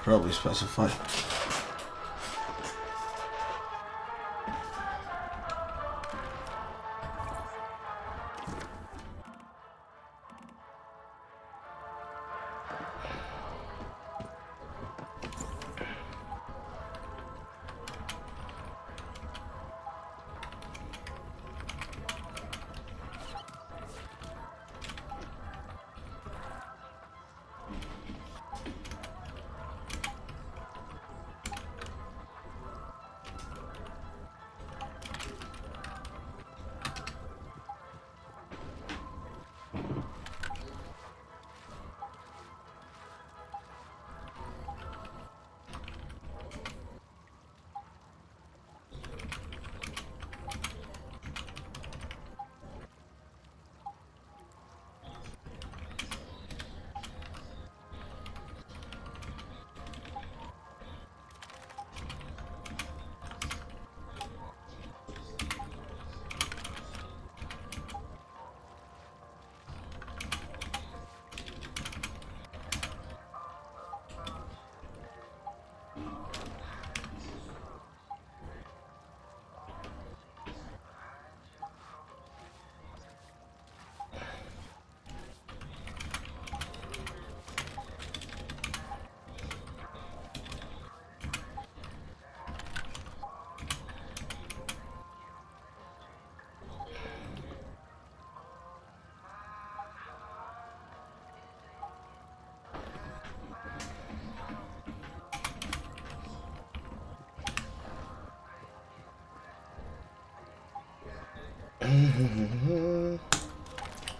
probably specify.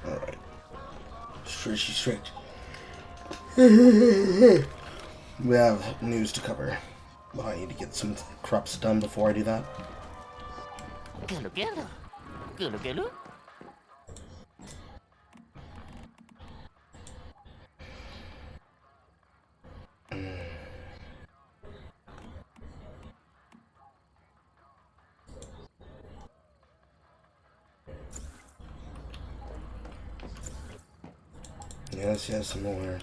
Alright. Strict. We have news to cover. Well, I need to get some crops done before I do that. Yes, some more.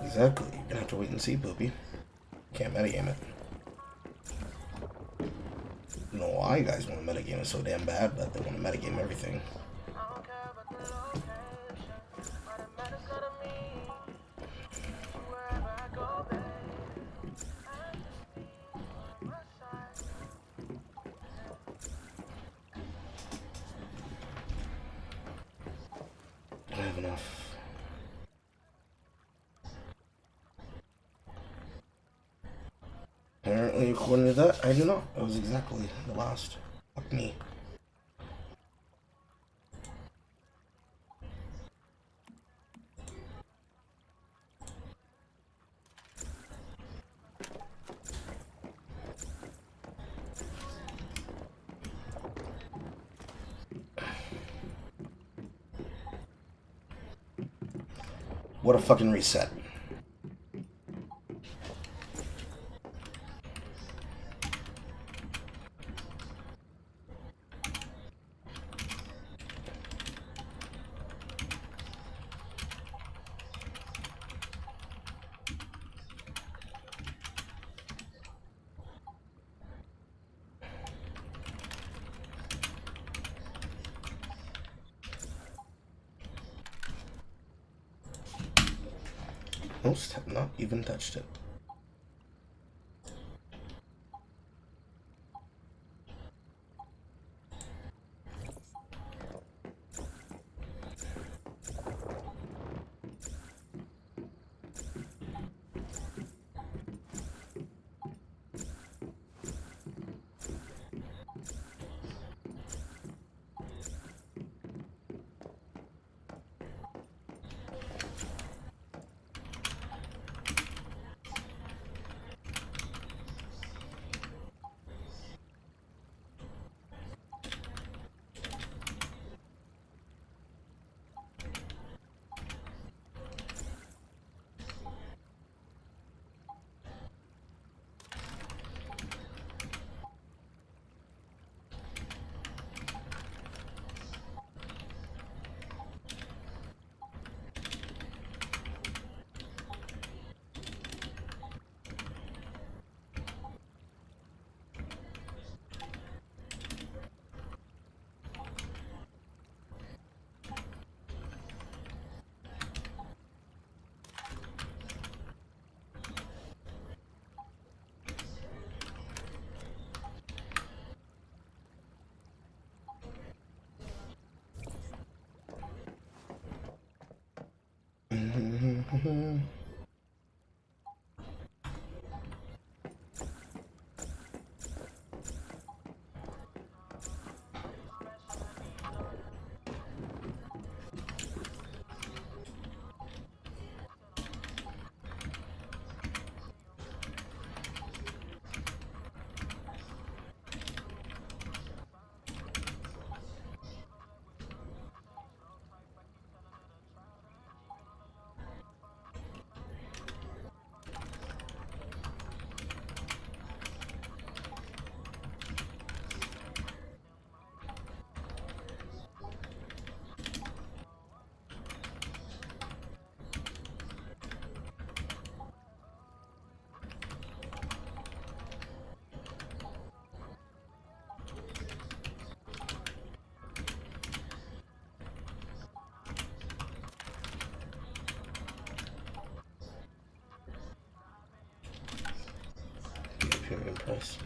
Exactly. You're gonna have to wait and see, Poopy. Can't metagame it. I don't know why you guys want to metagame it so damn bad, but they want to metagame everything. I have enough. Apparently, according to that, I do not. That was exactly the last. Fuck me. What a fucking reset. Most have not even touched it. bargain price.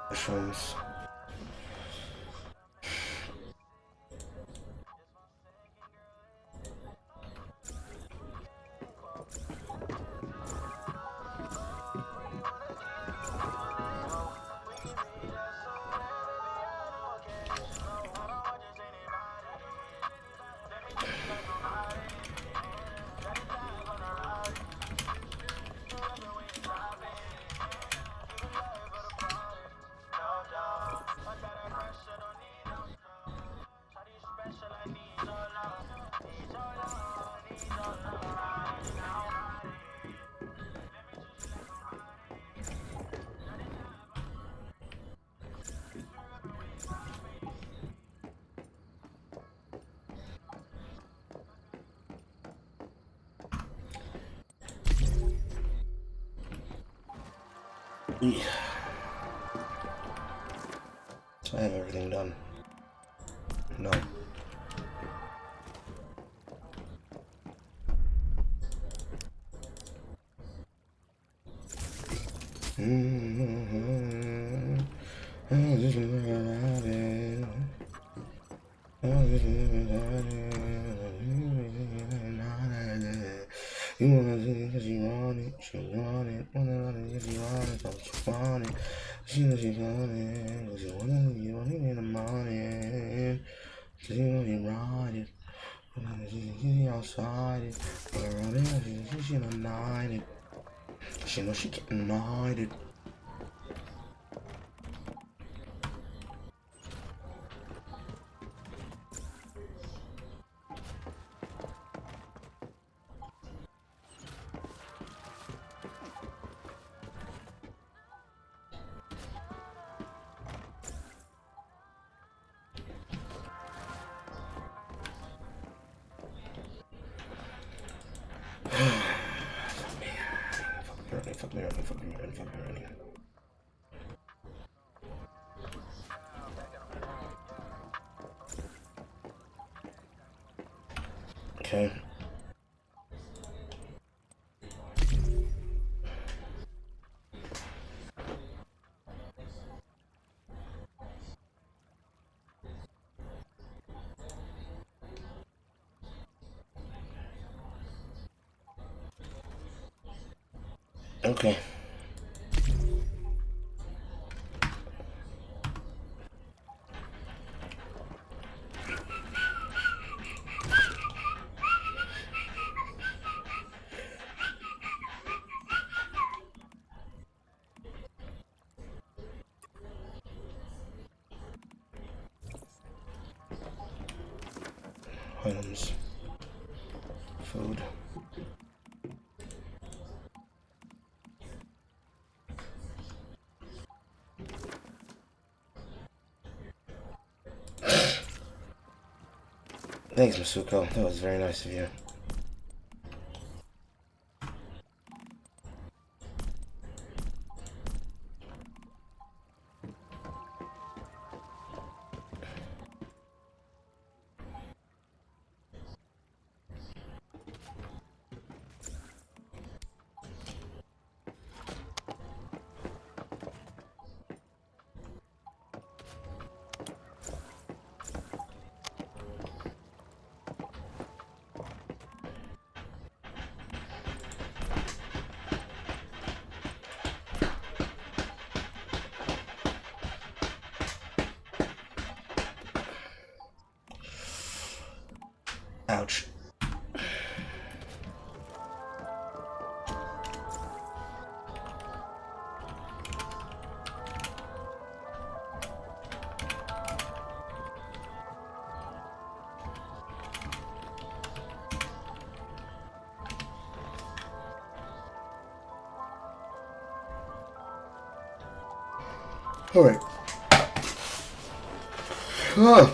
Mushrooms. Yeah. So I have everything done. No. You wanna do it cause you want it, she want it, wanna run it if you want it, don't you want it? She knows she want it, cause you want it in the morning. Cause you know you ride it, she outside it, wanna run it, she denied it. She knows she can't deny it. Fuck me running. Okay. Okay. Items. Food. Thanks, Masuko. That was very nice of you. Ouch. All right. Huh.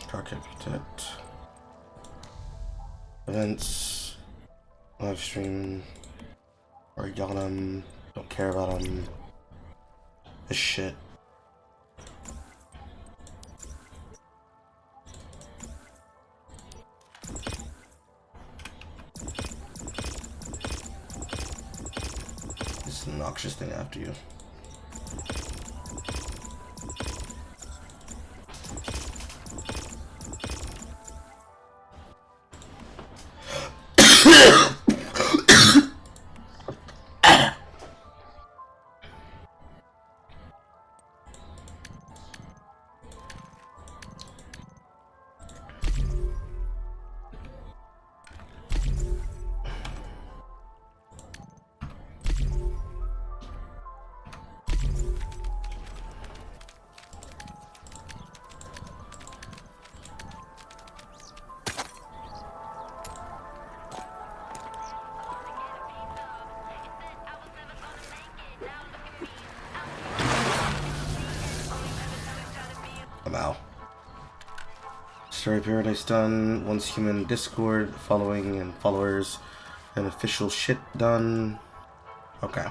Target protect. Events. Live stream. Or yell at them. Don't care about them. This shit. This noxious thing after you. I'm out. Story Paradise done. Once human Discord, following and followers, and official shit done. Okay.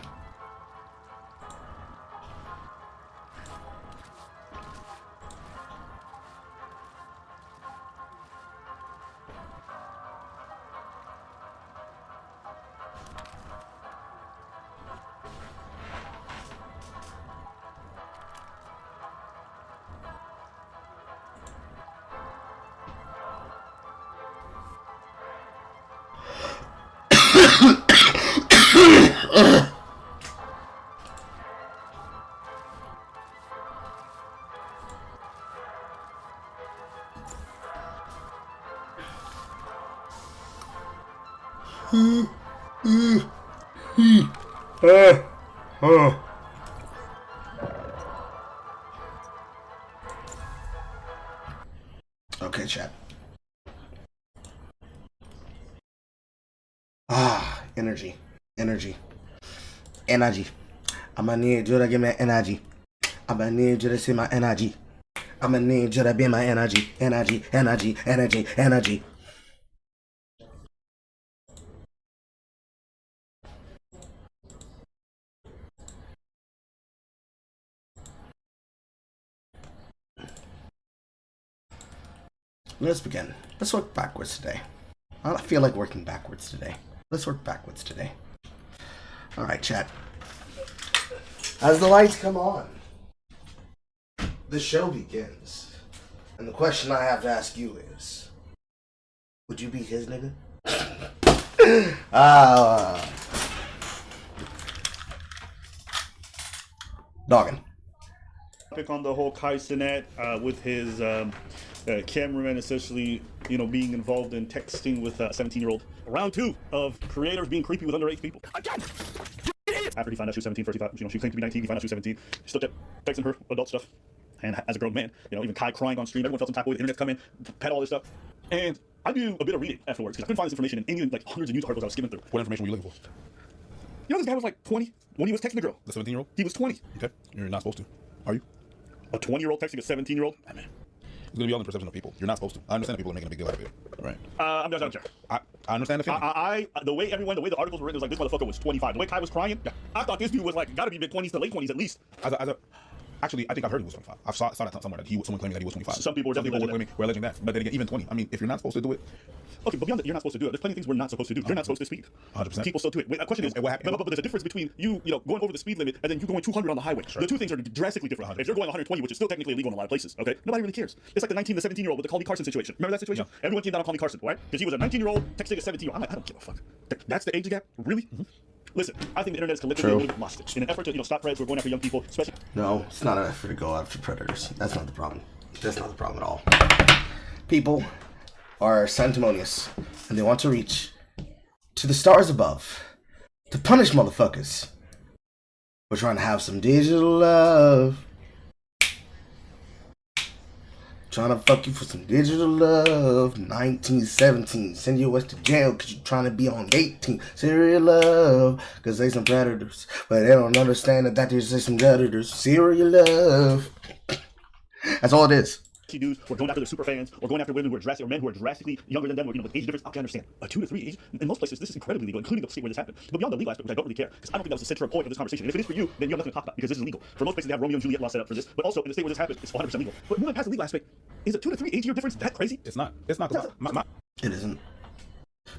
Okay, chat. Energy. I'ma need you to give me energy. I'ma need you to see my energy. I'ma need you to be my energy. Energy. Let's begin. Let's work backwards today. I don't feel like working backwards today. Let's work backwards today. Alright, chat. As the lights come on, the show begins. And the question I have to ask you is, would you be his nigga? Dogging. Pick on the whole Cenat with his cameraman essentially, being involved in texting with a 17-year-old. Round 2 of creators being creepy with underage people. Again! After he found out she was 17, first she claimed to be 19, he found out she was 17. She still kept texting her adult stuff. And as a grown man, even Kai crying on stream, everyone felt some type of way, the internet's come in, pet all this stuff. And I do a bit of reading afterwards, because I couldn't find this information in any of hundreds of news articles I was skimming through. What information were you looking for? This guy was like 20 when he was texting the girl. The 17-year-old? He was 20. Okay. You're not supposed to. Are you? A 20-year-old texting a 17-year-old? I mean, it's going to be all in perception of people. You're not supposed to. I understand that people are making a big deal out of it. Right. I'm not sure. I understand the feeling. The way the articles were written, it was like, this motherfucker was 25. The way Kai was crying, yeah. I thought this dude was like, gotta be mid-20s to late 20s at least. Actually, I think I've heard he was 25. I saw that somewhere that someone claiming that he was 25. Some people were alleging that. But then again, even 20. I mean, if you're not supposed to do it. Okay, but beyond that, you're not supposed to do it. There's plenty of things we're not supposed to do. You're not supposed to speed. 100%. People still do it. Wait, the question is, but there's a difference between you going over the speed limit and then you going 200 on the highway. Sure. The two things are drastically different. 100%. If you're going 120, which is still technically illegal in a lot of places, okay, nobody really cares. It's like the 19 to 17-year-old with the Colby Carson situation. Remember that situation? Yeah. Everyone came down on Colby Carson, right? Because he was a 19-year-old texting a 17-year-old. I'm like, I don't give a fuck. That's the age gap? Really? Mm-hmm. Listen, I think the internet is collectively a little bit lost. In an effort to, stop predators who are going after young people, especially. No, it's not an effort to go after predators. That's not the problem. That's not the problem at all. People are sanctimonious, and they want to reach to the stars above to punish motherfuckers. We're trying to have some digital love. Trying to fuck you for some digital love. 1917, send your ass to jail because you're trying to be on 18. Serial love, because they some predators. But they don't understand that there's just some predators. Serial love. That's all it is. Dudes who are going after their super fans, or going after women who are drastic, or men who are drastically younger than them, or with age difference. I can understand a 2 to 3 age. In most places, this is incredibly legal, including the state where this happened. But beyond the legal aspect, which I don't really care, because I don't think that was the central point of this conversation. And if it is for you, then you have nothing to talk about because this is illegal. For most places, they have Romeo and Juliet law set up for this, but also in the state where this happened, it's 100% legal. But moving past the legal aspect, is a 2 to 3 age year difference that crazy? It's not. It's not. It isn't.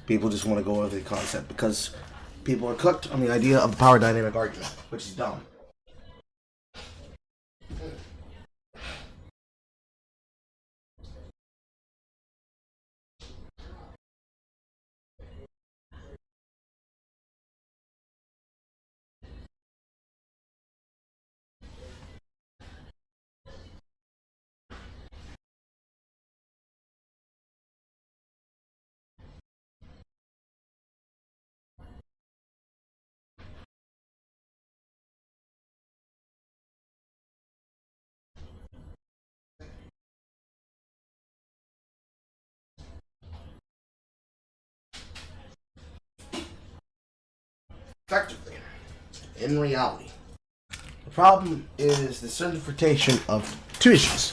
People just want to go over the concept because people are cooked on the idea of the power dynamic argument, which is dumb. Effectively, in reality, the problem is the certification of two issues.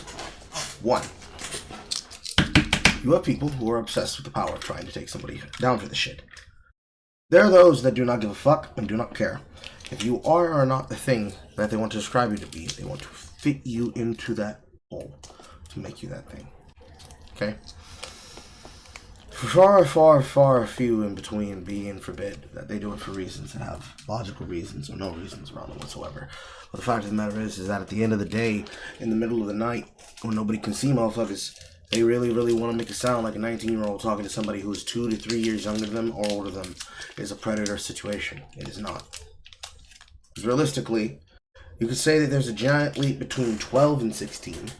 One, you have people who are obsessed with the power of trying to take somebody down for the shit. There are those that do not give a fuck and do not care. If you are or not the thing that they want to describe you to be, they want to fit you into that hole to make you that thing. Okay? Far few in between be and forbid that they do it for reasons that have logical reasons or no reasons around them whatsoever. But the fact of the matter is that at the end of the day, in the middle of the night, when nobody can see motherfuckers, they really want to make it sound like a 19-year-old talking to somebody who's 2 to 3 years younger than them or older than them is a predator situation. It is not. Because realistically, you could say that there's a giant leap between 12 and 16,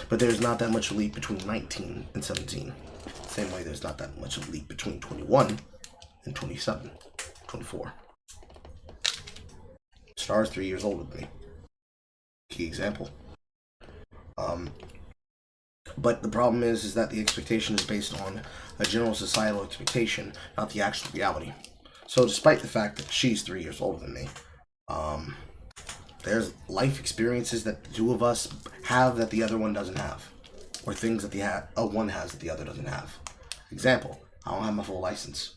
but there's not that much leap between 19 and 17. Same way there's not that much of a leap between 21 and 27, 24. Star's 3 years older than me. Key example. But the problem is that the expectation is based on a general societal expectation, not the actual reality. So despite the fact that she's 3 years older than me, there's life experiences that the two of us have that the other one doesn't have. Or things that the one has that the other doesn't have. Example, I don't have my full license.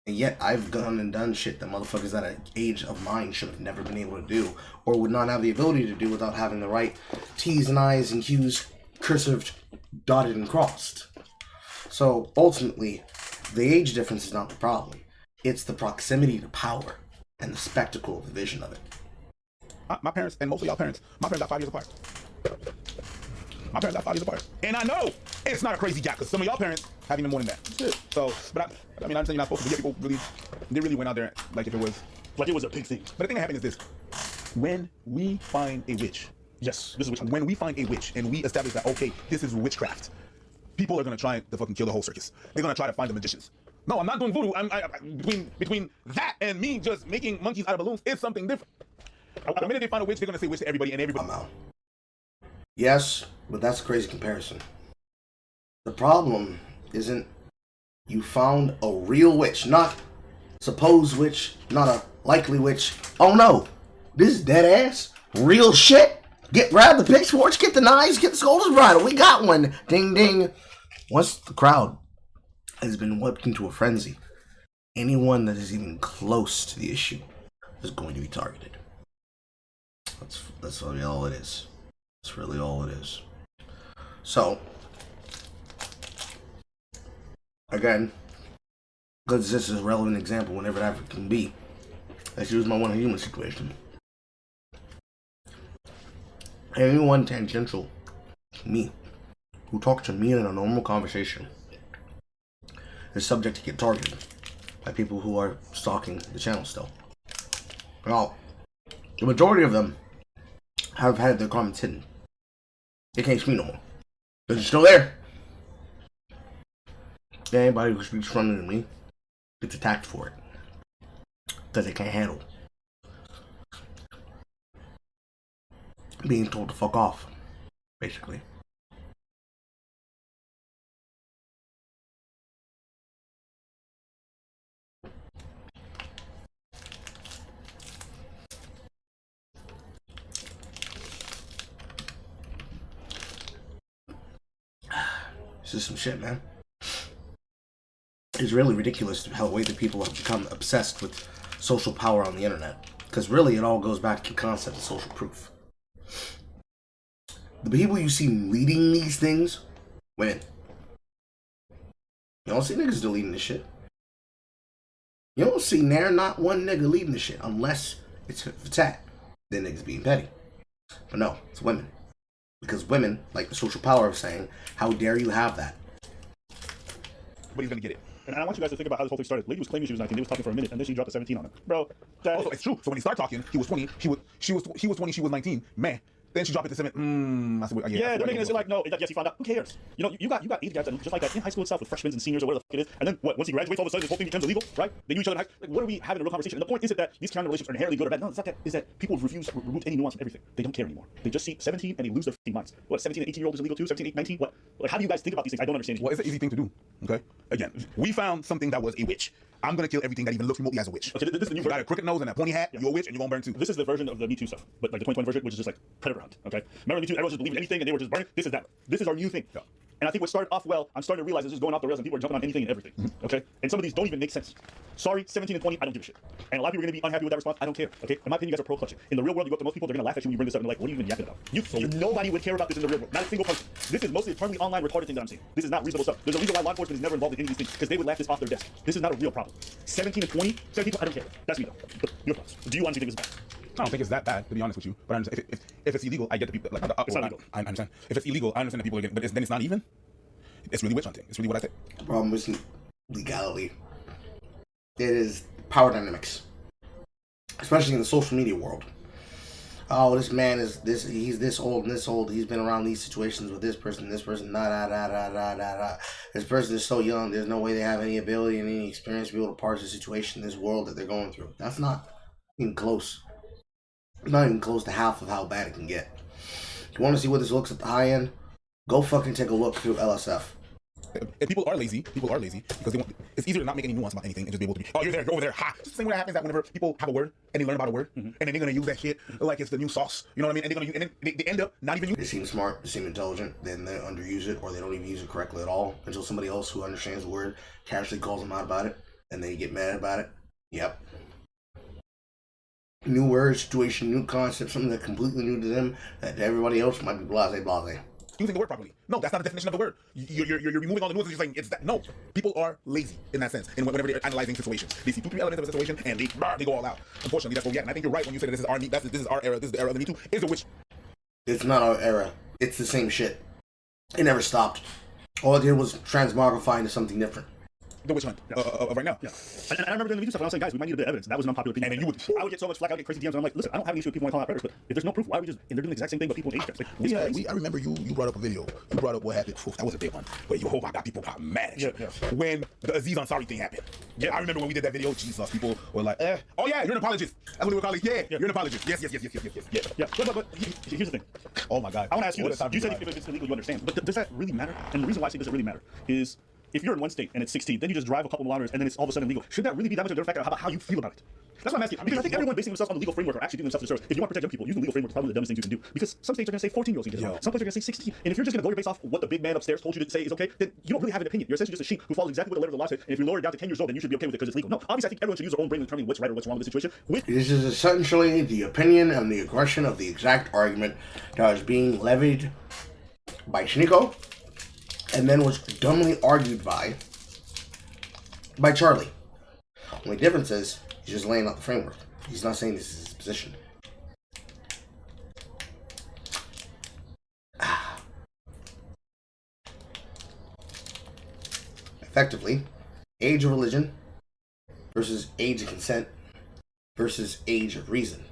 And yet I've gone and done shit that motherfuckers at an age of mine should have never been able to do, or would not have the ability to do without having the right T's and I's and Q's cursived, dotted, and crossed. So ultimately, the age difference is not the problem. It's the proximity to power and the spectacle of the vision of it. My parents, and most of y'all parents, my parents got 5 years apart. My parents got 5 years apart. And I know it's not a crazy gap, because some of y'all parents have even more than that. Shit. So, but I mean, I'm saying you're not supposed to, but yeah, people really went out there like if it was, Like it was a big thing. But the thing that happened is this. When we find a witch, Yes, this is witchcraft. when we find a witch and we establish that, okay, this is witchcraft, people are going to try to fucking kill the whole circus. They're going to try to find the magicians. No, I'm not doing voodoo. Between that and me just making monkeys out of balloons is something different. The minute they find a witch, they're going to say witch to everybody, and everybody. I'm out. Yes, but that's a crazy comparison. The problem isn't you found a real witch, not supposed witch, not a likely witch. Oh no, this is dead ass, real shit. Grab the pitchforks, get the knives, get the soldier's bridle. We got one. Ding ding. Once the crowd has been whipped into a frenzy, anyone that is even close to the issue is going to be targeted. That's really all it is. That's really all it is. So, again, because this is a relevant example whenever that can be, let's use my one human situation. Anyone tangential to me who talks to me in a normal conversation is subject to get targeted. by people who are stalking the channel still. Well, the majority of them have had their comments hidden. They can't speak no more. They're still there. Anybody who speaks stronger than me gets attacked for it. Because they can't handle being told to fuck off, basically. This is some shit, man. It's really ridiculous how the way that people have become obsessed with social power on the internet. Because really, it all goes back to the concept of social proof. The people you see leading these things, women. You don't see niggas deleting this shit. You don't see not one nigga leading this shit unless it's attack. Then niggas being petty. But no, it's women. Because women, like the social power of saying, how dare you have that? But he's gonna get it. And I want you guys to think about how this whole thing started. Lady was claiming she was 19. They was talking for a minute, and then she dropped a 17 on him. Bro, Also, it's true. So when he started talking, he was 20. He was 20. She was 19. Man. Then she dropped it to 7. Yeah, they're making it seem like, no, yes, he found out. Who cares? You know, you got age gaps just like that in high school itself with freshmen and seniors or whatever the fuck it is. And then what? Once he graduates, all of a sudden this whole thing becomes illegal, right? They knew each other in high school. Like, what are we having a real conversation? And the point isn't that these kind of relationships are inherently good or bad. No, it's not that. Is that people refuse to remove any nuance from everything. They don't care anymore. They just see 17 and they lose their minds. What, 17 and 18-year-old is illegal too? 17, 19? What? Like, how do you guys think about these things? I don't understand. Well, it's an easy thing to do. Okay. Again, we found something that was a witch. I'm gonna kill everything that even looks remotely as a witch. Okay, this is the new version. You got a crooked nose and a pointy hat, you're a witch, and you're gonna burn too. This is the version of the Me Too stuff, but like the 2020 version, which is just like predator hunt. Okay, remember Me Too? Everyone just believed anything and they were just burning. This is that. This is our new thing. Yeah. And I think what started off well, I'm starting to realize this is going off the rails and people are jumping on anything and everything. Okay, and some of these don't even make sense. Sorry, 17 and 20, I don't give a shit. And a lot of people are gonna be unhappy with that response. I don't care. Okay, in my opinion, you guys are pro clutching. In the real world, you go up to most people, they're gonna laugh at you when you bring this up and they're like, what are you even yapping about? Nobody would care about this in the real world. Not a single person. This is mostly eternally online retarded thing that I'm seeing. This is not reasonable stuff. There's a reason why law enforcement is never involved in any of these things because they would laugh this off their desk. This is not a real problem. 17 and 20, 17, I don't care. That's me though. But your thoughts? Do you honestly think this is bad? I don't think it's that bad, to be honest with you. But I understand if it's illegal, I get the people like it's not illegal. I understand. If it's illegal, I understand that people are getting, but then it's not even. It's really witch hunting. It's really what I say. The problem isn't legality. It is power dynamics, especially in the social media world. Oh, this man is this. He's this old and this old. He's been around these situations with this person. This person. This person is so young. There's no way they have any ability and any experience to be able to parse the situation, this world that they're going through. That's not even close. It's not even close to half of how bad it can get. If you want to see what this looks at the high end, go fucking take a look through LSF. If people are lazy because they want. It's easier to not make any nuance about anything and just be able to be. Oh, you're there, go over there. Ha! It's the same way that happens that whenever people have a word and they learn about a word, and then they're gonna use that shit like it's the new sauce. You know what I mean? And they're gonna use, and then they end up not even. They seem smart, they seem intelligent, then they underuse it or they don't even use it correctly at all until somebody else who understands the word casually calls them out about it, and they get mad about it. Yep. New word, situation, new concept, something that's completely new to them that to everybody else might be blase. Using the word properly. No, that's not the definition of the word. You're removing all the nuances. You're saying it's that. No, people are lazy in that sense. And whenever they're analyzing situations, they see 2, 3 elements of a situation and they go all out. Unfortunately, that's what we get. And I think you're right when you say that this is our this is our era. This is the era of the Me Too. Is a witch. It's not our era. It's the same shit. It never stopped. All it did was transmogrify into something different. The witch hunt right now. Yeah. And I remember doing the Me Too stuff and I was saying, guys, we might need a bit of evidence. That was an unpopular opinion. And then I would get so much flack, I would get crazy DMs, and I'm like, listen, I don't have an issue with people calling out predators, but if there's no proof, why are we just, and they're doing the exact same thing, but people in age gaps. Like, I remember you brought up a video. You brought up what happened. That was a big one. But people got mad at you. Yeah. When the Aziz Ansari thing happened. Yeah, I remember when we did that video, Jesus, people were like, oh yeah, you're an apologist. That's what we were calling. Yeah, you're an apologist. Yes. Yeah. But here's the thing. Oh my God. I want to ask you this. You said if it's illegal, you understand. But does that really matter? And the reason why I say does it really matter is if you're in one state and it's 16, then you just drive a couple kilometers and then it's all of a sudden illegal. Should that really be that much of a different factor about how you feel about it? That's what I'm asking. Because I think everyone basing themselves on the legal framework are actually doing themselves a service. If you want to protect young people, using the legal framework is probably the dumbest thing you can do. Because some states are going to say 14-year-olds can get it. Some places are going to say 16. And if you're just going to lawyer based off what the big man upstairs told you to say is okay, then you don't really have an opinion. You're essentially just a sheep who follows exactly what the letter of the law says. And if you're lowered down to 10 years old, then you should be okay with it because it's legal. No, obviously I think everyone should use their own brain in determining what's right or what's wrong with the situation. This is essentially the opinion and the aggression of the exact argument that was being levied by Shiniko and then was dumbly argued by Charlie. Only difference is he's just laying out the framework. He's not saying this is his position. Effectively, age of religion, versus age of consent versus age of reason.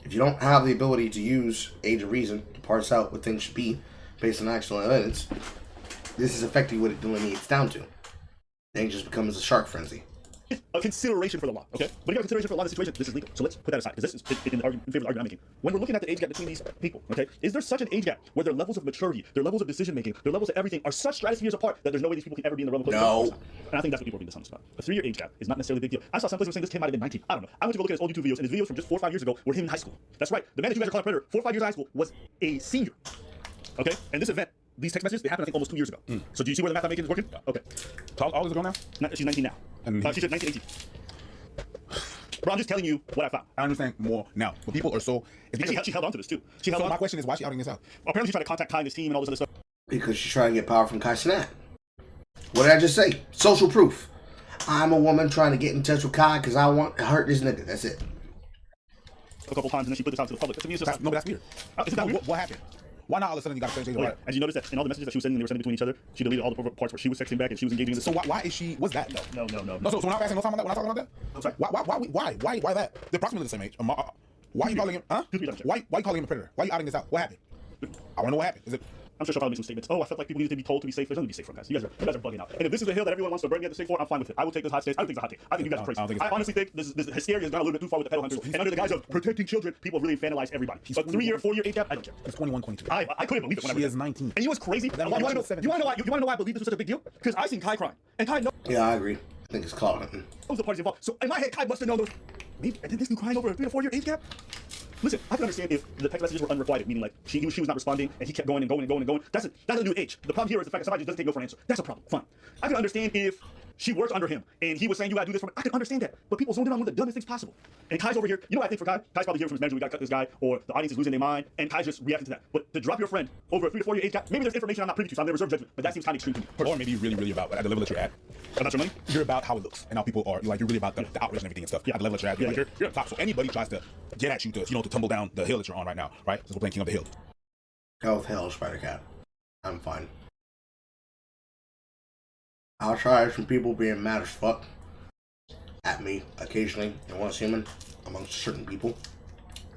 If you don't have the ability to use age of reason to parse out what things should be based on actual evidence, this is effectively what it delineates down to. Then it just becomes a shark frenzy. A consideration for the law, okay? But if you have consideration for a lot of situations, this is legal. So let's put that aside, because this is in favor of the argument I'm making. When we're looking at the age gap between these people, okay, is there such an age gap where their levels of maturity, their levels of decision making, their levels of everything are such stratospheres apart that there's no way these people can ever be in the realm of No. And I think that's what people are being dishonest about. A 3-year age gap is not necessarily a big deal. I saw some places saying this kid might have been 19. I don't know. I went to go look at his old YouTube videos, and his videos from just 4 or 5 years ago were him in high school. That's right. The man that you guys are calling a predator, 4 or 5 years in high school, was a senior. Okay? And this event, these text messages, they happened I think almost 2 years ago. So do you see where the math I'm making is working? Okay. How old is it ago now? She's 19 now. And she said 19, 18. Bro, I'm just telling you what I found. I understand more now, but people are so. She held on to this too. She held So on. my question is, why is she outing this out? Apparently, she's trying to contact Kai and his team and all this other stuff. Because she's trying to get power from Cenat. What did I just say? Social proof. I'm a woman trying to get in touch with Kai because I want to hurt this nigga. That's it. A couple times and then she put this out to the public. To me, it's just No, but that's weird. Isn't that weird? What happened? Why not all of a sudden you got to change Oh, it? yeah. And you notice that in all the messages that she was sending, they were sending between each other. She deleted all the parts where she was texting back and she was engaging in this. So why is she? What's that? No. No, so we're not passing no time on that. We're not talking about that. I'm sorry? Why that? They're approximately the same age. Why are you calling him? Huh? Why you calling him a predator? Why are you outing this out? What happened? I want to know what happened. Is it? I'm sure she'll probably make some statements. Oh, I felt like people needed to be told to be safe. There's nothing to be safe from, guys. You guys are bugging out. And if this is the hill that everyone wants to burn me at the stake for, I'm fine with it. I will take this hot stance. I don't think it's a hot take. I think you guys are crazy. I honestly think this hysteria has gone a little bit too far with the pedal hunters. And under the guise of protecting children, people really infantilize everybody. But 3-year, 4-year age gap, I don't care. He's 21, 22. I couldn't believe it when I read She is that. 19. And you know what's crazy? You want to know why I believe this was such a big deal? Because I seen Kai crying. And Kai knows Yeah, I agree. I think it's clout hunting. the parties involved. So in my head, Kai must have known those. Maybe, and then this new crying over a 3 or 4-year age gap? Listen, I can understand if the text messages were unrequited, meaning like she was not responding and he kept going and going and going and going. That's a new age. The problem here is the fact that somebody just doesn't take no for an answer. That's a problem. Fine. I can understand if she worked under him and he was saying you gotta do this for me. I can understand that. But people zoned in on one of the dumbest things possible. And Kai's over here. You know what I think for Kai? Kai's probably hearing from his manager, we gotta cut this guy, or the audience is losing their mind, and Kai's just reacting to that. But to drop your friend over a 3 to 4-year age gap, maybe there's information I'm not privy to, so I'm gonna reserve judgment. But that seems kind of extreme to me. Or maybe you're really about at the level that you're at. About your money? You're about how it looks and how people are. You're really about the outrage and everything and stuff. At the level that you're at, you're at the top. So anybody tries to get at you to to tumble down the hill that you're on right now, right? Since we're playing King of the Hill. Health, hell, Spider Cat. I'm fine. I'll try some people being mad as fuck at me occasionally and once human amongst certain people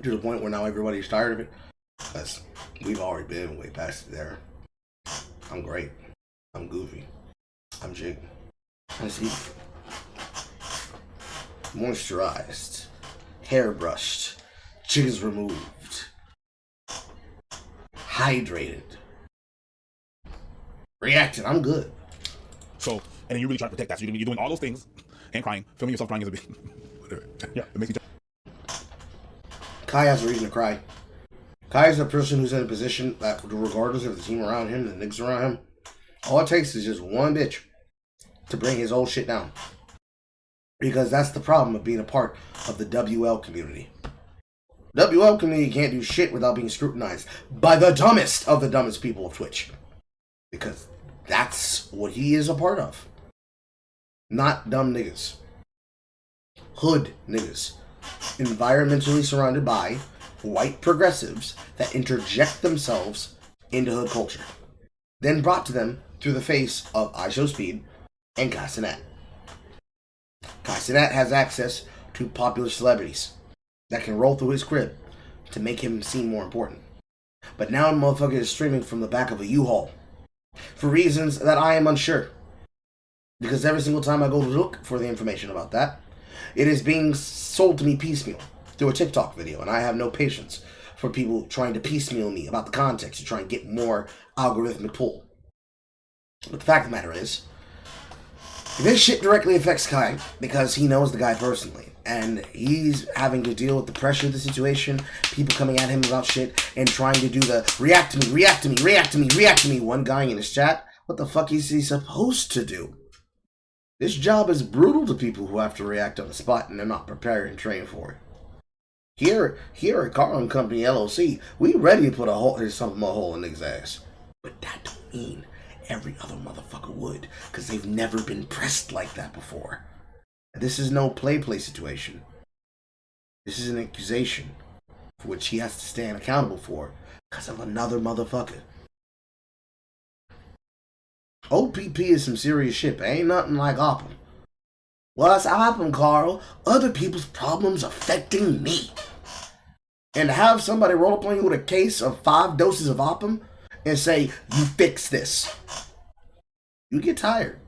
to the point where now everybody's tired of it. Because we've already been way past it there. I'm great. I'm goofy. I'm jig. I see. Moisturized. Hair brushed. Jigs removed. Hydrated. Reacted. I'm good. So, and then you're really trying to protect that. So you're doing all those things and crying. Filming yourself crying is a bit. Whatever. Yeah. It makes you. Kai has a reason to cry. Kai is a person who's in a position that, regardless of the team around him, the niggas around him, all it takes is just one bitch to bring his old shit down. Because that's the problem of being a part of the WL community. WL community can't do shit without being scrutinized by the dumbest of the dumbest people of Twitch. Because that's what he is a part of. Not dumb niggas. Hood niggas. Environmentally surrounded by white progressives that interject themselves into hood culture. Then brought to them through the face of iShowSpeed and Cenat. Cenat has access to popular celebrities that can roll through his crib to make him seem more important. But now the motherfucker is streaming from the back of a U-Haul for reasons that I am unsure. Because every single time I go to look for the information about that, it is being sold to me piecemeal through a TikTok video, and I have no patience for people trying to piecemeal me about the context to try and get more algorithmic pull. But the fact of the matter is, this shit directly affects Kai because he knows the guy personally, and he's having to deal with the pressure of the situation, people coming at him about shit, and trying to do the react to me, react to me, react to me, react to me. One guy in his chat, what the fuck is he supposed to do? This job is brutal to people who have to react on the spot and they're not prepared and trained for it. Here at Carl & Company LLC, we ready to put a hole in niggas' ass. But that don't mean every other motherfucker would, because they've never been pressed like that before. This is no play situation. This is an accusation for which he has to stand accountable for because of another motherfucker. OPP is some serious shit, but ain't nothing like Oppum. Well, that's Oppum, Carl. Other people's problems affecting me. And to have somebody roll up on you with a case of 5 doses of Oppum and say, you fix this, you get tired.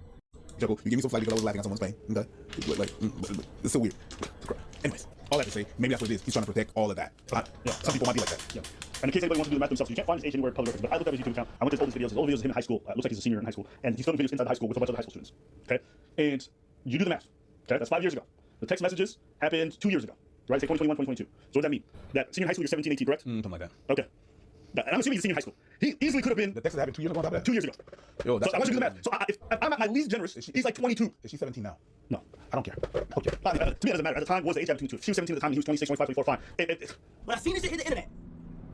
You give me some flight because I was laughing at someone's pain. Okay? It's so weird. Anyways, all that to say, maybe that's what it is. He's trying to protect all of that. Yeah, some people might be like that. Yeah. And in case anybody wants to do the math themselves, you can't find his age anywhere in public records. But I looked at his YouTube account. I went to his oldest videos. His old videos is him in high school. It looks like he's a senior in high school. And he's filming videos inside the high school with a bunch of other high school students. Okay? And you do the math. Okay? That's 5 years ago. The text messages happened 2 years ago. Right? Say 2021, 2022. So what does that mean? That senior high school, you're 17, 18, correct? Something like that. Okay. And I'm assuming he's a senior in high school. He easily could have been. The text that happened 2 years ago on top of that? 2 years ago. Yo, that's so I want you to do the math. So if I'm at my least generous, he's like 22. Is she 17 now? No. I don't care. Okay. To me, it doesn't matter. At the time, was the age between 2. If she was 17 at the time, he was 26, 25, 24, fine. When I seen this shit hit the internet,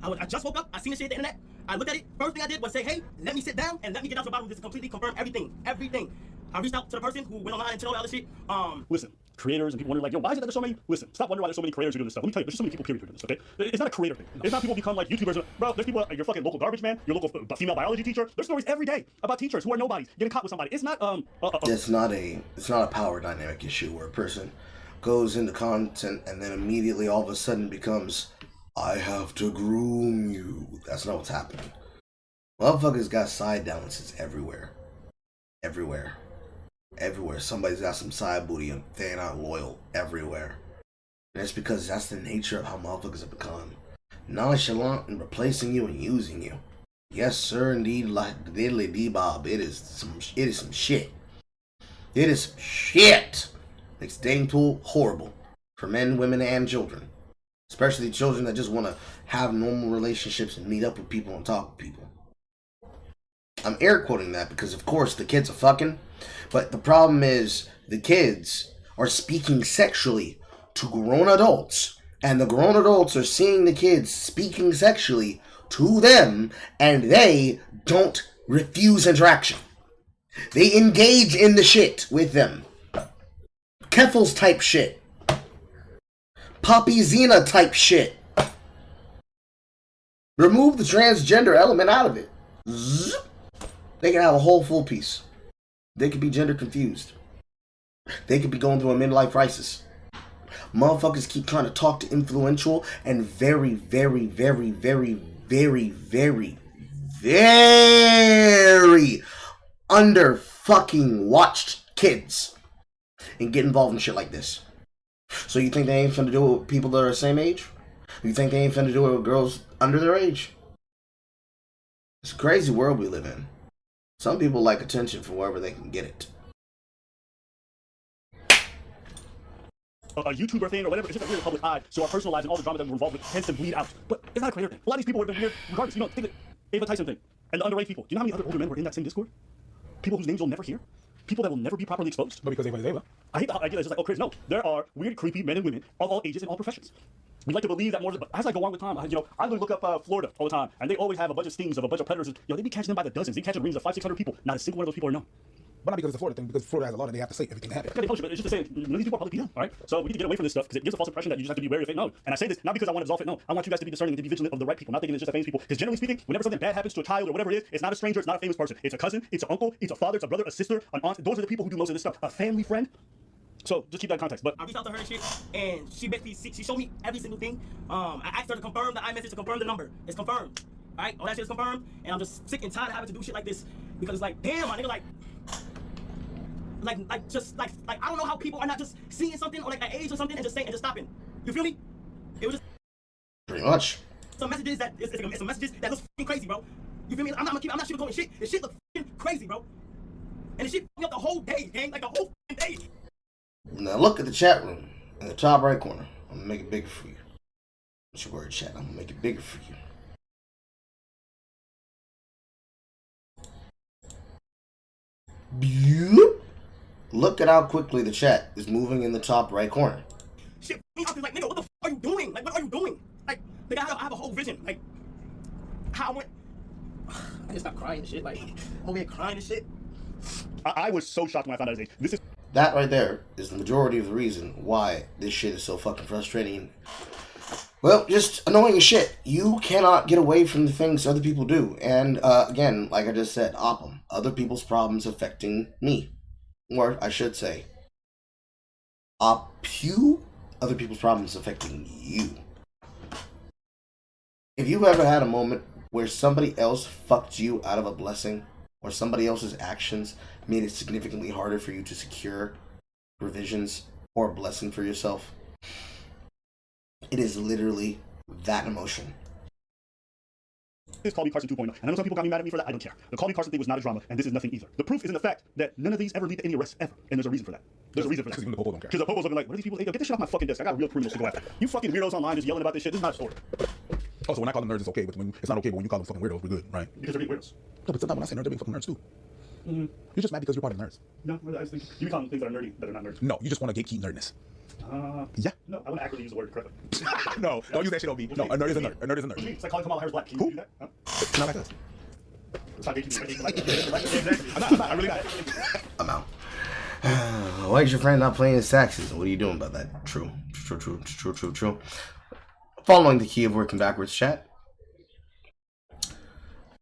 I just woke up, I seen this shit hit the internet, I looked at it, first thing I did was say, hey, let me sit down and let me get down to the bottom of this and completely confirm everything. I reached out to the person who went online and told all this shit. Listen, creators and people wonder like, yo, why is it that there's so many? Listen, stop wondering why there's so many creators who do this stuff. Let me tell you, there's just so many people period who do this, okay? It's not a creator thing. It's not people become like YouTubers. Bro, there's people, your fucking local garbage man, your local female biology teacher. There's stories every day about teachers who are nobodies getting caught with somebody. It's not It's not a power dynamic issue where a person goes into content and then immediately all of a sudden becomes, I have to groom you. That's not what's happening. Motherfuckers got side balances everywhere. Everywhere. Somebody's got some side booty and they're not loyal everywhere. And it's because that's the nature of how motherfuckers have become. Nonchalant and replacing you and using you. Yes, sir, indeed, like diddly dee bob. It is some shit. It is some shit. Makes the dating pool horrible for men, women, and children. Especially children that just want to have normal relationships and meet up with people and talk with people. I'm air quoting that because, of course, the kids are fucking. But the problem is the kids are speaking sexually to grown adults. And the grown adults are seeing the kids speaking sexually to them. And they don't refuse interaction. They engage in the shit with them. Keffels type shit. Poppy Xena type shit. Remove the transgender element out of it. Zzz. They can have a whole full piece. They could be gender confused. They could be going through a midlife crisis. Motherfuckers keep trying to talk to influential and very under fucking watched kids and get involved in shit like this. So you think they ain't finna do it with people that are the same age? You think they ain't finna do it with girls under their age? It's a crazy world we live in. Some people like attention from wherever they can get it. A YouTuber thing or whatever, it's just a weird public eye, so our personal lives and all the drama that we're involved with tends to bleed out. But it's not a creator thing. A lot of these people have been weird regardless. You know, think that Ava Tyson thing and the underage people. Do you know how many other older men were in that same Discord? People whose names you'll never hear? People that will never be properly exposed? But because Ava is Ava. I hate the idea that it's just like, oh, crazy. No, there are weird, creepy men and women of all ages and all professions. We like to believe that more, but as I go on with time, I literally look up Florida all the time, and they always have a bunch of stings of a bunch of predators. They be catching them by the dozens. They catch rings of 500-600 people. Not a single one of those people are known. But not because it's a Florida thing, because Florida has a law and they have to say everything that happens. Yeah, they publish it, but it's just the same. None of these people are public people, all right? So we need to get away from this stuff because it gives a false impression that you just have to be wary of it. No. And I say this not because I want to absolve it. No. I want you guys to be discerning and to be vigilant of the right people, not thinking it's just the famous people. Because generally speaking, whenever something bad happens to a child or whatever it is, it's not a stranger, it's not a famous person. It's a cousin, it's an uncle, it's a father, it's a brother, a sister, an aunt. Those are the people who do most of this stuff. A family friend. So just keep that in context. But I reached out to her and shit, and she basically she showed me every single thing. I asked her to confirm the iMessage, to confirm the number. It's confirmed. All right, all that shit is confirmed, and I'm just sick and tired of having to do shit like this because it's like, damn, my nigga, like I don't know how people are not just seeing something or like an age or something and just saying and just stopping. You feel me? It was just pretty much some messages that it's some messages that looks fucking crazy, bro. You feel me? I'm not sugarcoating shit. This shit looks fucking crazy, bro. And this shit fucked me up the whole day, gang, like the whole fucking day. Now look at the chat room in the top right corner. I'm gonna make it bigger for you. What's your word, chat? I'm gonna make it bigger for you. Look at how quickly the chat is moving in the top right corner. Shit, me up is like, nigga, what the fuck are you doing? Like, what are you doing? Like, nigga, I have a whole vision. Like, how I went. I just stopped crying and shit. Like, I'm over here crying and shit. I was so shocked when I found out his age. That right there is the majority of the reason why this shit is so fucking frustrating. Well, just annoying as shit. You cannot get away from the things other people do. And again, like I just said, Oppum. Other people's problems affecting me. Or I should say, other people's problems affecting you. If you've ever had a moment where somebody else fucked you out of a blessing, or somebody else's actions made it significantly harder for you to secure provisions or a blessing for yourself, it is literally that emotion. It's Call Me Carson 2.0. And I know some people got me mad at me for that. I don't care. The Call Me Carson thing was not a drama, and this is nothing either. The proof is in the fact that none of these ever lead to any arrests ever. And there's a reason for that. There's a reason for that. Because even the Popo don't care. Because the Popo's looking like, what are these people? Hey, yo, get this shit off my fucking desk. I got real criminals to go after. You fucking weirdos online just yelling about this shit. This is not a story. Oh, so when I call them nerds, it's okay, but when it's not okay, but when you call them fucking weirdos, we're good, right? Because they're being weirdos. No, but sometimes when I say nerds, they're being fucking nerds too. You're just mad because you're part of the nerds. No, I just think you be calling things that are nerdy that are not nerds. No, you just want to gatekeep nerdness. Yeah. No, I want to accurately use the word correctly. No, don't use that shit on me. No, a nerd is a nerd. A nerd is a nerd. It's like calling Kamala Harris black. Can you do that? Huh? Not like us. It's not gatekeeping. I'm not. I'm really not. I'm out. Why is your friend not playing his taxes? What are you doing about that? True. Following the key of working backwards, chat.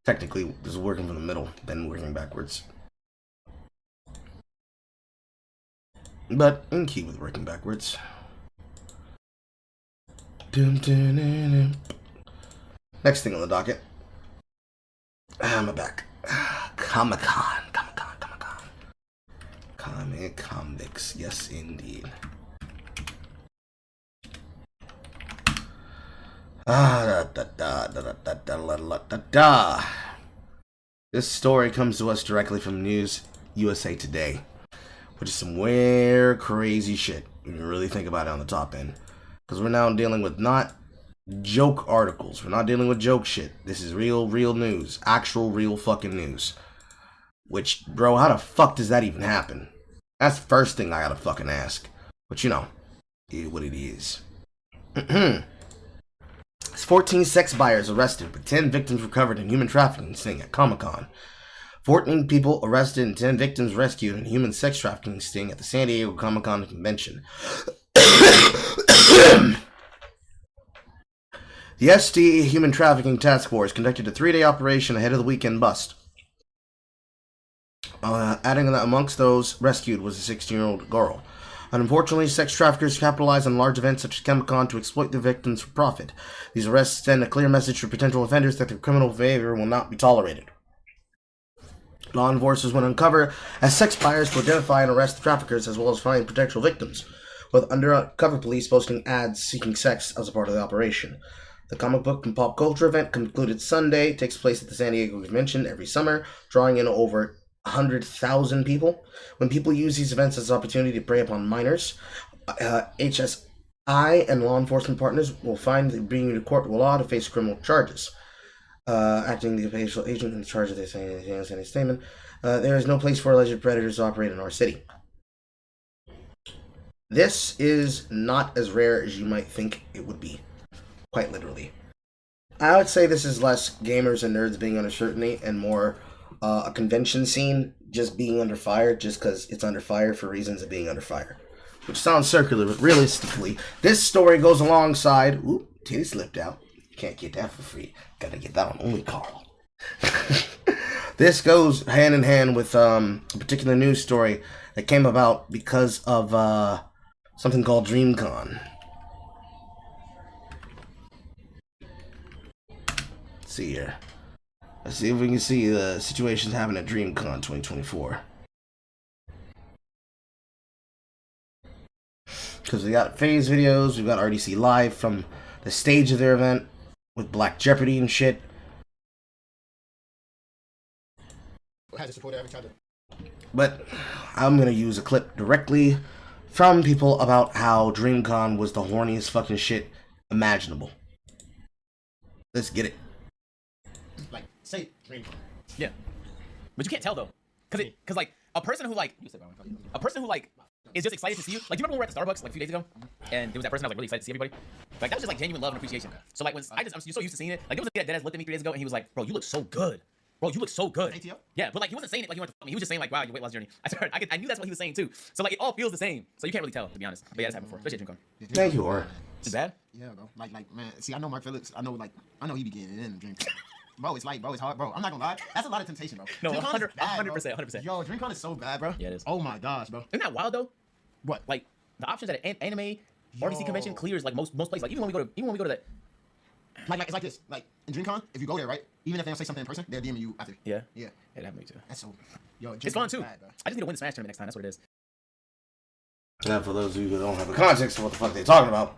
Technically, this is working from the middle, then working backwards. But in key with working backwards. Next thing on the docket. I'm back. Comic-Con. Comi-Convicts. Yes, indeed. This story comes to us directly from News USA Today, which is some weird, crazy shit when you really think about it on the top end. Because we're now dealing with not joke articles. We're not dealing with joke shit. This is real news. Actual, real fucking news. Which, bro, how the fuck does that even happen? That's the first thing I gotta fucking ask. But you know, it is what it is. 14 sex buyers arrested, but 10 victims recovered in human trafficking sting at Comic-Con. 14 people arrested and 10 victims rescued in human sex trafficking sting at the San Diego Comic-Con convention. The SD Human Trafficking Task Force conducted a 3-day operation ahead of the weekend bust. Adding that amongst those rescued was a 16-year-old girl. Unfortunately, sex traffickers capitalize on large events such as Comic-Con to exploit their victims for profit. These arrests send a clear message to potential offenders that their criminal behavior will not be tolerated. Law enforcement went uncover as sex buyers to identify and arrest the traffickers as well as find potential victims, with undercover police posting ads seeking sex as a part of the operation. The comic book and pop culture event concluded Sunday. It takes place at the San Diego Convention every summer, drawing in over 100,000 people. When people use these events as an opportunity to prey upon minors, HSI and law enforcement partners will find that bringing to court with law to face criminal charges. Acting the official agent in charge of this statement, there is no place for alleged predators to operate in our city. This is not as rare as you might think it would be. Quite literally. I would say this is less gamers and nerds being under scrutiny and more a convention scene just being under fire just because it's under fire for reasons of being under fire. Which sounds circular, but realistically, this story goes alongside... Ooh, titty slipped out. Can't get that for free. Gotta get that on only Carl. This goes hand in hand with a particular news story that came about because of something called DreamCon. Let's see here. Let's see if we can see the situations happening at DreamCon 2024. Because we got phase videos, we've got RDC live from the stage of their event with Black Jeopardy and shit. But I'm gonna use a clip directly from people about how DreamCon was the horniest fucking shit imaginable. Let's get it. Like, say DreamCon. Yeah, but you can't tell though, cause like a person who like is just excited to see you. Like, do you remember when we were at the Starbucks like a few days ago, and there was that person that was like really excited to see everybody? Like, that was just like genuine love and appreciation. So like when I'm so used to seeing it. Like there was a guy that looked at me 3 days ago and he was like, "Bro, you look so good. Bro, you look so good." ATO? Yeah, but like he wasn't saying it like he wanted to fuck me. He was just saying like, "Wow, your weight loss journey." I knew that's what he was saying too. So like it all feels the same. So you can't really tell, to be honest. But yeah, that's happened before, especially at DreamCon. Thank you, Aura. Is it bad? Yeah, bro. Like, man. See, I know Mark Phillips. I know he be getting in DreamCon. Bro, it's hard, bro. I'm not gonna lie. That's a lot of temptation, bro. No, DreamCon is 100%, bad, bro. 100%. Yo, DreamCon is so bad, bro. Yeah, it is. Oh my gosh, bro. Isn't that wild though? What? Like the options at an anime RDC convention clears like most places. Like even when we go to that. Like it's like this. Like in DreamCon, if you go there, right? Even if they don't say something in person, they'll DM you after. Yeah. Yeah. Yeah, that makes sense. That's so. Yo, It's fun too. Bad, bro. I just need to win the Smash tournament next time. That's what it is. Yeah, for those of you who don't have the context of what the fuck they're talking about,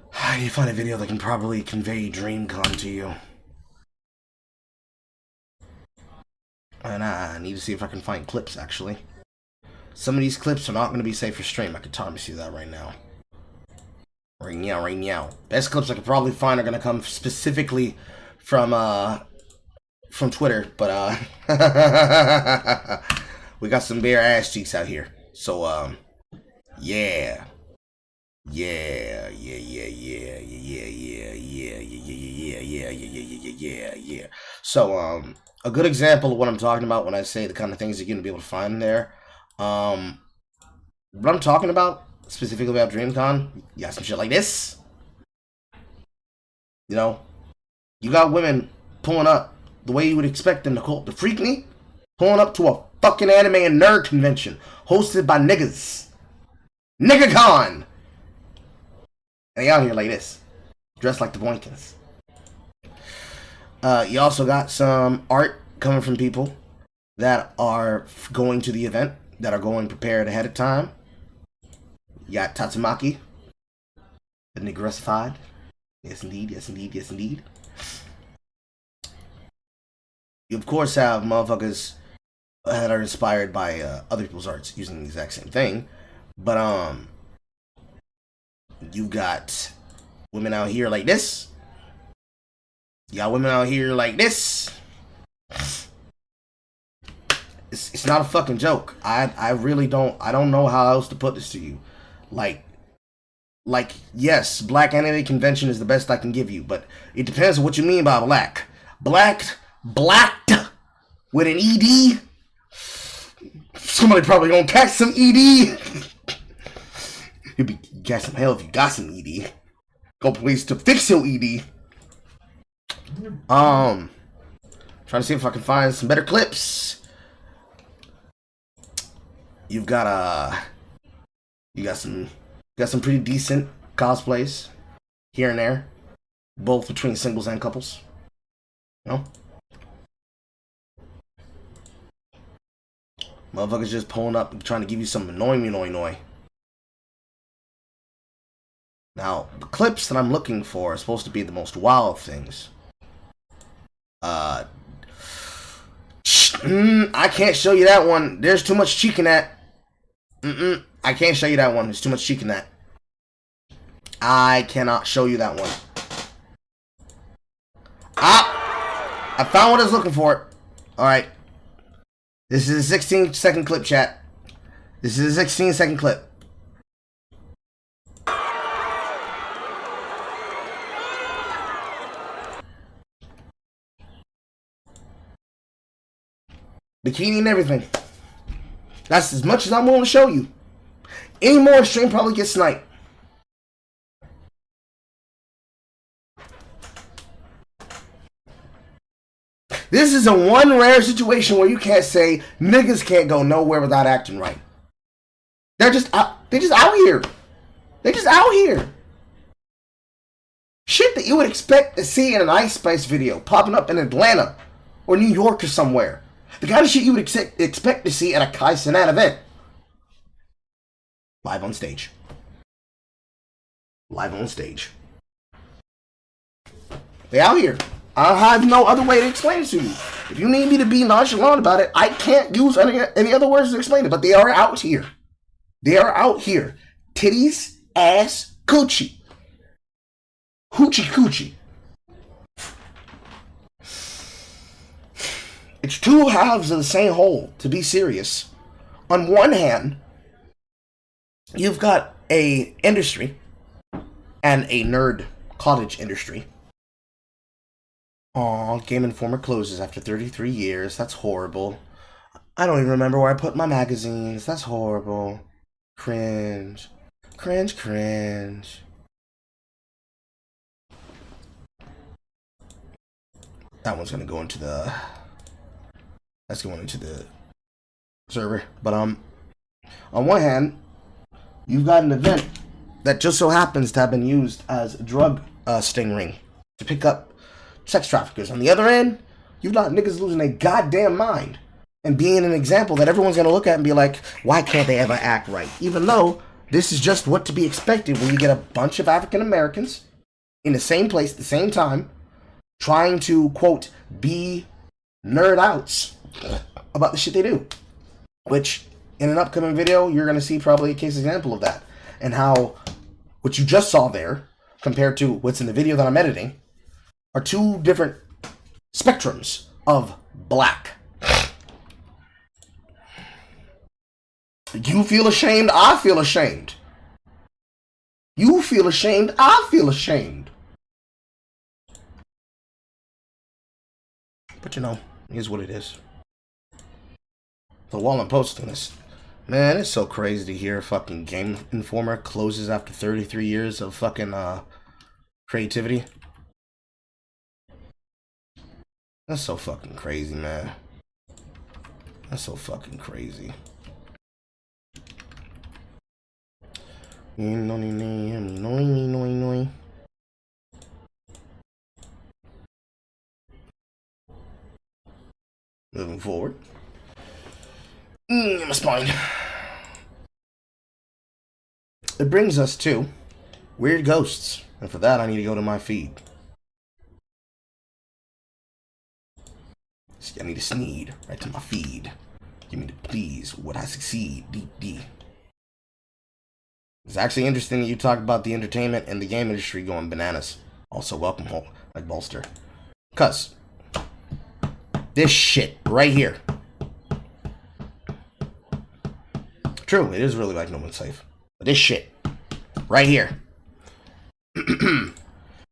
how do you find a video that can properly convey DreamCon to you? And I need to see if I can find clips, actually. Some of these clips are not going to be safe for stream. I can promise you that right now. Right now. Best clips I could probably find are going to come specifically from Twitter, but we got some bare ass cheeks out here. So, yeah. So, a good example of what I'm talking about when I say the kind of things you're going to be able to find there. What I'm talking about, specifically about DreamCon, you got some shit like this. You know, you got women pulling up the way you would expect them to freak me, pulling up to a fucking anime and nerd convention hosted by niggas. NiggaCon! And they out here like this, dressed like the Boinkins. You also got some art coming from people that are going to the event, that are going prepared ahead of time. You got Tatsumaki, the Negressified. Yes, indeed. You, of course, have motherfuckers that are inspired by other people's arts using the exact same thing. But, you got women out here like this. You got women out here like this. It's not a fucking joke. I really don't know how else to put this to you. Like yes, Black Anime Convention is the best I can give you, but it depends on what you mean by black. Blacked with an ED. Somebody probably gonna catch some ED. You'd be catch some hell if you got some ED. Go please to fix your ED. Trying to see if I can find some better clips. You've got you got some pretty decent cosplays here and there, both between singles and couples. You know? Motherfuckers just pulling up and trying to give you some annoying. Now, the clips that I'm looking for are supposed to be the most wild things. I can't show you that one. There's too much cheek in that. I can't show you that one. There's too much cheek in that. I cannot show you that one. I found what I was looking for. Alright. This is a 16-second clip, chat. This is a 16-second clip. Bikini and everything. That's as much as I'm willing to show you. Any more, stream probably gets sniped. This is a one rare situation where you can't say niggas can't go nowhere without acting right. They're just out here. They're just out here. Shit that you would expect to see in an Ice Spice video popping up in Atlanta or New York or somewhere. The kind of shit you would expect to see at a Cenat event. Live on stage. Live on stage. They out here. I have no other way to explain it to you. If you need me to be nonchalant about it, I can't use any other words to explain it, but they are out here. They are out here. Titties, ass, coochie. Hoochie coochie. It's two halves of the same whole, to be serious. On one hand, you've got a industry and a nerd cottage industry. Aw, Game Informer closes after 33 years. That's horrible. I don't even remember where I put my magazines. That's horrible. Cringe. Cringe. that one's gonna go into the. That's going into the server. But on one hand, you've got an event that just so happens to have been used as a drug sting ring to pick up sex traffickers. On the other end, you've got niggas losing their goddamn mind and being an example that everyone's gonna look at and be like, why can't they ever act right? Even though this is just what to be expected when you get a bunch of African Americans in the same place at the same time, trying to, quote, be nerd outs about the shit they do. Which, in an upcoming video, you're going to see probably a case example of that. And how what you just saw there, compared to what's in the video that I'm editing, are two different spectrums of black. You feel ashamed, I feel ashamed. You feel ashamed, I feel ashamed. But you know, it is what it is. So while I'm posting this, man, it's so crazy to hear fucking Game Informer closes after 33 years of fucking creativity. That's so fucking crazy, man. That's so fucking crazy. Moving forward. My spine. It brings us to weird ghosts. And for that, I need to go to my feed. I need to sneed right to my feed. Give me the please. Would I succeed? D. It's actually interesting that you talk about the entertainment and the game industry going bananas. Also, welcome home, like Bolster. Cuz this shit right here. True, it is really like No One's Safe. But this shit right here.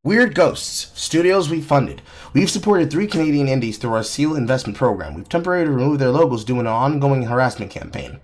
Weird Ghosts, studios we funded. We've supported 3 Canadian indies through our SEAL investment program. We've temporarily removed their logos due to an ongoing harassment campaign.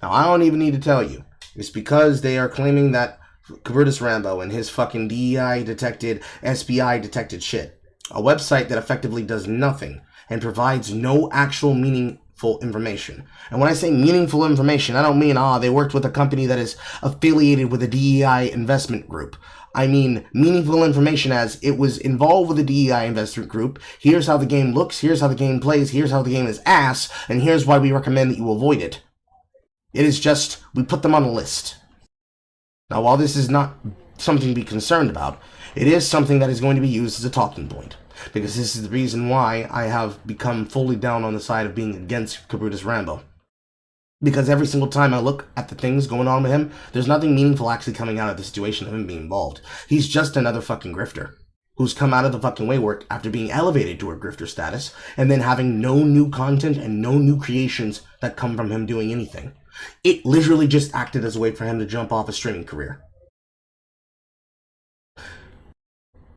Now, I don't even need to tell you. It's because they are claiming that Curtis Rambo and his fucking DEI detected, SBI detected shit. A website that effectively does nothing and provides no actual meaningful information. And when I say meaningful information, I don't mean, they worked with a company that is affiliated with a DEI investment group. I mean meaningful information as it was involved with a DEI investment group. Here's how the game looks, here's how the game plays, here's how the game is ass, and here's why we recommend that you avoid it. It is just, we put them on a list. Now, while this is not something to be concerned about, it is something that is going to be used as a talking point. Because this is the reason why I have become fully down on the side of being against Curtis Rambo. Because every single time I look at the things going on with him, there's nothing meaningful actually coming out of the situation of him being involved. He's just another fucking grifter. Who's come out of the fucking wayward after being elevated to a grifter status, and then having no new content and no new creations that come from him doing anything. It literally just acted as a way for him to jump off a streaming career.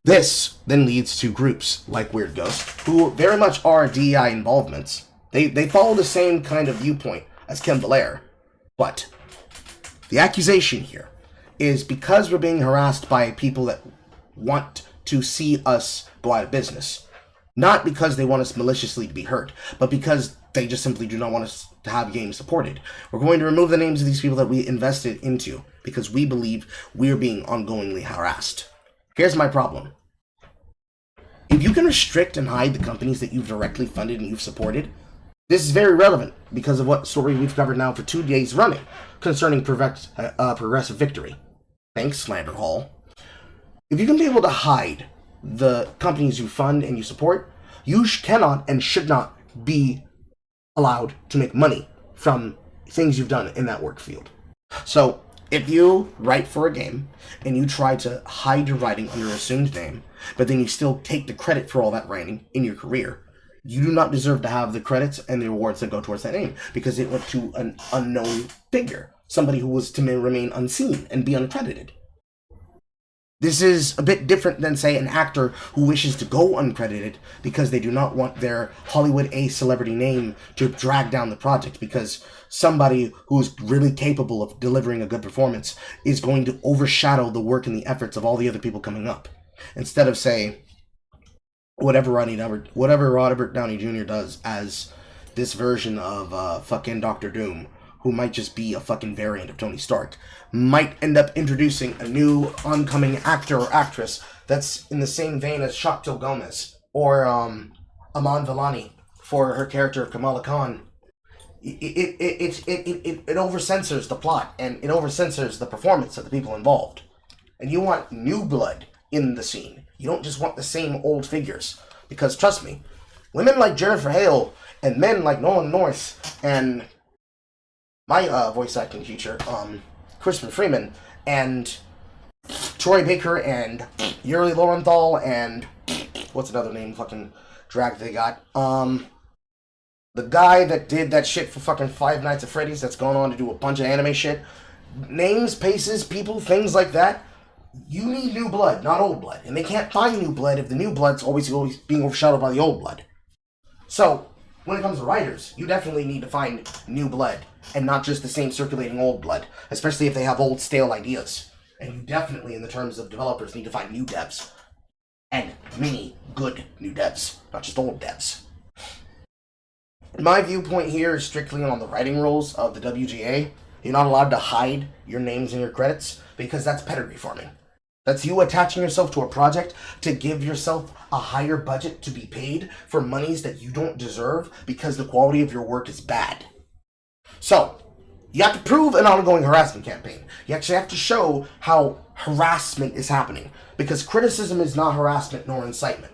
This then leads to groups like Weird Ghost, who very much are DEI involvements. They follow the same kind of viewpoint as Kim Belair. But the accusation here is because we're being harassed by people that want to see us go out of business. Not because they want us maliciously to be hurt, but because they just simply do not want us to have games supported. We're going to remove the names of these people that we invested into because we believe we're being ongoingly harassed. Here's my problem. If you can restrict and hide the companies that you've directly funded and you've supported, this is very relevant because of what story we've covered now for 2 days running concerning progressive victory. Thanks, Slander Hall. If you can be able to hide the companies you fund and you support, you cannot and should not be allowed to make money from things you've done in that work field. So, if you write for a game and you try to hide your writing under an assumed name, but then you still take the credit for all that writing in your career, you do not deserve to have the credits and the awards that go towards that name because it went to an unknown figure, somebody who was to remain unseen and be uncredited. This is a bit different than, say, an actor who wishes to go uncredited because they do not want their Hollywood A celebrity name to drag down the project because somebody who's really capable of delivering a good performance is going to overshadow the work and the efforts of all the other people coming up. Instead of, say, whatever Robert Downey Jr. does as this version of fucking Doctor Doom, who might just be a fucking variant of Tony Stark, might end up introducing a new oncoming actor or actress that's in the same vein as Shaktil Gomez or Aman Vellani for her character of Kamala Khan. It overcensors the plot, and it overcensors the performance of the people involved. And you want new blood in the scene. You don't just want the same old figures. Because trust me, women like Jennifer Hale and men like Nolan North and my voice acting teacher, Crispin Freeman, and Troy Baker and Yuri Lowenthal and what's another name fucking drag they got? The guy that did that shit for fucking Five Nights at Freddy's that's going on to do a bunch of anime shit. Names, places, people, things like that. You need new blood, not old blood. And they can't find new blood if the new blood's always being overshadowed by the old blood. So, when it comes to writers, you definitely need to find new blood and not just the same circulating old blood, especially if they have old, stale ideas. And you definitely, in the terms of developers, need to find new devs. And many good new devs, not just old devs. My viewpoint here is strictly on the writing rules of the WGA. You're not allowed to hide your names and your credits because that's pedigree farming. That's you attaching yourself to a project to give yourself a higher budget to be paid for monies that you don't deserve because the quality of your work is bad. So, you have to prove an ongoing harassment campaign. You actually have to show how harassment is happening because criticism is not harassment nor incitement.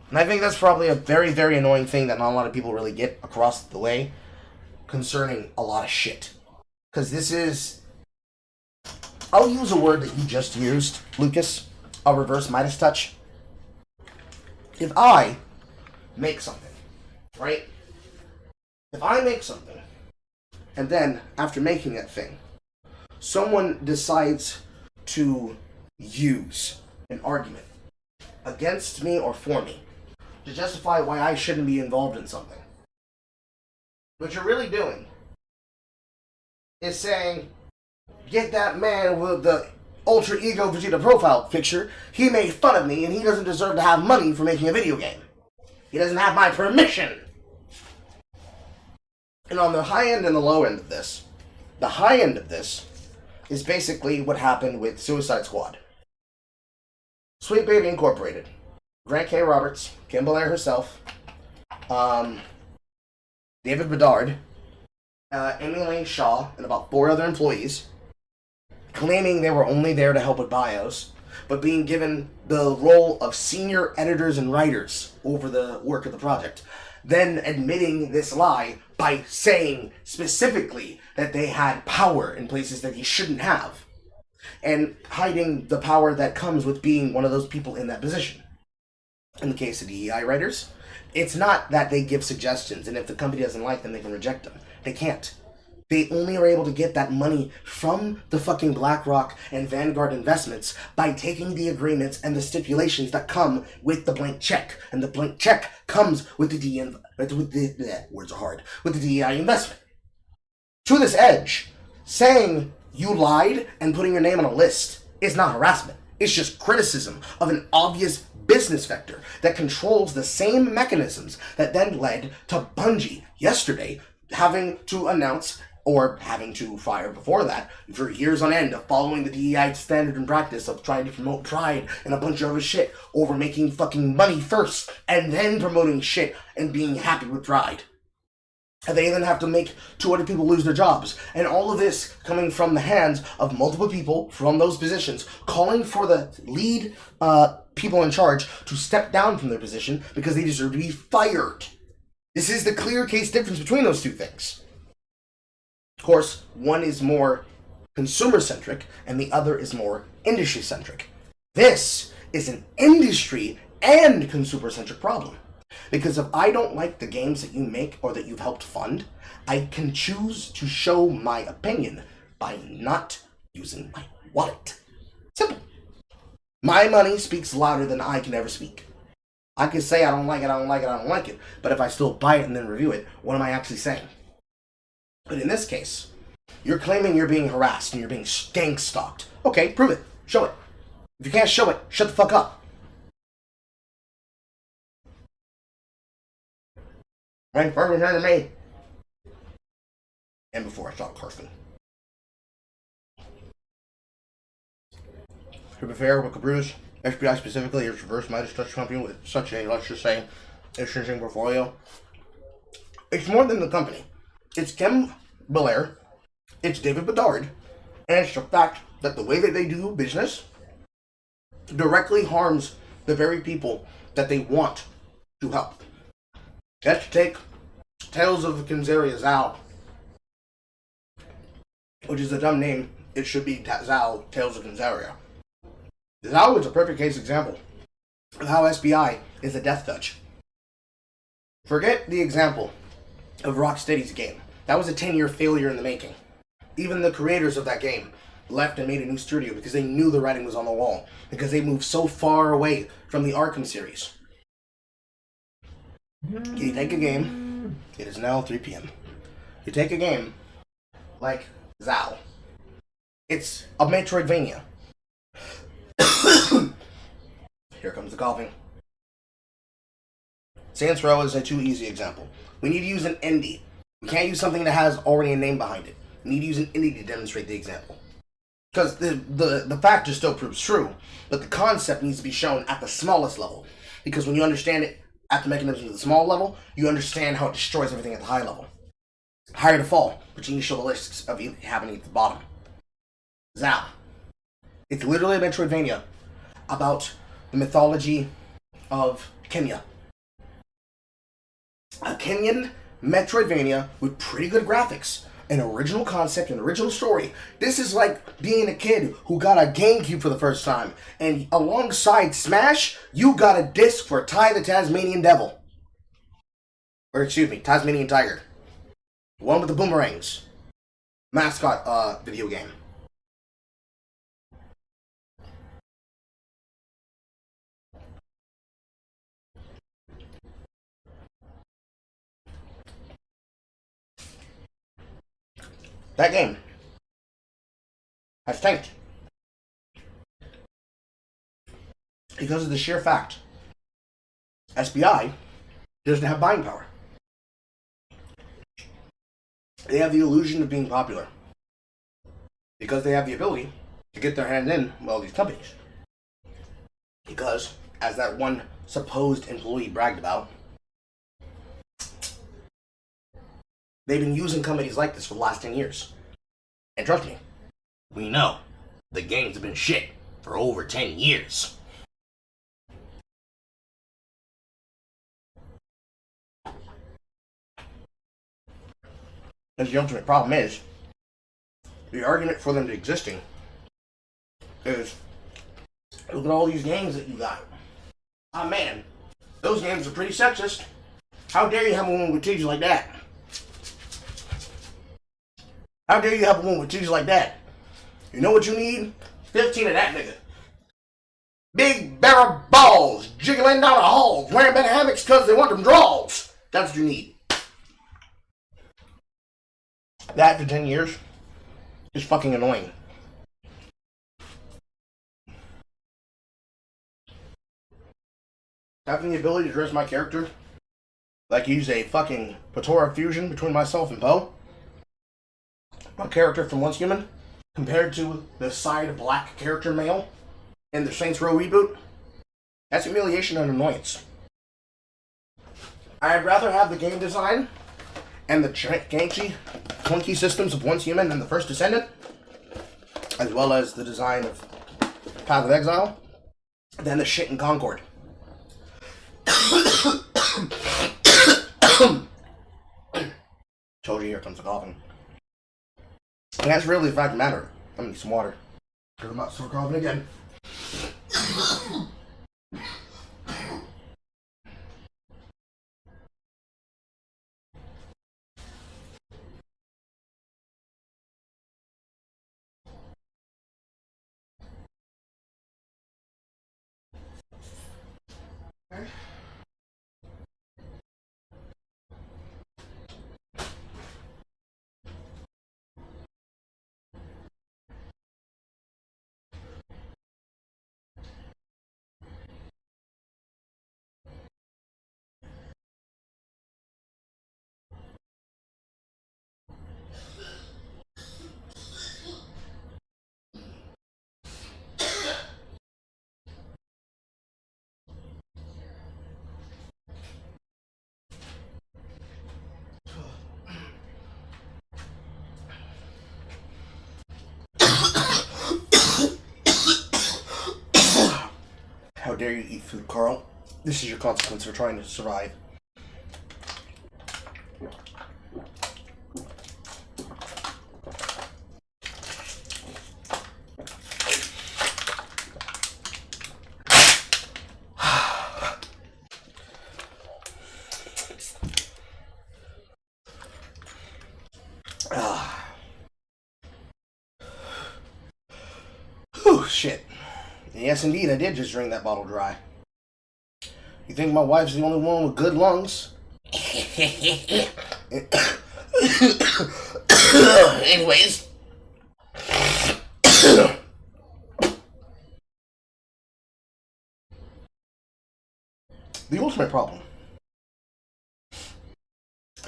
And I think that's probably a very, very annoying thing that not a lot of people really get across the way concerning a lot of shit. Because this is... I'll use a word that you just used, Lucas. A reverse Midas touch. If I make something, right? If I make something, and then, after making that thing, someone decides to use an argument against me or for me to justify why I shouldn't be involved in something. What you're really doing is saying, get that man with the ultra ego Vegeta profile picture. He made fun of me and he doesn't deserve to have money for making a video game. He doesn't have my permission. And on the high end and the low end of this, the high end of this is basically what happened with Suicide Squad. Sweet Baby Incorporated. Grant K. Roberts, Kim Belair herself, David Bedard, Amy Lane Shaw, and about 4 other employees, claiming they were only there to help with bios, but being given the role of senior editors and writers over the work of the project. Then admitting this lie by saying specifically that they had power in places that he shouldn't have. And hiding the power that comes with being one of those people in that position. In the case of DEI writers, it's not that they give suggestions, and if the company doesn't like them, they can reject them. They can't. They only are able to get that money from the fucking BlackRock and Vanguard investments by taking the agreements and the stipulations that come with the blank check. And the blank check comes with the DEI investment. To this edge, saying you lied and putting your name on a list is not harassment. It's just criticism of an obvious business vector that controls the same mechanisms that then led to Bungie yesterday having to announce or having to fire before that for years on end of following the DEI standard and practice of trying to promote pride and a bunch of other shit over making fucking money first and then promoting shit and being happy with pride. And they then have to make 200 people lose their jobs. And all of this coming from the hands of multiple people from those positions, calling for the lead people in charge to step down from their position because they deserve to be fired. This is the clear case difference between those two things. Of course, one is more consumer-centric and the other is more industry-centric. This is an industry and consumer-centric problem. Because if I don't like the games that you make or that you've helped fund, I can choose to show my opinion by not using my wallet. Simple. My money speaks louder than I can ever speak. I can say I don't like it, I don't like it, I don't like it, but if I still buy it and then review it, what am I actually saying? But in this case, you're claiming you're being harassed and you're being gang stalked. Okay, prove it. Show it. If you can't show it, shut the fuck up. Ranked first behind me. And before I saw Carson. To be fair, with Cabruz, FBI specifically is reverse Midas Touch company with such a, let's just say, interesting portfolio. It's more than the company. It's Kim Belair, it's David Bedard, and it's the fact that the way that they do business directly harms the very people that they want to help. Let's take Tales of Kinzaria Zal, which is a dumb name. It should be Zal, Tales of Kinzaria. Zal is a perfect case example of how SBI is a death touch. Forget the example of Rocksteady's game. That was a 10-year failure in the making. Even the creators of that game left and made a new studio because they knew the writing was on the wall, because they moved so far away from the Arkham series. You take a game, it is now 3 p.m. You take a game like Zal. It's a Metroidvania. Here comes the coughing. Saints Row is a too easy example. We need to use an indie. We can't use something that has already a name behind it. We need to use an indie to demonstrate the example. Because the fact just still proves true, but the concept needs to be shown at the smallest level. Because when you understand it at the mechanism of the small level, you understand how it destroys everything at the high level. Higher to fall, but you need to show the lists of happening at the bottom. Zal. It's literally a Metroidvania about the mythology of Kenya. A Kenyan Metroidvania with pretty good graphics, an original concept, an original story. This is like being a kid who got a GameCube for the first time, and alongside Smash, you got a disc for Ty the Tasmanian Devil. Or excuse me, Tasmanian Tiger. The one with the boomerangs. Mascot video game. That game has tanked because of the sheer fact SBI doesn't have buying power. They have the illusion of being popular because they have the ability to get their hand in with all these companies. Because, as that one supposed employee bragged about, they've been using companies like this for the last 10 years. And trust me, we know the games have been shit for over 10 years. And the ultimate problem is, the argument for them existing is, look at all these games that you got. Ah man, those games are pretty sexist. How dare you have a woman with titties like that? How dare you have a woman with titties like that? You know what you need? 15 of that nigga. Big barrel balls, jiggling down the halls, wearing better hammocks because they want them draws. That's what you need. That for 10 years is fucking annoying. Having the ability to dress my character like he's a fucking Patora fusion between myself and Poe. My character from Once Human compared to the side black character male in the Saints Row reboot. That's humiliation and annoyance. I'd rather have the game design and the janky, clunky systems of Once Human and the First Descendant, as well as the design of Path of Exile, than the shit in Concord. Told you, here comes the coughing. And that's really the fact of the matter. I'm gonna need some water. I'm about to start coughing again. Okay. dare you eat food, Carl? This is your consequence for trying to survive. Whew, shit. Yes, indeed, I did just drink that bottle dry. You think my wife's the only one with good lungs? Anyways. The ultimate problem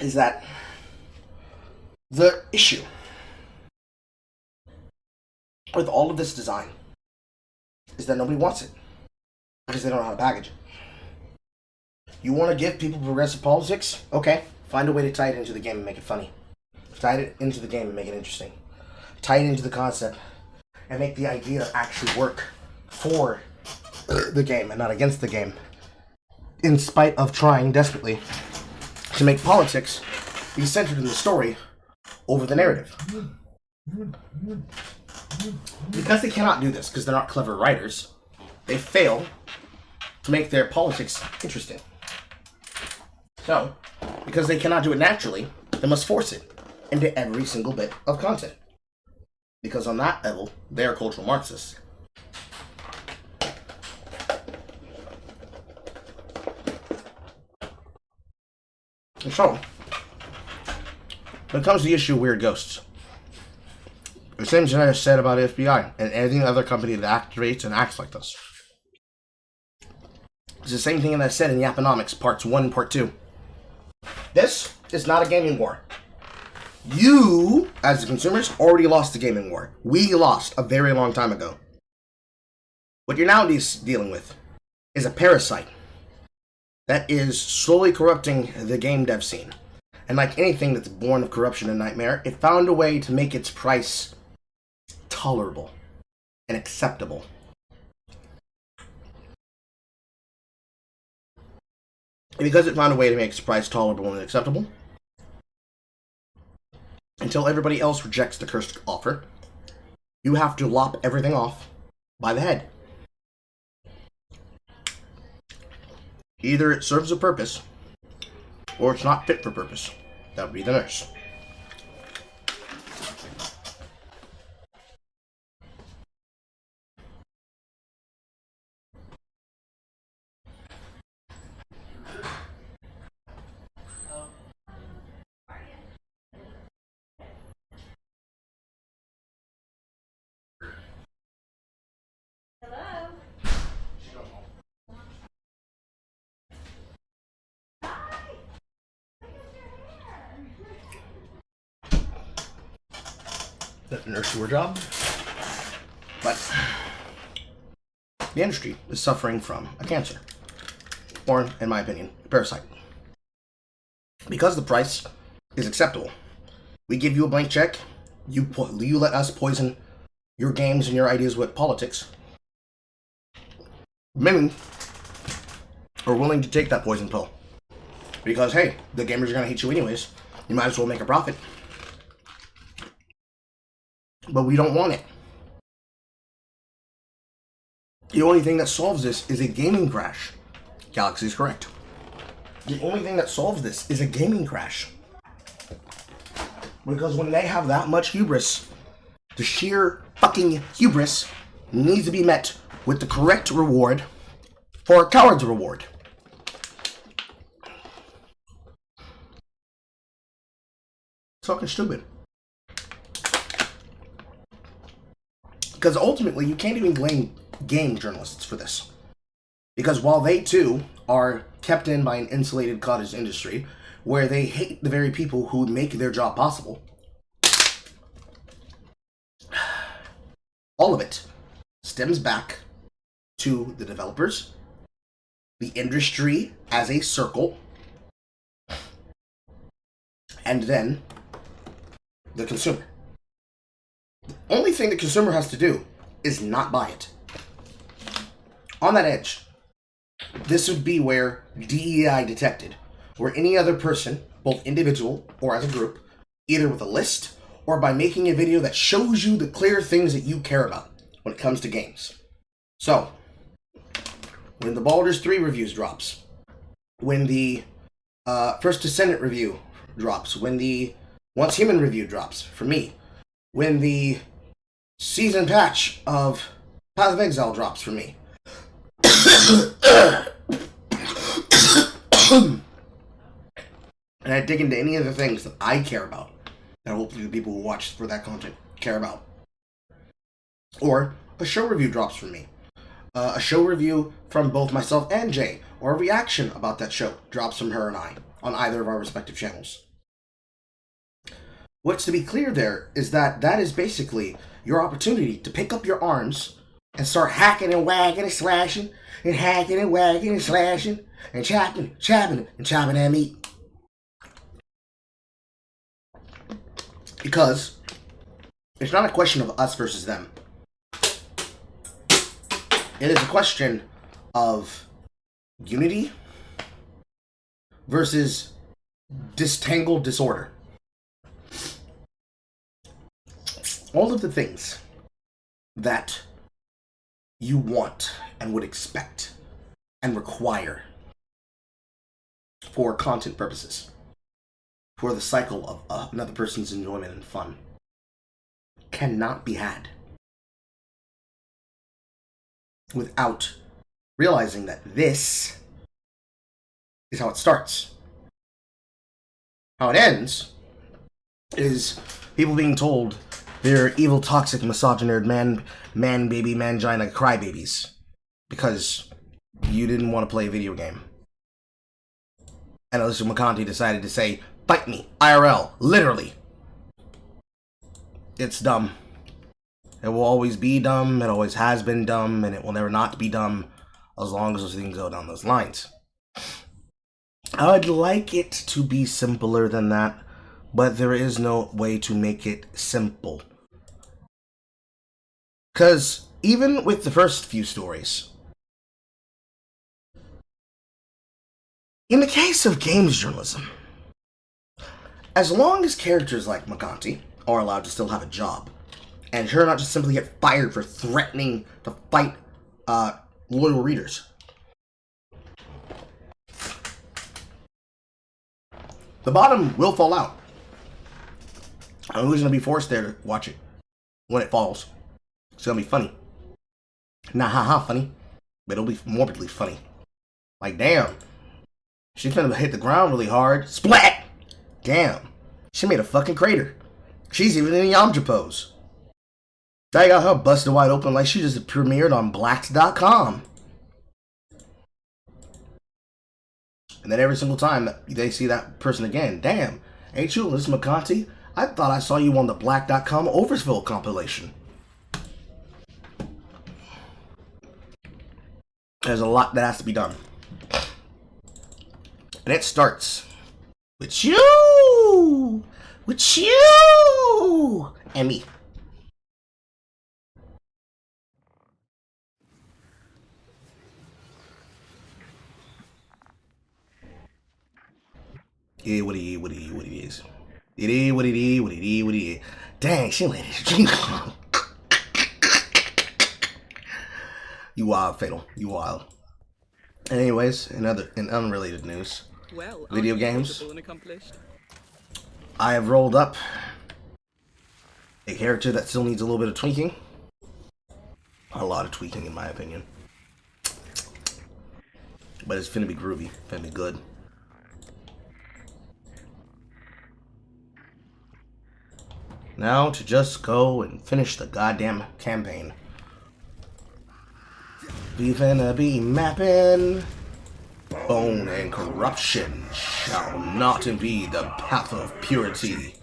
is that the issue with all of this design is that nobody wants it because they don't know how to package it. You want to give people progressive politics? Okay, find a way to tie it into the game and make it funny. Tie it into the game and make it interesting. Tie it into the concept and make the idea actually work for the game and not against the game, in spite of trying desperately to make politics be centered in the story over the narrative. Because they cannot do this, because they're not clever writers, they fail to make their politics interesting. So, because they cannot do it naturally, they must force it into every single bit of content. Because on that level, they are cultural Marxists. And so, when it comes to the issue of weird ghosts, the same thing I said about FBI and any other company that activates and acts like this. It's the same thing that I said in Yaponomics Parts 1 and Part 2. This is not a gaming war. You, as the consumers, already lost the gaming war. We lost a very long time ago. What you're now dealing with is a parasite that is slowly corrupting the game dev scene. And like anything that's born of corruption and nightmare, it found a way to make its price tolerable and acceptable. And because it found a way to make its price tolerable and acceptable, until everybody else rejects the cursed offer, you have to lop everything off by the head. Either it serves a purpose, or it's not fit for purpose. That would be the nurse. That the nurse do her job. But the industry is suffering from a cancer. Or, in my opinion, a parasite. Because the price is acceptable. We give you a blank check, you let us poison your games and your ideas with politics. Many are willing to take that poison pill. Because, hey, the gamers are going to hate you anyways. You might as well make a profit. But we don't want it. The only thing that solves this is a gaming crash. Galaxy is correct. The only thing that solves this is a gaming crash. Because when they have that much hubris, the sheer fucking hubris needs to be met with the correct reward for a coward's reward. It's fucking stupid. Because ultimately, you can't even blame game journalists for this. Because while they too are kept in by an insulated cottage industry, where they hate the very people who make their job possible, all of it stems back to the developers, the industry as a circle, and then the consumer. The only thing the consumer has to do is not buy it. On that edge, This would be where DEI detected, where any other person, both individual or as a group, either with a list or by making a video that shows you the clear things that you care about when it comes to games. So, when the Baldur's 3 reviews drops, when the First Descendant review drops, when the Once Human review drops, for me, when the season patch of Path of Exile drops for me, and I dig into any of the things that I care about, that hopefully the people who watch for that content care about, or a show review drops for me, a show review from both myself and Jay, or a reaction about that show drops from her and I on either of our respective channels. What's to be clear there is that that is basically your opportunity to pick up your arms and start hacking and wagging and slashing and hacking and wagging and slashing and chopping at meat. Because it's not a question of us versus them. It is a question of unity versus distangled disorder. All of the things that you want and would expect and require for content purposes, for the cycle of another person's enjoyment and fun, cannot be had without realizing that this is how it starts. How it ends is people being told they're evil, toxic, misogynist, man baby, mangina crybabies because you didn't want to play a video game. And Alyssa McConaughey decided to say, "Fight me, IRL, literally." It's dumb. It will always be dumb, it always has been dumb, and it will never not be dumb as long as those things go down those lines. I'd like it to be simpler than that, but there is no way to make it simple. Because even with the first few stories, in the case of games journalism, as long as characters like McConaughey are allowed to still have a job, and her not just simply get fired for threatening to fight loyal readers, the bottom will fall out. And who's going to be forced there to watch it when it falls? It's going to be funny. Not haha funny, but it'll be morbidly funny. Like, damn, she's going to hit the ground really hard. Splat! Damn, she made a fucking crater. She's even in a Yamcha pose. They got her busted wide open like she just premiered on Blacks.com. And then every single time that they see that person again, damn, ain't you Alyssa McConaughey? I thought I saw you on the Black.com Oversville compilation. There's a lot that has to be done. And it starts with you! With you! And me. Yeah, what it is. It is what it is. Dang, she let it drink. You wild, Fatal. You wild. Anyways, in unrelated news, video games. I have rolled up a character that still needs a little bit of tweaking. A lot of tweaking, in my opinion. But it's finna be groovy. Finna be good. Now to just go and finish the goddamn campaign. We finna be mapping. Bone and corruption shall not impede the path of purity.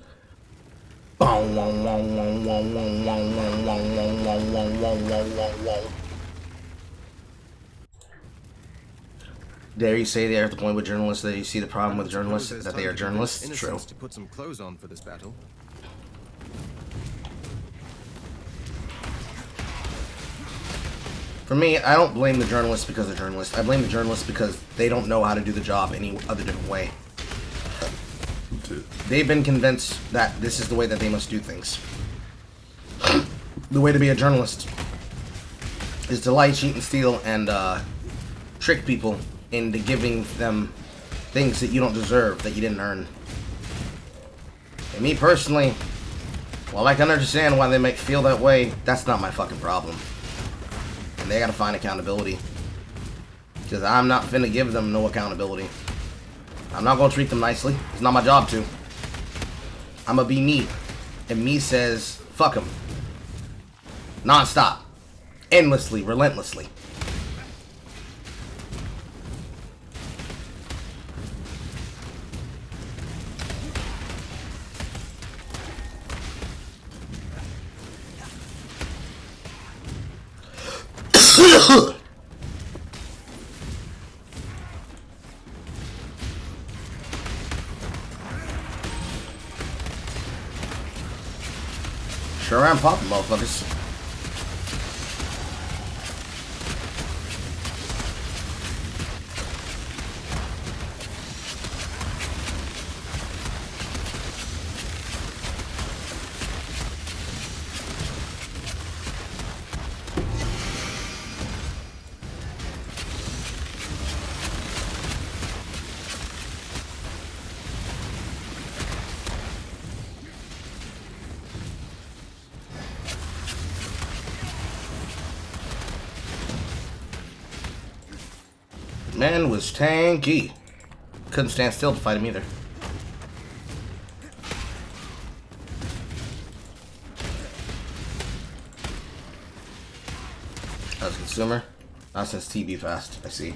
Dare you say they are at the point with journalists that you see the problem with journalists that they are journalists? True. To put some clothes on for this battle. For me, I don't blame the journalists because they're journalists. I blame the journalists because they don't know how to do the job any other different way. They've been convinced that this is the way that they must do things. The way to be a journalist is to lie, cheat, and steal, and trick people into giving them things that you don't deserve, that you didn't earn. And me personally, while I can understand why they might feel that way, that's not my fucking problem. And they gotta find accountability. Because I'm not finna give them no accountability. I'm not gonna treat them nicely. It's not my job to. I'ma be me. And me says, fuck them. Non-stop. Endlessly, relentlessly. Sure am popping, motherfuckers. Man was tanky. Couldn't stand still to fight him either. As a consumer, not since TB Fast, I see.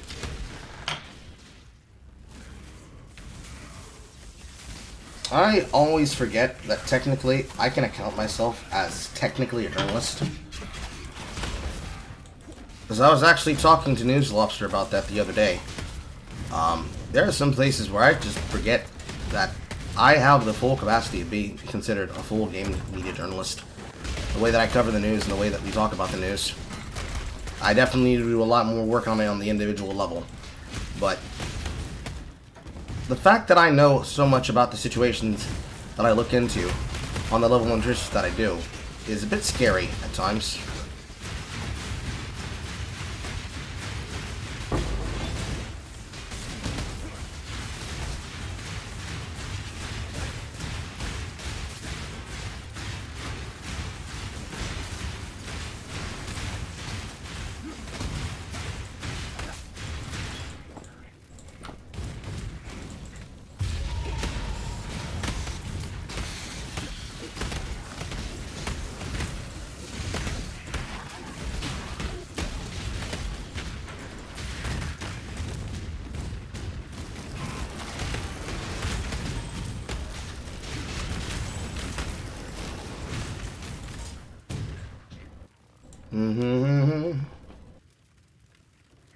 I always forget that technically I can account myself as technically a journalist. Because I was actually talking to News Lobster about that the other day. There are some places where I just forget that I have the full capacity of being considered a full game media journalist. The way that I cover the news and the way that we talk about the news. I definitely need to do a lot more work on it on the individual level. But the fact that I know so much about the situations that I look into on the level of interest that I do is a bit scary at times.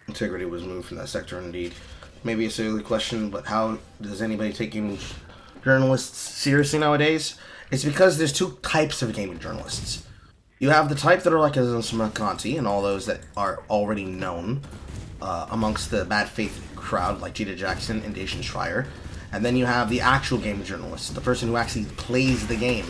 Integrity was moved from that sector indeed. Maybe a silly question, but how does anybody take gaming journalists seriously nowadays? It's because there's two types of gaming journalists. You have the type that are like Conti and all those that are already known amongst the bad faith crowd, like Jada Jackson and Dacian Schreier. And then you have the actual gaming journalist, the person who actually plays the game.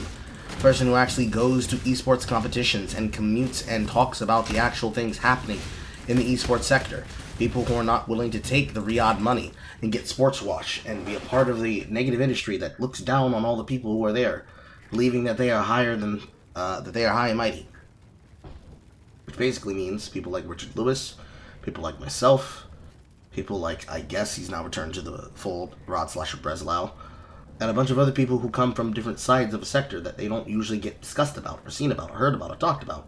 Person who actually goes to esports competitions and commutes and talks about the actual things happening in the esports sector. People who are not willing to take the Riyadh money and get sports wash and be a part of the negative industry that looks down on all the people who are there, believing that they are higher than that they are high and mighty. Which basically means people like Richard Lewis, people like myself, people like, I guess he's now returned to the full Rod Slasher Breslau, and a bunch of other people who come from different sides of a sector that they don't usually get discussed about, or seen about, or heard about, or talked about.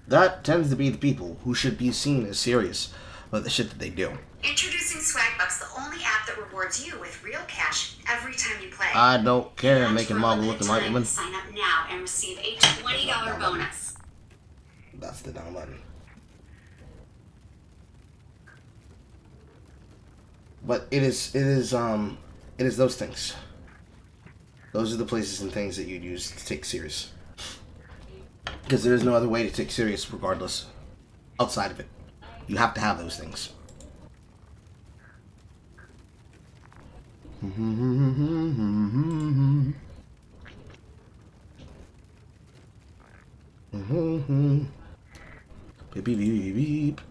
That tends to be the people who should be seen as serious about the shit that they do. Introducing Swagbucks, the only app that rewards you with real cash every time you play. I don't care making Marvel look like women. Sign up now and receive a $20 bonus. That's the down button. But it is those things. Those are the places and things that you'd use to take serious. Because there's no other way to take serious regardless. Outside of it. You have to have those things. Beep, beep, beep, beep.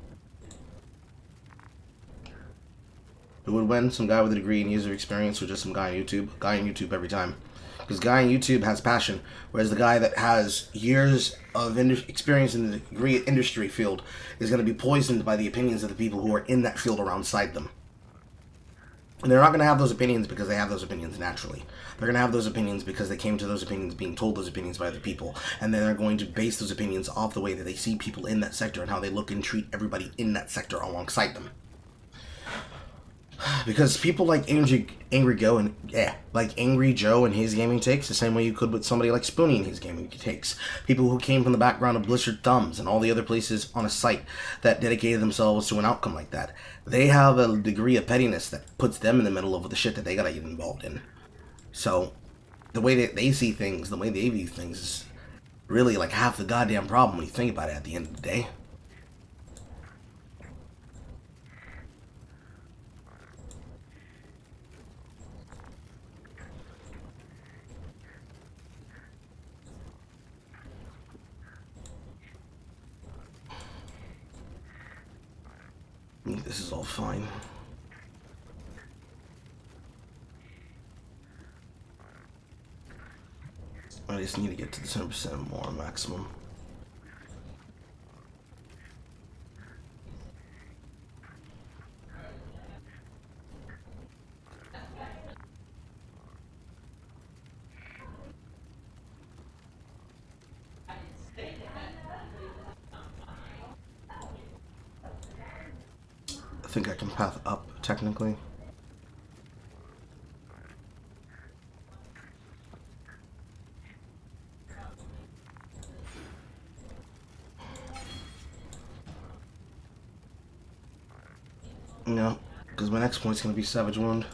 Who would win? Some guy with a degree and years of experience, or just some guy on YouTube? Guy on YouTube every time. Because guy on YouTube has passion, whereas the guy that has years of experience in the degree industry field is going to be poisoned by the opinions of the people who are in that field alongside them. And they're not going to have those opinions because they have those opinions naturally. They're going to have those opinions because they came to those opinions being told those opinions by other people. And then they're going to base those opinions off the way that they see people in that sector and how they look and treat everybody in that sector alongside them. Because people like Angry Joe and his gaming takes, the same way you could with somebody like Spoonie and his gaming takes. People who came from the background of Blizzard Thumbs and all the other places on a site that dedicated themselves to an outcome like that. They have a degree of pettiness that puts them in the middle of the shit that they gotta get involved in. So, the way that they see things, the way they view things is really like half the goddamn problem when you think about it at the end of the day. This is all fine. I just need to get to the 10% more maximum. I think I can path up, technically. No, because my next point's going to be Savage Wound.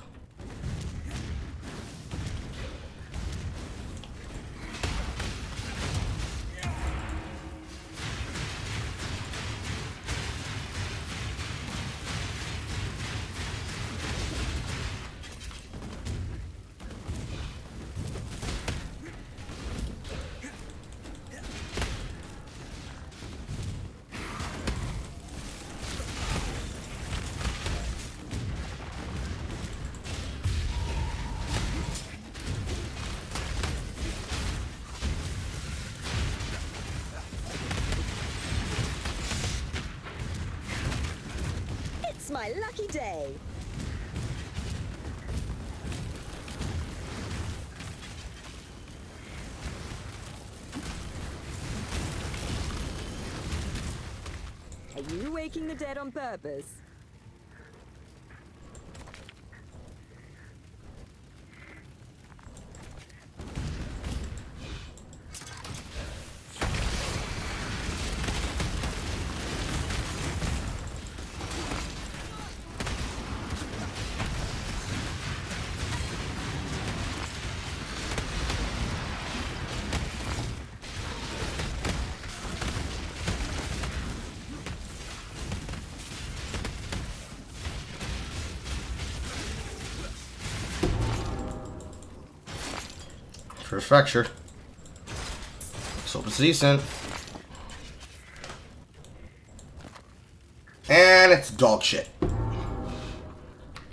It's my lucky day. Are you waking the dead on purpose? First fracture. Let's hope it's decent. And it's dog shit.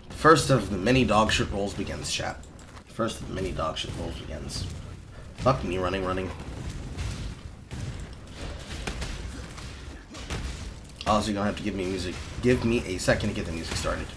First of the many dog shit rolls begins, chat. First of the many dog shit rolls begins. Fuck me, running. Also, you're gonna have to give me music. Give me a second to get the music started.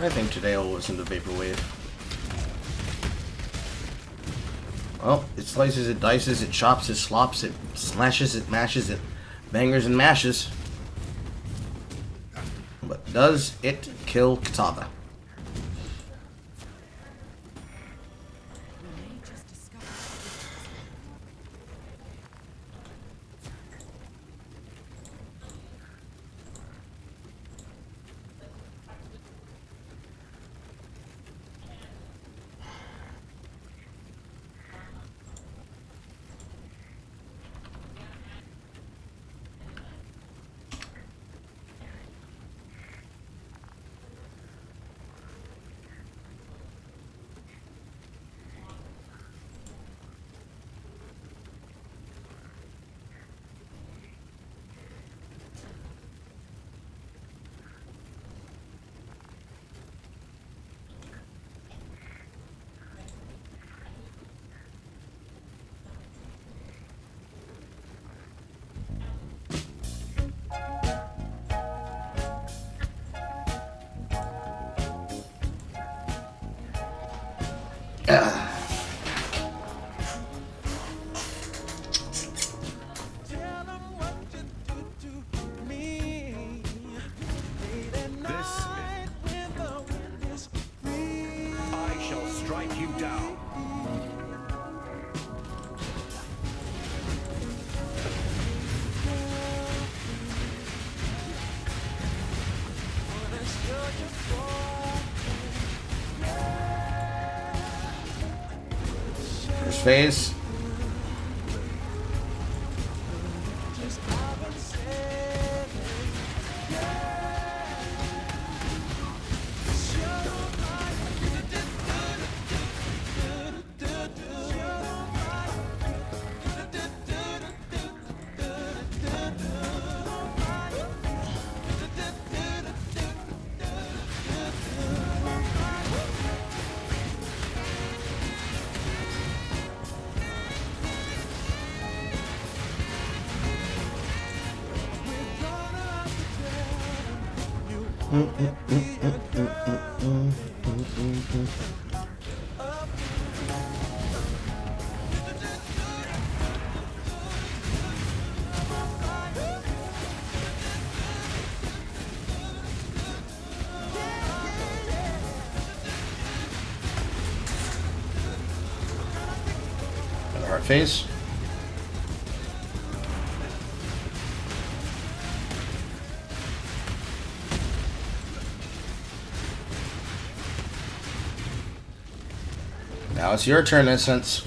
I think today I'll listen to Vaporwave. Well, it slices, it dices, it chops, it slops, it slashes, it mashes, it bangers and mashes. But does it kill Katava? First phase. Another hard phase. Now it's your turn, Essence.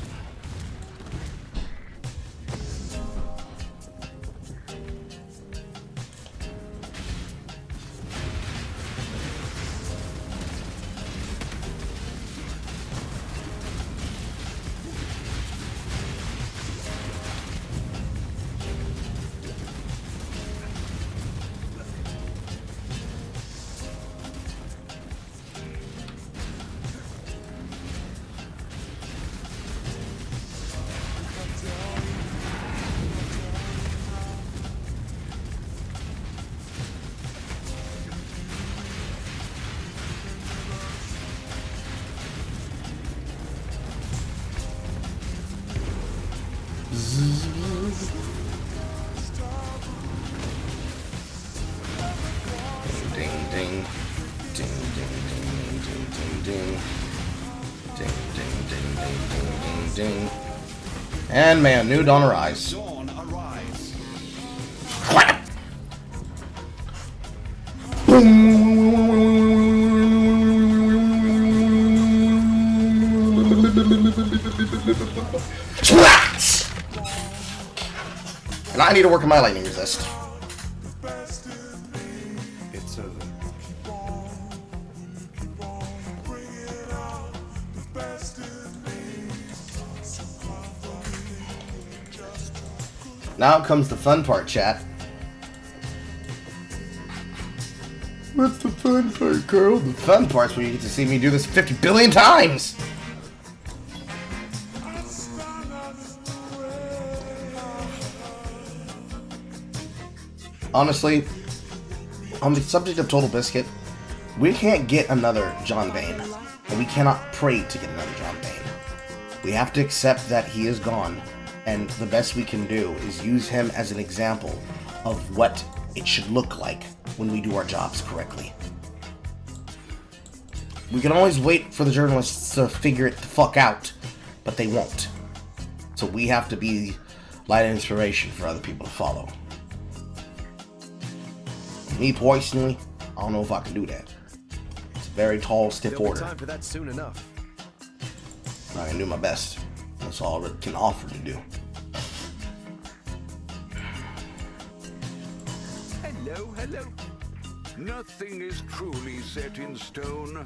Ding ding. Ding ding ding ding ding ding. Ding ding ding ding ding ding ding. And man, new dawn arise. Clap! Twats! And I need to work on my lightning resist. It's over. Now comes the fun part, chat. What's the fun part, Carl? The fun part's where you get to see me do this 50 billion times! Honestly, on the subject of Total Biscuit, We can't get another John Bane, and we cannot pray to get another John Bane. We have to accept that he is gone, and the best we can do is use him as an example of what it should look like when we do our jobs correctly. We can always wait for the journalists to figure it the fuck out, but they won't. So we have to be light and inspiration for other people to follow. Me personally, I don't know if I can do that. It's a very tall, stiff order. Time for that soon enough. I can do my best. That's all I can offer to do. Hello, hello. Nothing is truly set in stone.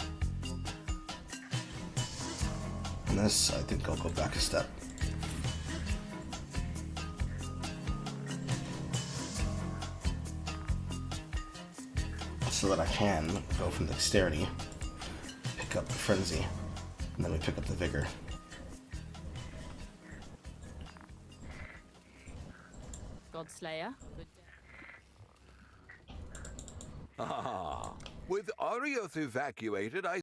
And this, I think I'll go back a step. So that I can go from dexterity, pick up the frenzy, and then we pick up the vigor. Godslayer. Ah, with Arioth evacuated, I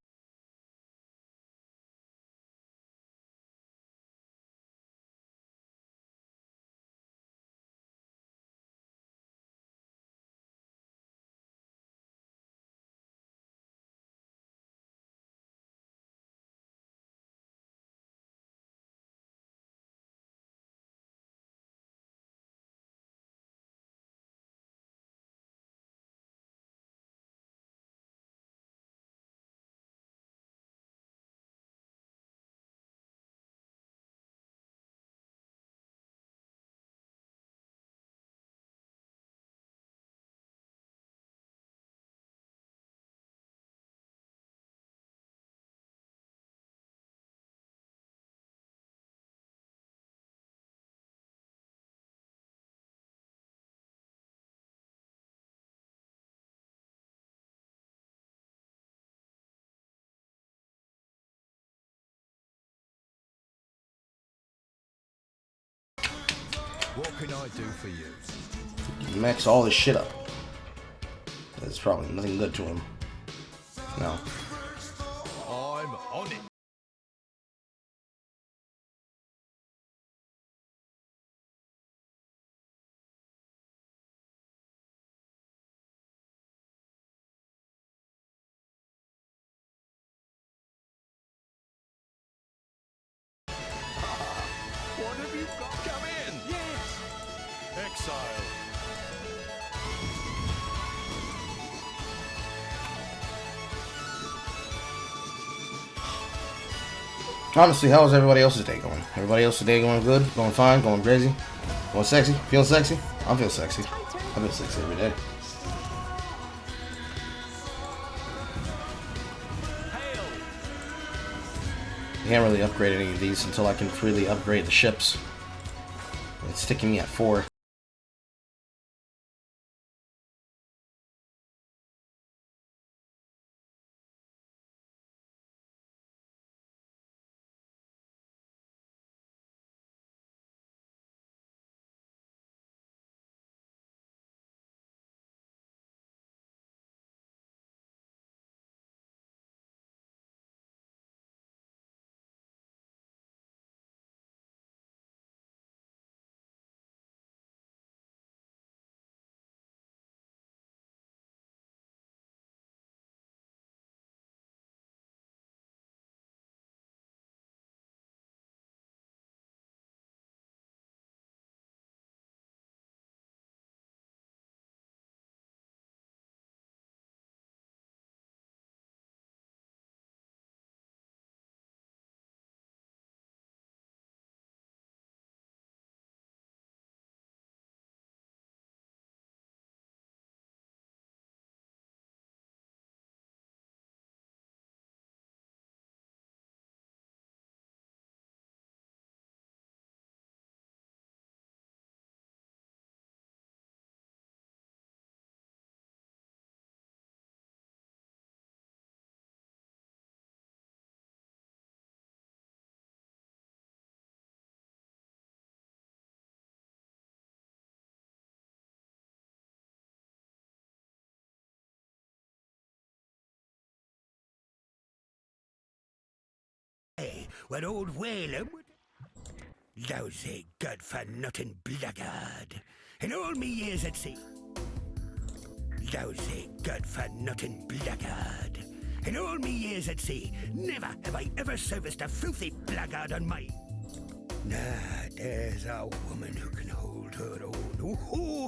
What can I do for you? Max all this shit up. There's probably nothing good to him. No. I'm on it. what have you got? Come in. Yes. Exile. Honestly, how is everybody else's day going? Everybody else's day going good? Going fine? Going crazy? Going sexy? Feel sexy? I feel sexy. I feel sexy every day. I can't really upgrade any of these until I can freely upgrade the ships. It's sticking me at 4. what old whaler would. Lousy, good-for-nothing blackguard. In all me years at sea. Lousy, good-for-nothing blackguard. In all me years at sea, never have I ever serviced a filthy blackguard on my... Nah, there's a woman who can hold her own. Ooh.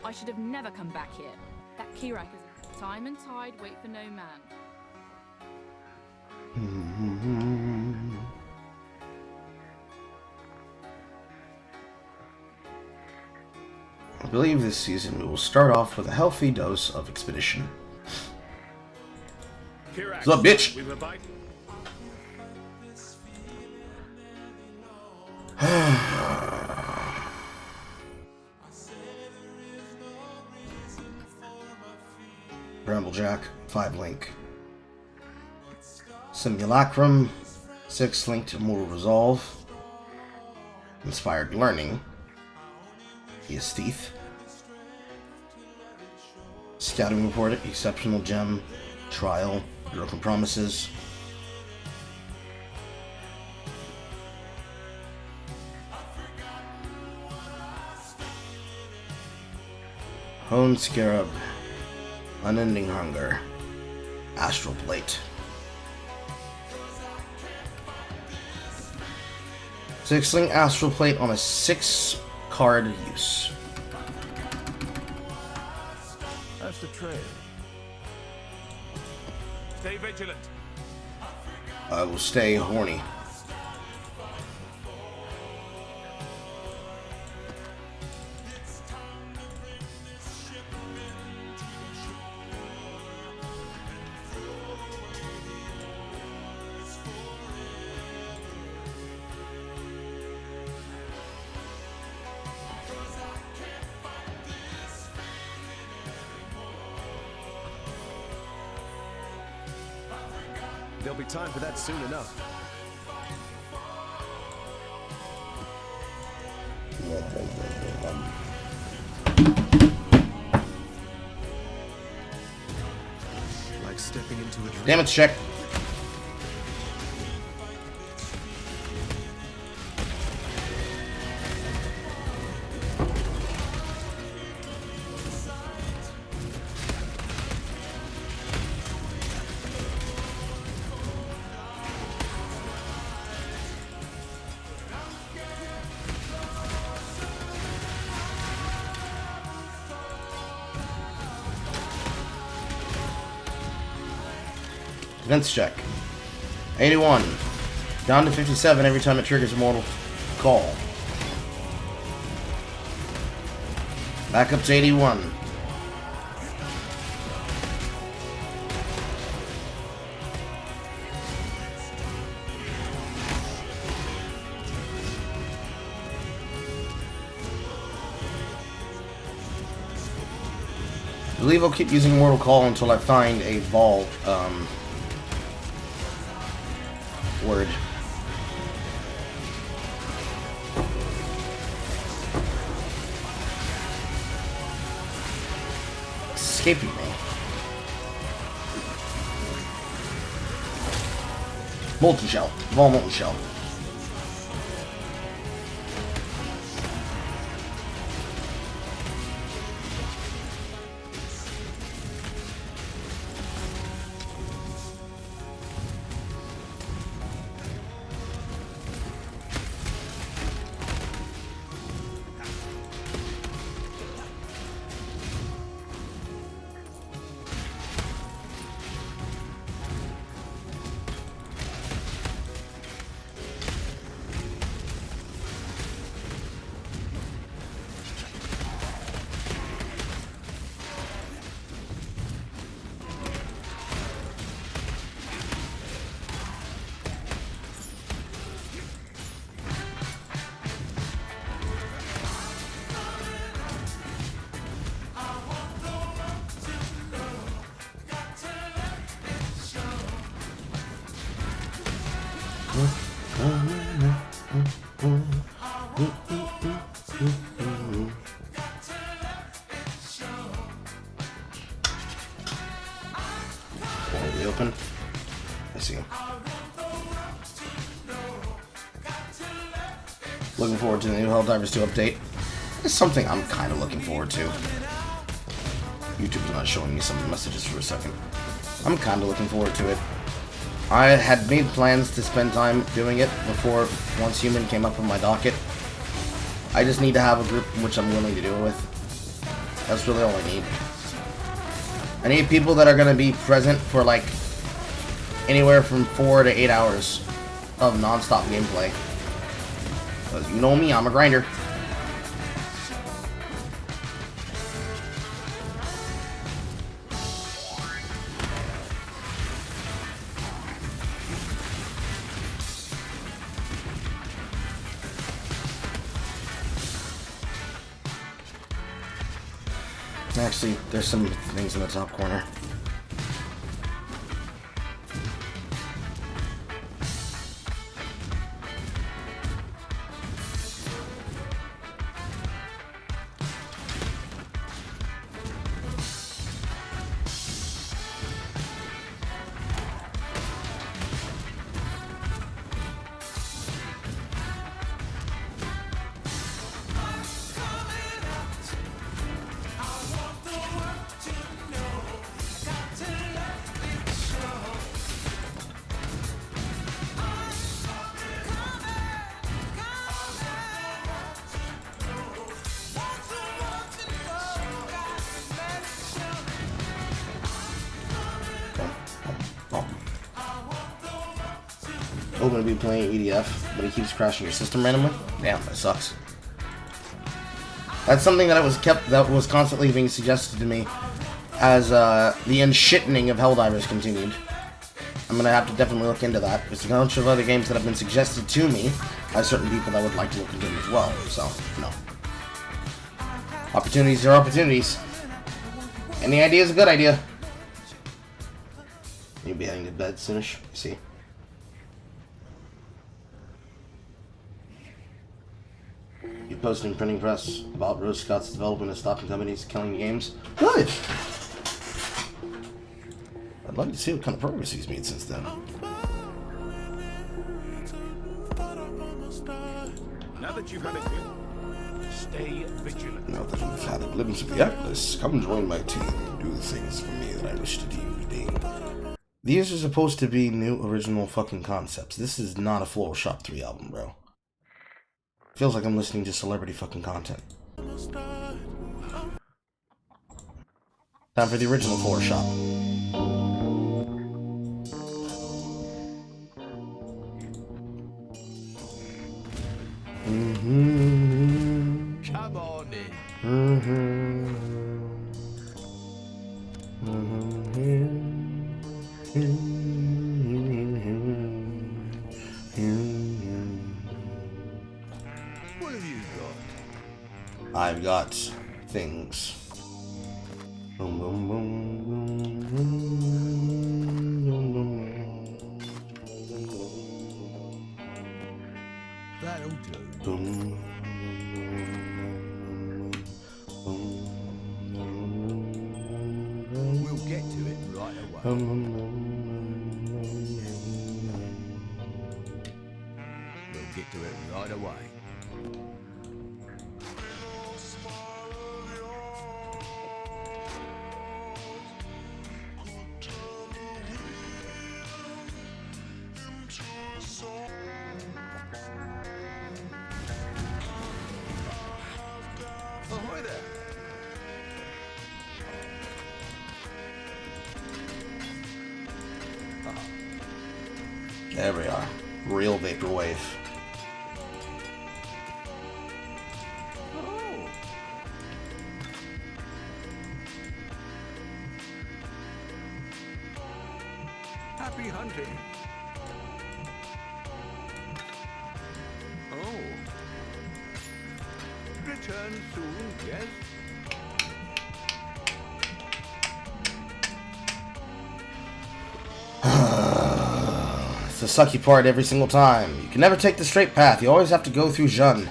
I should have never come back here. That key rack is time and tide wait for no man. I believe this season we will start off with a healthy dose of expedition. What's up, bitch? Bramblejack, 5 link. Simulacrum, 6 link to Mortal Resolve. Inspired Learning. Aesthete. Scouting Report, Exceptional Gem, Trial, Broken Promises. Hone Scarab, Unending Hunger, Astral Plate. 6-link Astral Plate on a 6-card use. That's the trail. Stay vigilant. I will stay horny. There'll be time for that soon enough. Like stepping into a dream. Damage check. Defense check. 81. Down to 57 every time it triggers a mortal call. Back up to 81. I believe I'll keep using Mortal Call until I find a vault, word. Escaping me. Molten Shell. Vol Molten Shell. Open. I see. Looking forward to the new Helldivers 2 update. It's something I'm kind of looking forward to. YouTube's not showing me some messages for a second. I'm kind of looking forward to it. I had made plans to spend time doing it before Once Human came up on my docket. I just need to have a group in which I'm willing to do it with. That's really all I need. I need people that are going to be present for like anywhere from 4 to 8 hours of non-stop gameplay. Because you know me, I'm a grinder. Actually, there's some things in the top corner. Going to be playing EDF, but he keeps crashing your system randomly. Damn, that sucks. That's something that was constantly being suggested to me as the unshittening of Helldivers continued. I'm gonna have to definitely look into that. There's a bunch of other games that have been suggested to me by certain people that would like to look into them as well. So, no. Opportunities are opportunities. Any idea is a good idea. You'll be heading to bed soonish. You see. You posted in printing press about Rose Scott's development of stopping companies killing games. Good. I'd like to see what kind of progress he's made since then. Now that you've had a good, stay vigilant. Now that you've had a glimpse of the Atlas, come join my team and do the things for me that I wish to do. These are supposed to be new original fucking concepts. This is not a Floral Shop 3 album, bro. Feels like I'm listening to celebrity fucking content. Time for the original Floral Shop. Come on in. What have you got? I've got things. Boom, boom, boom, boom, boom, boom, boom. That'll do. Boom. We'll get to it right away. We'll get to it right away. Ahoy there. There we are. Real vaporwave. Oh. Happy hunting. Oh. Return soon, yes? It's the sucky part every single time. You can never take the straight path. You always have to go through Jun.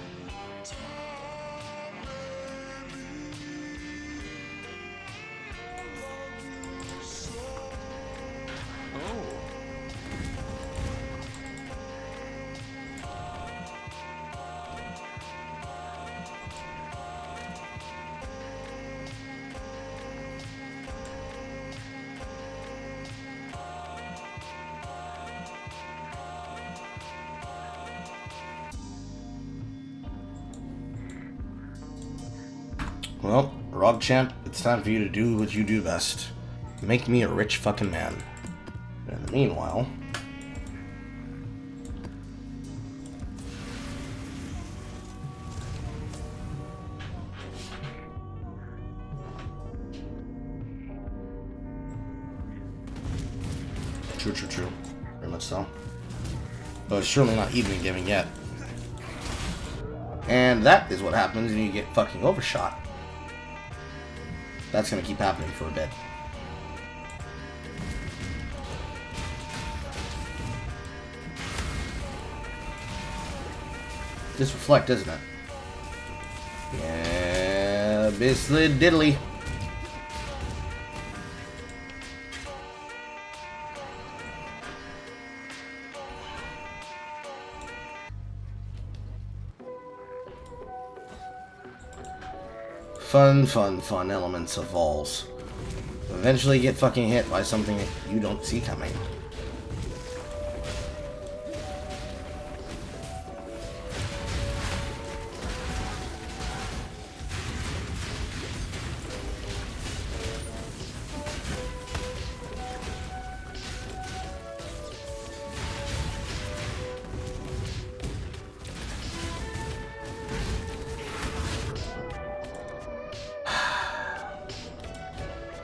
Well, Rob Champ, it's time for you to do what you do best. Make me a rich fucking man. And in the meanwhile... True. Very much so. But it's surely not evening giving yet. And that is what happens when you get fucking overshot. That's gonna keep happening for a bit. Just reflect, isn't it? Yeah, bisley diddly. Fun elements of Vols. Eventually get fucking hit by something that you don't see coming.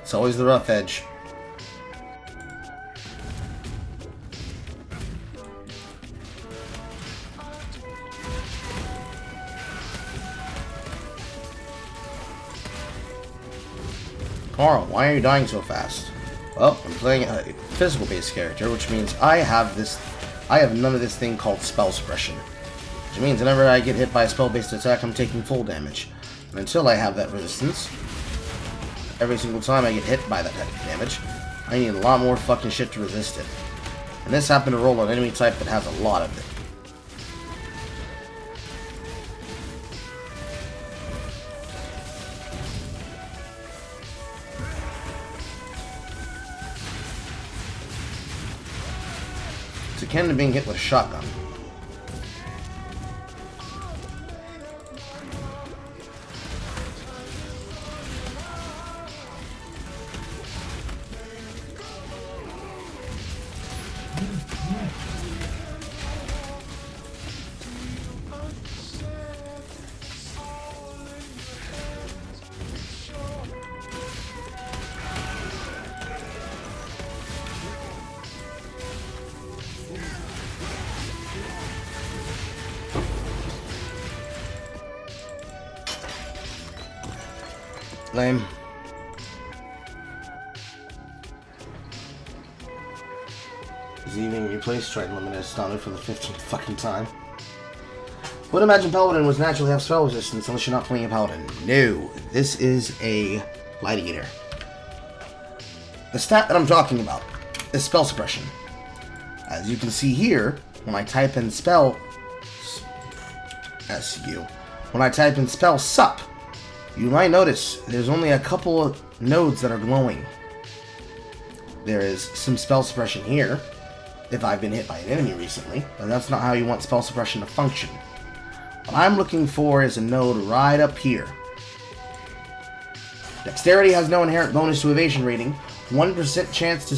It's always the rough edge. Carl, why are you dying so fast? Well, I'm playing a physical-based character, which means I have none of this thing called spell suppression. Which means whenever I get hit by a spell-based attack, I'm taking full damage. And until I have that resistance, every single time I get hit by that type of damage, I need a lot more fucking shit to resist it. And this happened to roll an enemy type that has a lot of it. It's akin to being hit with a shotgun. Lame. Is even replaced Triton Limited Astounded for the 15th fucking time. Would imagine Paladin was naturally have spell resistance unless you're not playing a Paladin. No, this is a Gladiator. The stat that I'm talking about is spell suppression. As you can see here, when I type in spell SU, when I type in spell sup, you might notice there's only a couple of nodes that are glowing. There is some spell suppression here, if I've been hit by an enemy recently, but that's not how you want spell suppression to function. What I'm looking for is a node right up here. Dexterity has no inherent bonus to evasion rating, 1% chance to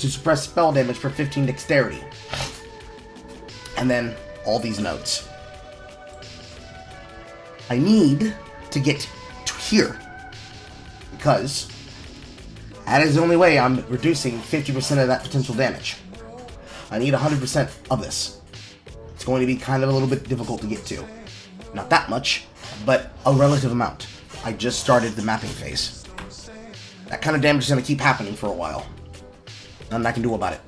suppress spell damage for 15 dexterity. And then all these nodes. I need to get to here, because that is the only way I'm reducing 50% of that potential damage. I need 100% of this. It's going to be kind of a little bit difficult to get to. Not that much, but a relative amount. I just started the mapping phase. That kind of damage is going to keep happening for a while. Nothing I can do about it.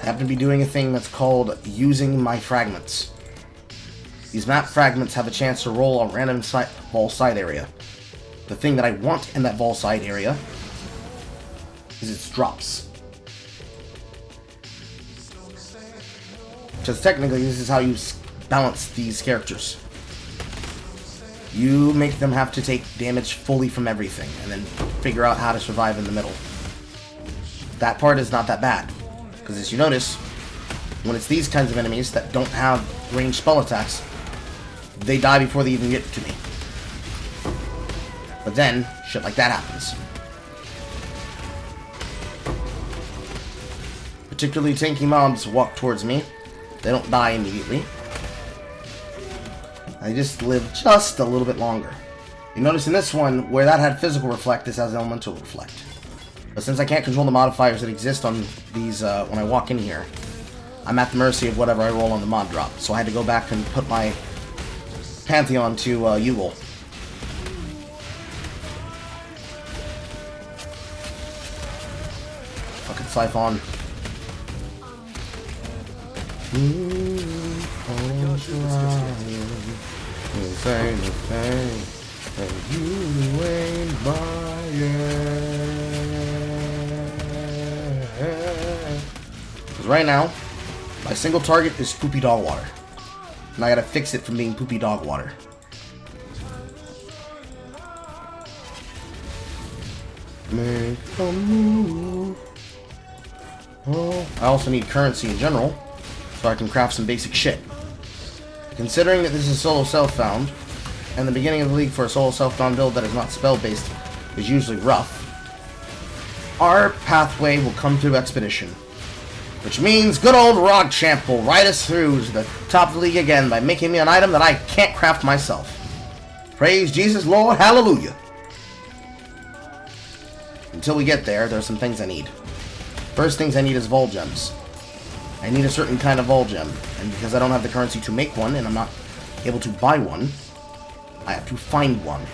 I happen to be doing a thing that's called using my fragments. These map fragments have a chance to roll a random ball side area. The thing that I want in that ball side area is its drops. Because technically this is how you balance these characters. You make them have to take damage fully from everything, and then figure out how to survive in the middle. That part is not that bad, because as you notice, when it's these kinds of enemies that don't have ranged spell attacks, they die before they even get to me. But then, shit like that happens. Particularly tanky mobs walk towards me. They don't die immediately. They just live just a little bit longer. You notice in this one, where that had physical reflect, this has elemental reflect. But since I can't control the modifiers that exist on these when I walk in here, I'm at the mercy of whatever I roll on the mod drop. So I had to go back and put my Pantheon to Yugal. Fucking Siphon. This ain't a thing, and you ain't buying. Because right now, my single target is poopy dog water. And I gotta fix it from being poopy dog water. Make a move. Oh, I also need currency in general, so I can craft some basic shit. Considering that this is solo self-found, and the beginning of the league for a solo self-found build that is not spell-based is usually rough, our pathway will come through Expedition. Which means good old Rog Champ will ride us through to the top of the league again by making me an item that I can't craft myself. Praise Jesus, Lord, hallelujah. Until we get there, there's some things I need. First things I need is Vol Gems. I need a certain kind of Vol Gem, and because I don't have the currency to make one, and I'm not able to buy one, I have to find one.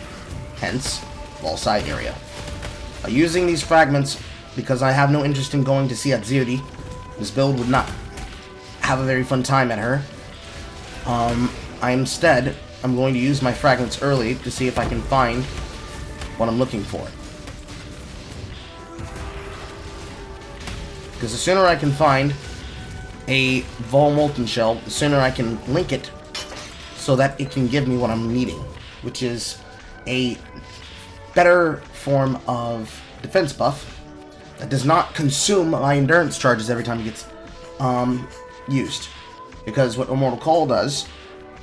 Hence, Vol Side Area. By using these fragments, because I have no interest in going to Cenat Ziri, this build would not have a very fun time at her. I'm going to use my fragments early to see if I can find what I'm looking for. Because the sooner I can find a Vol Molten Shell, the sooner I can link it so that it can give me what I'm needing, which is a better form of defense buff that does not consume my endurance charges every time it gets used. Because what Immortal Call does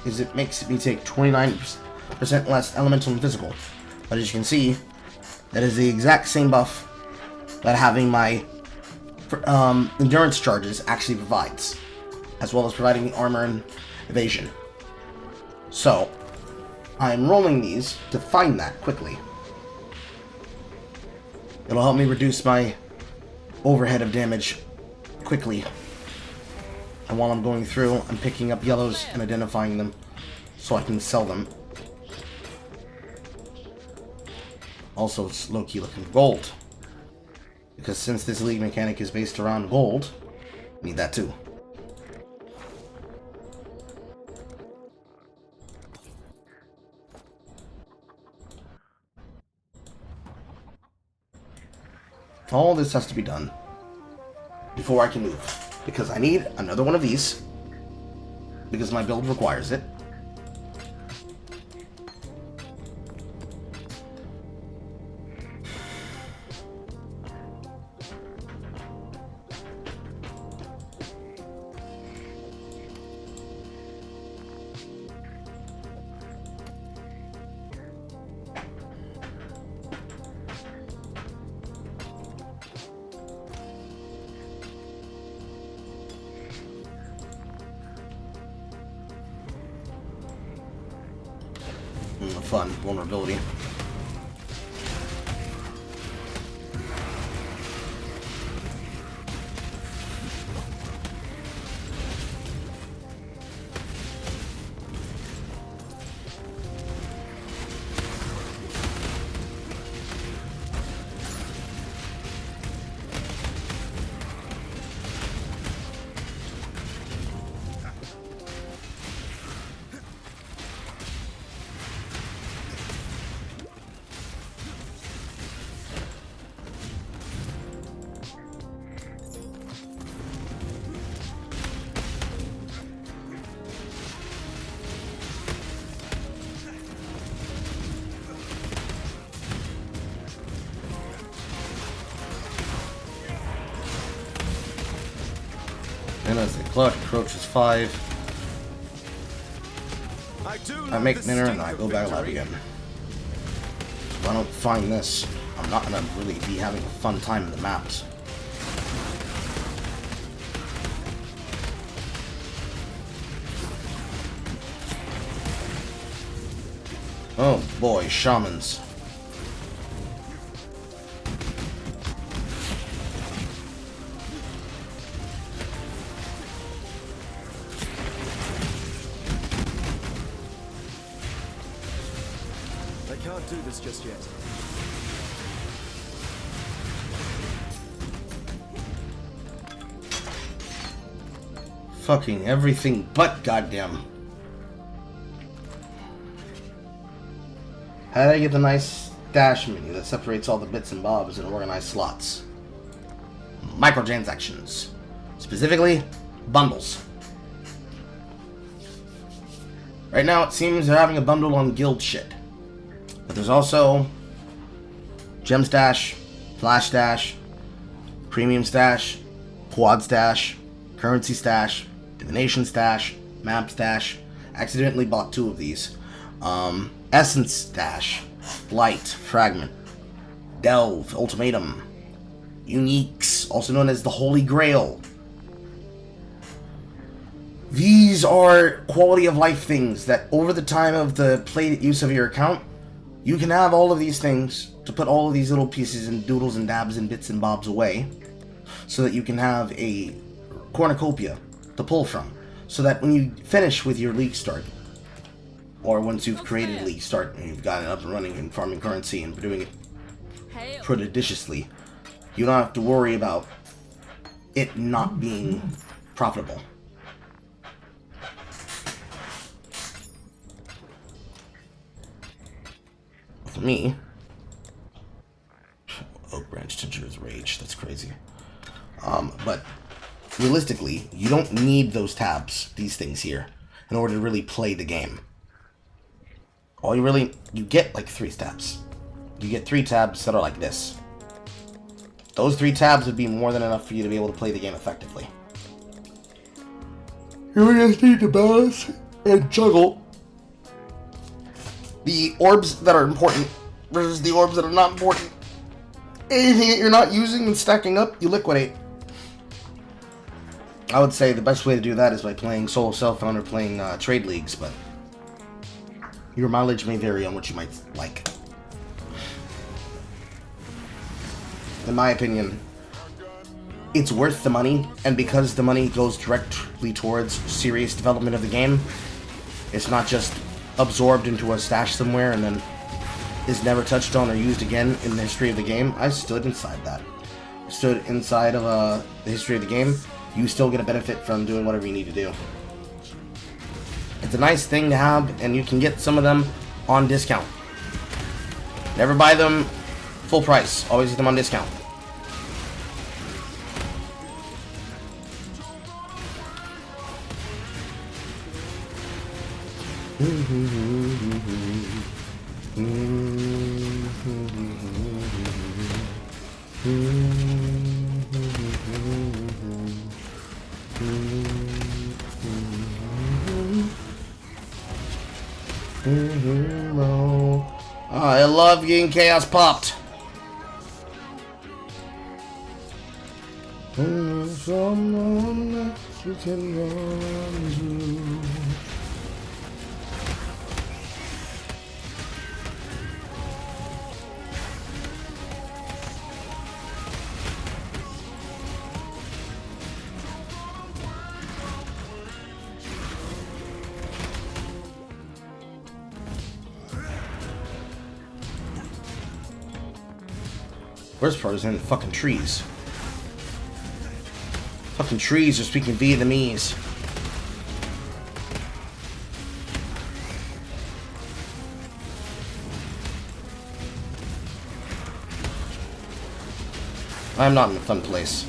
is it makes me take 29% less elemental and physical. But as you can see, that is the exact same buff that having my endurance charges actually provides, as well as providing the armor and evasion. So, I'm rolling these to find that quickly. It'll help me reduce my overhead of damage quickly. And while I'm going through, I'm picking up yellows and identifying them so I can sell them. Also, it's low-key looking for gold. Because since this league mechanic is based around gold, I need that too. All this has to be done before I can move. Because I need another one of these. Because my build requires it. Fun vulnerability. And as the clock approaches 5, I make dinner and I go back live again. If I don't find this, I'm not gonna really be having a fun time in the maps. Oh boy, shamans. Can't do this just yet. Fucking everything but goddamn. How did I get the nice stash menu that separates all the bits and bobs into organized slots? Microtransactions. Specifically, bundles. Right now it seems they're having a bundle on guild shit. But there's also Gem Stash, Flash Stash, Premium Stash, Quad Stash, Currency Stash, Divination Stash, Map Stash. Accidentally bought 2 of these. Essence Stash, Light, Fragment, Delve, Ultimatum, Uniques, also known as the Holy Grail. These are quality of life things that over the time of the played use of your account, you can have all of these things to put all of these little pieces and doodles and dabs and bits and bobs away so that you can have a cornucopia to pull from. So that when you finish with your league start, or once you've created a league start and you've got it up and running and farming currency and doing it Hail. prodigiously. You don't have to worry about it not being profitable. For me, Oak Branch Tinker's Rage, that's crazy. But realistically, you don't need those tabs, these things here, in order to really play the game. You get like 3 tabs. You get 3 tabs that are like this. Those 3 tabs would be more than enough for you to be able to play the game effectively. You just need to balance and juggle the orbs that are important versus the orbs that are not important. Anything that you're not using and stacking up, you liquidate. I would say the best way to do that is by playing solo self-found or playing trade leagues, but your mileage may vary on what you might like. In my opinion, it's worth the money, and because the money goes directly towards serious development of the game, it's not just absorbed into a stash somewhere and then is never touched on or used again in the history of the game. I stood inside that. Stood inside of the history of the game. You still get a benefit from doing whatever you need to do. It's a nice thing to have, and you can get some of them on discount. Never buy them full price. Always get them on discount. I love getting chaos popped. Someone that you can run to. Worst part is in the fucking trees. Fucking trees are speaking Vietnamese. I'm not in a fun place.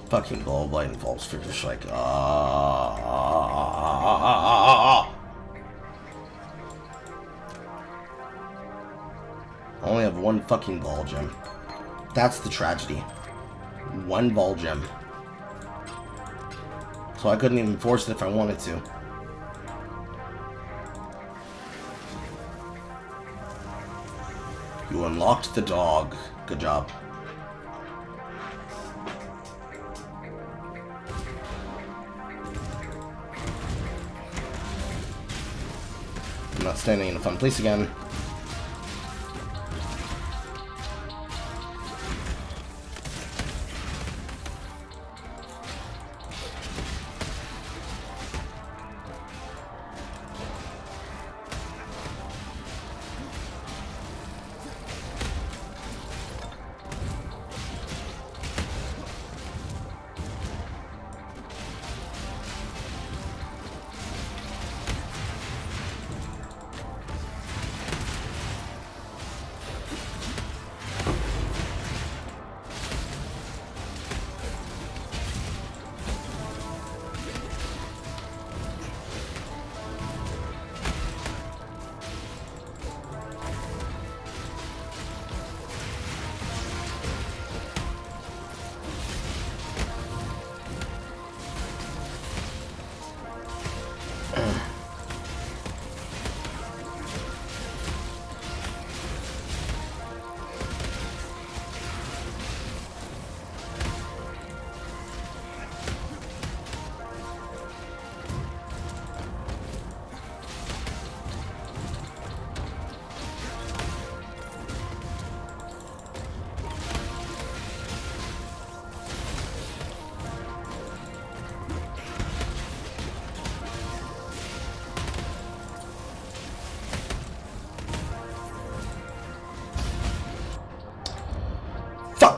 Fucking ball blight and false fear, just like I only have 1 fucking ball gem. That's the tragedy. 1 ball gem. So I couldn't even force it if I wanted to. You unlocked the dog. Good job. I'm not standing in a fun place again.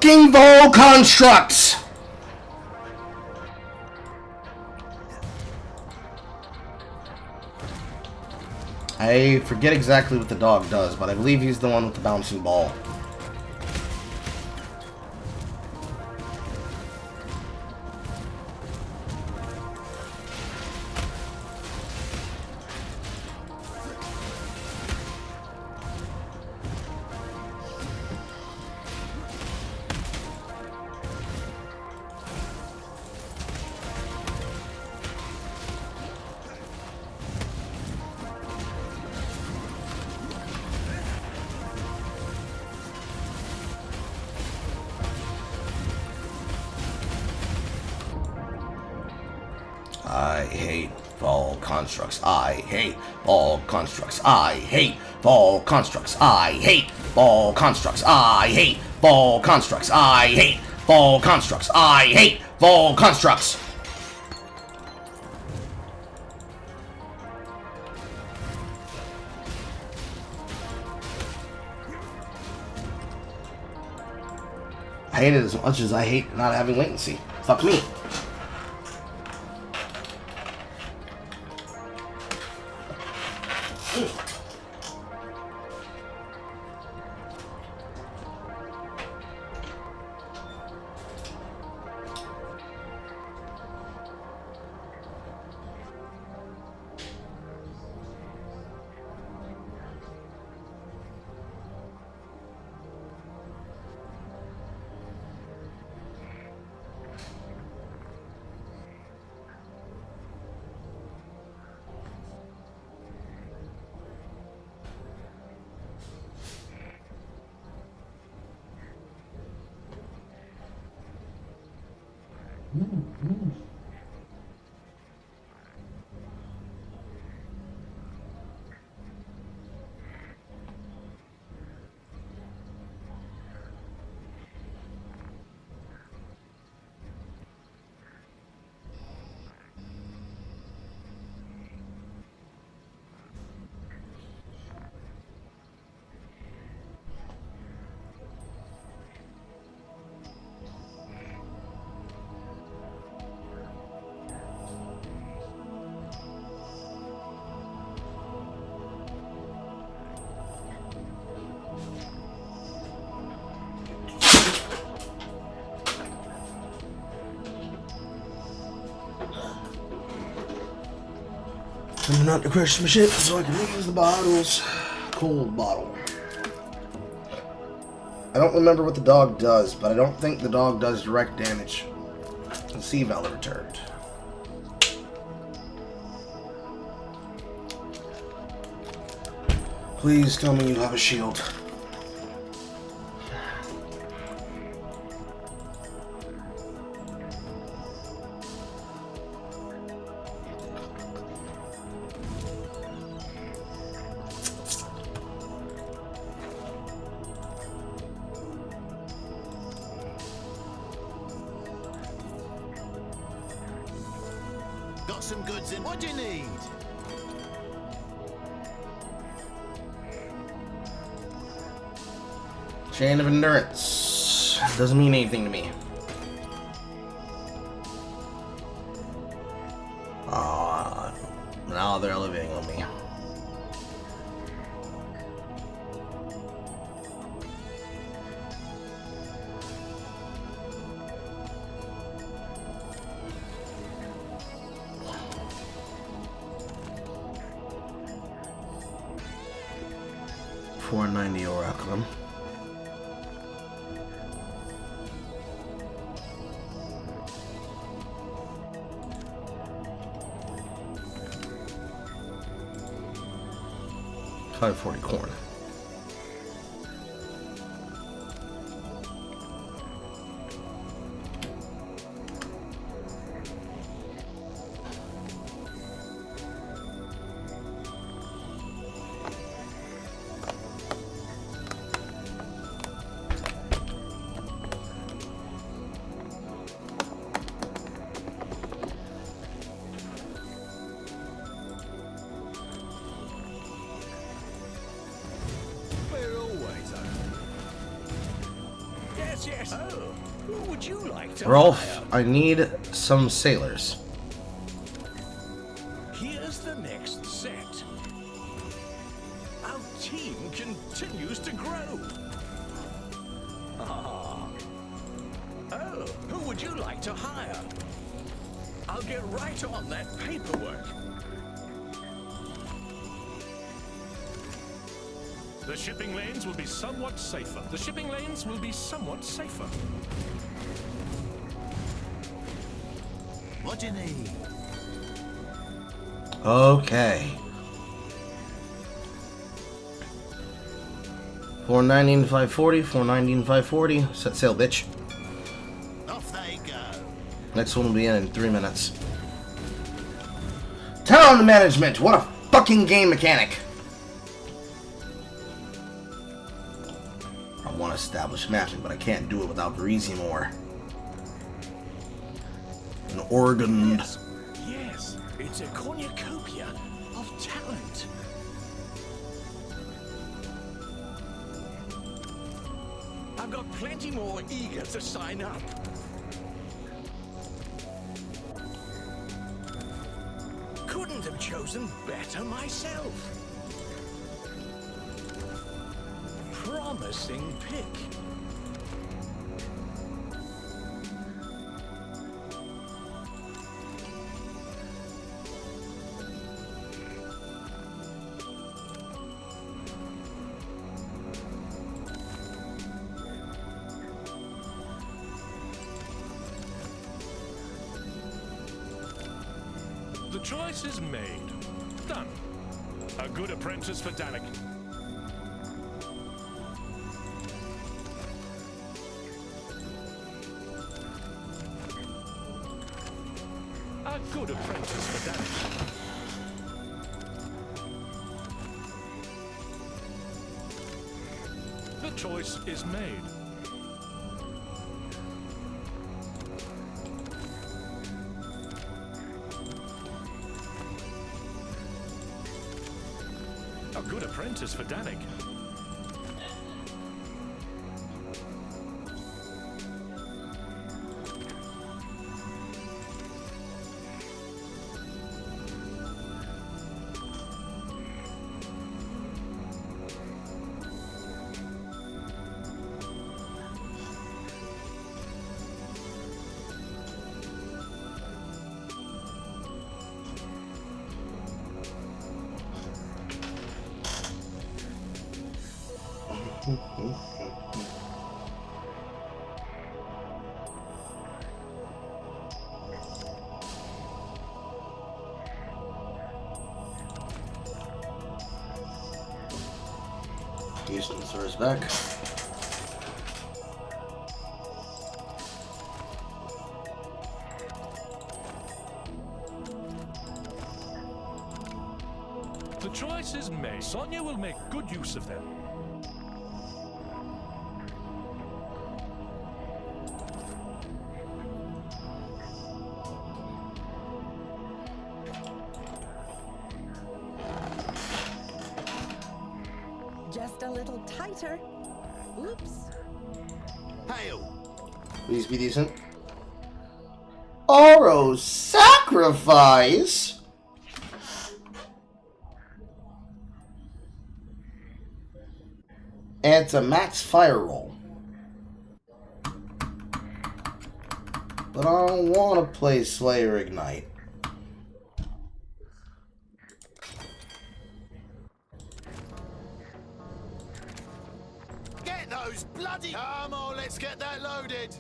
fucking Vol constructs! I forget exactly what the dog does, but I believe he's the one with the bouncing ball. I hate Vol constructs. I hate Vol constructs. I hate Vol constructs. I hate Vol constructs. I hate Vol constructs. I hate Vol constructs. I hate Vol constructs. I hate it as much as I hate not having latency. Fuck me. I'm not to crush my shit so I can use the bottles. Cold bottle. I don't remember what the dog does, but I don't think the dog does direct damage. Let's see Valor returned. Please tell me you have a shield. Got some goods in. What do you need? Chain of endurance. Doesn't mean anything to me. Now they're elevating on me. $490 Oraculum. $540 corn. Yes, yes. Oh, who would you like to Rolf, hire? I need some sailors. Here's the next set. Our team continues to grow. Ah. Oh, who would you like to hire? I'll get right on that paperwork. The shipping lanes will be somewhat safer. The shipping lanes will be somewhat safer. What do you need? Okay. 419 540, 419 540. Set sail, bitch. Off they go. Next one will be in 3 minutes. Town management! What a fucking game mechanic! I want to establish matching, but I can't do it without greasy more. An organ. Yes, yes, it's a cornucopia of talent. I've got plenty more eager to sign up. Couldn't have chosen better myself. Promising pick. The choice is made. Done. A good apprentice for Danik. A good apprentice for Danik. The choice is made. A good apprentice for Danik. Houston throws back. The choice is made. Sonya will make good use of them. Just a little tighter. Oops. Hail. Please be decent. Oro sacrifice. And it's a max fire roll. But I don't want to play Slayer Ignite. Get those bloody... Come on, let's get that loaded.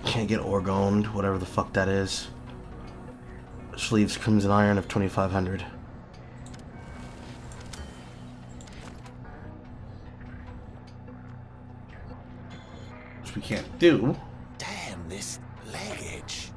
Can't get Orgoned, whatever the fuck that is. Which leaves Crimson Iron of 2,500. Which we can't do. Damn this luggage.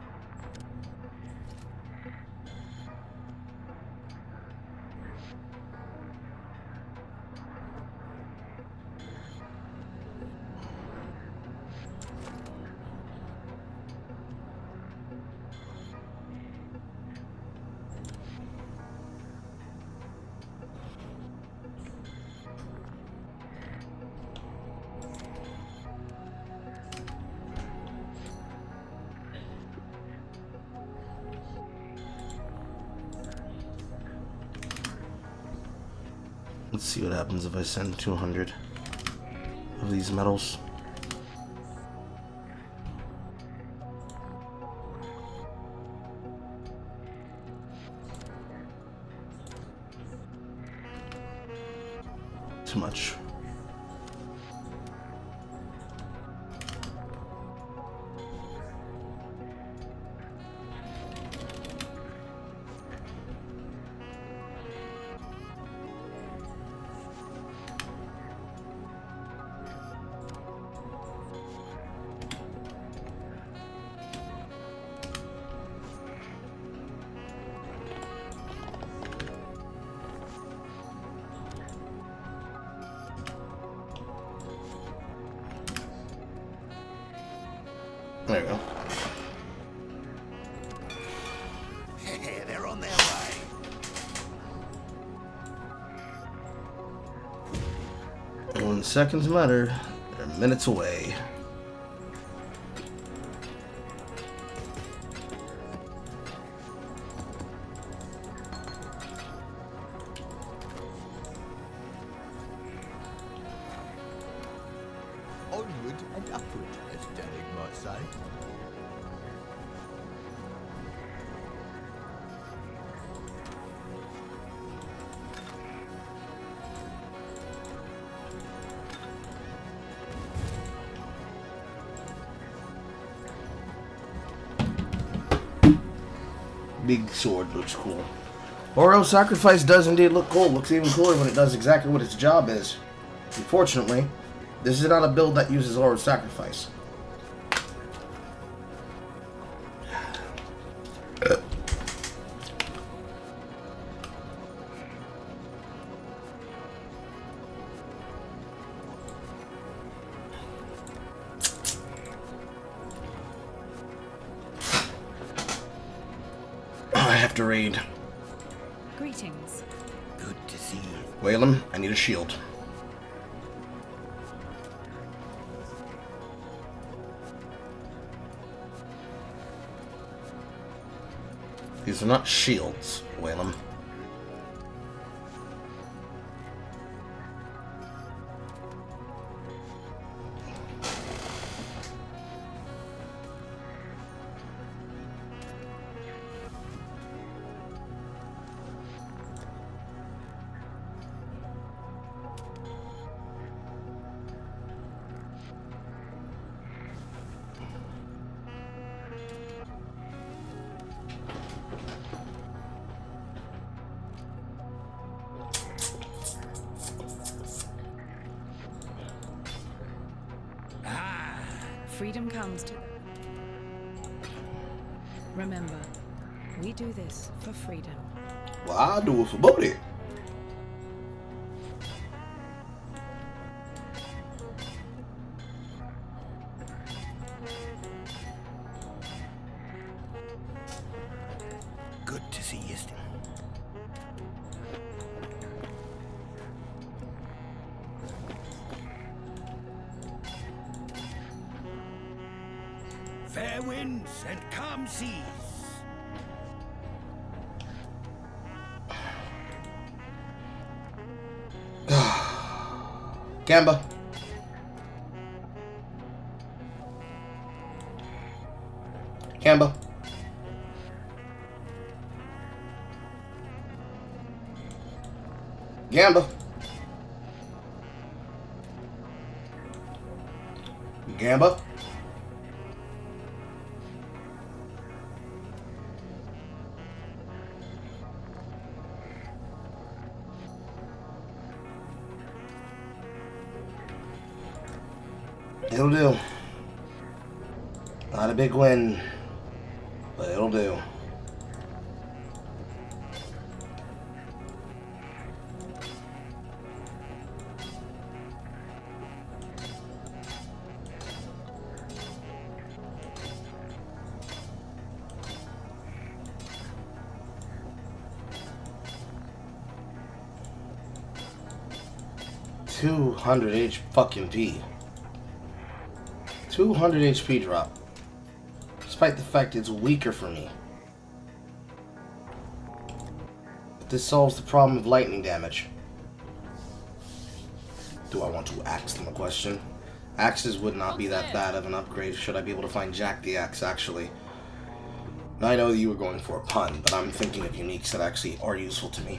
Let's see what happens if I send 200 of these medals. Too much. There you go. They're on their way. And when seconds matter, they're minutes away. Onward and upward, as Danik might say. Big sword looks cool. Oro Sacrifice does indeed look cool. Looks even cooler when it does exactly what its job is. Unfortunately, this is not a build that uses Oro Sacrifice. I have to raid. Greetings. Good to see you. Whalem, I need a shield. These are not shields, Whalem. Freedom comes to... Remember, we do this for freedom. Well, I do it for Bodhi. Good to see you still. Fair winds and calm seas. Gamba. Gamba. Gamba. Gamba. It'll do. Not a big win, but it'll do. $200 fucking P. 200 HP drop. Despite the fact it's weaker for me. But this solves the problem of lightning damage. Do I want to axe them a question? Axes would not be that bad of an upgrade should I be able to find Jack the Axe, actually. Now, I know you were going for a pun, but I'm thinking of uniques that actually are useful to me.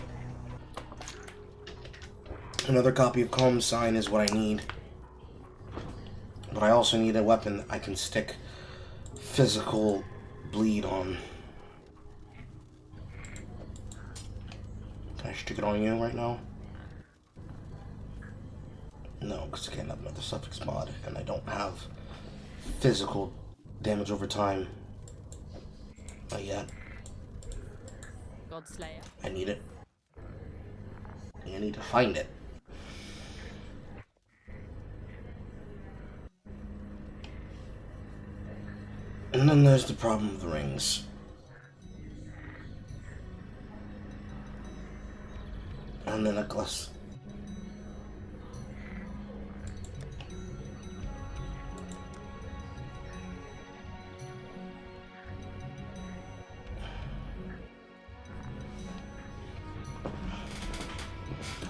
Another copy of Calm Sign is what I need. But I also need a weapon I can stick physical bleed on. Can I stick it on you right now? No, because I can't have another suffix mod, and I don't have physical damage over time. Not yet. Godslayer. I need it. I need to find it. And then there's the problem of the rings. And the necklace.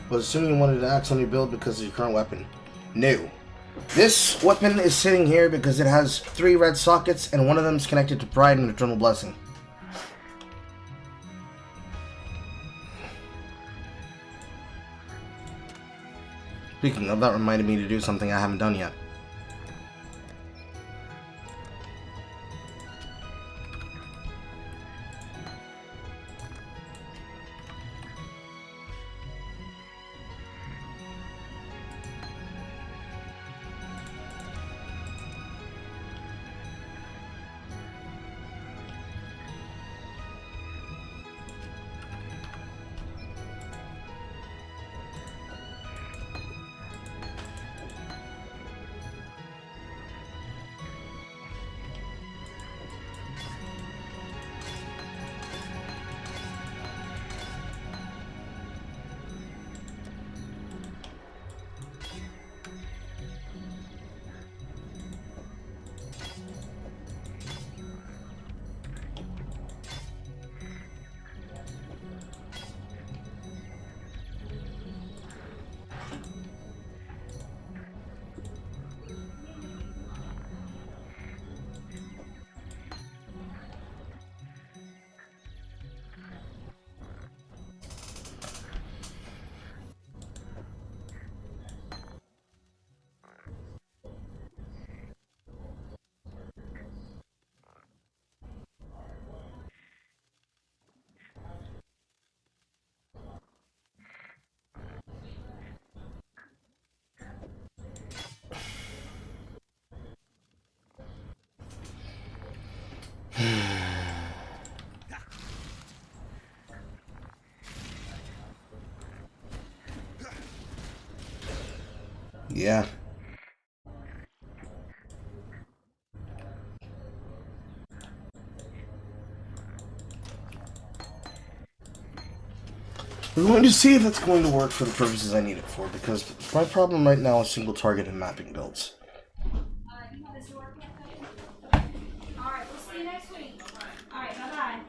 But assuming you wanted to axe on your build because of your current weapon. No. This weapon is sitting here because it has 3 red sockets and one of them is connected to Pride and Eternal Blessing. Speaking of, that reminded me to do something I haven't done yet. Yeah. We're going to see if that's going to work for the purposes I need it for, because my problem right now is single target and mapping builds. Alright, we'll see you next week. Alright, bye-bye.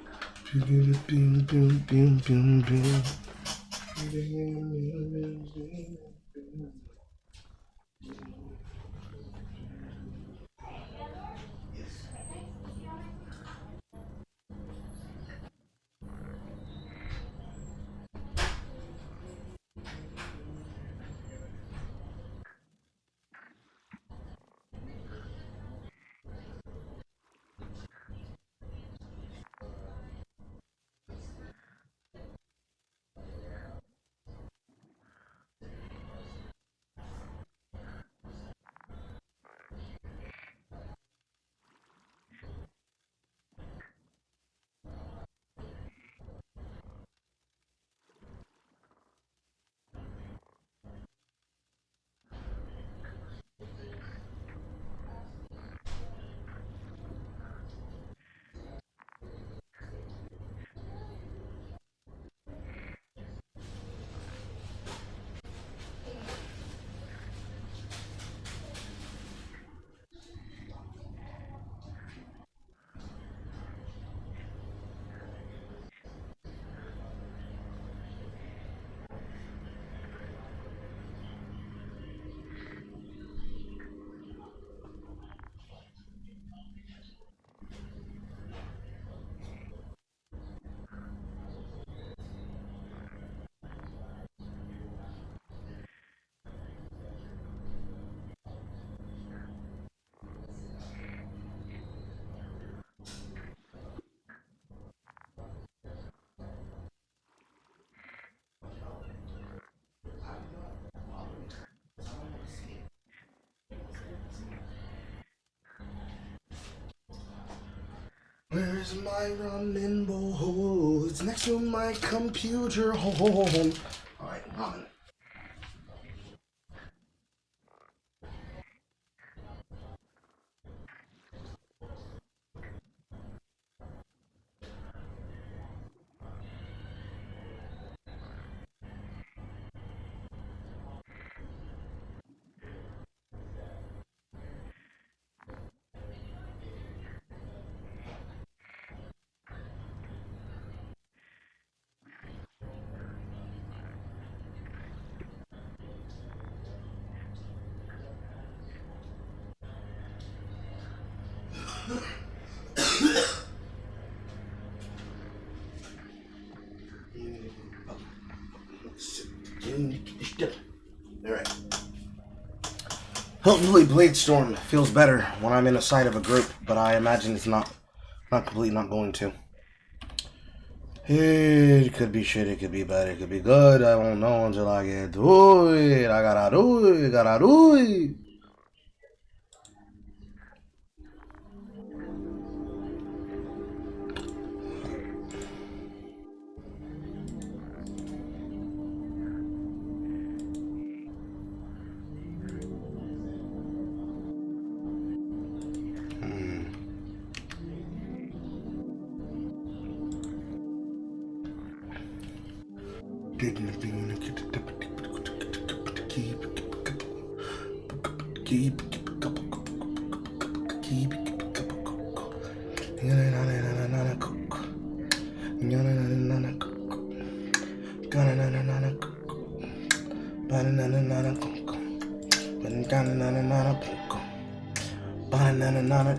Where's my ramen bowl? It's next to my computer home. Alright, ramen. Alright. Hopefully Bladestorm feels better when I'm in a side of a group, but I imagine it's not completely not going to. It could be shit, it could be bad, it could be good. I won't know until I get to it. I gotta do it, gotta do it.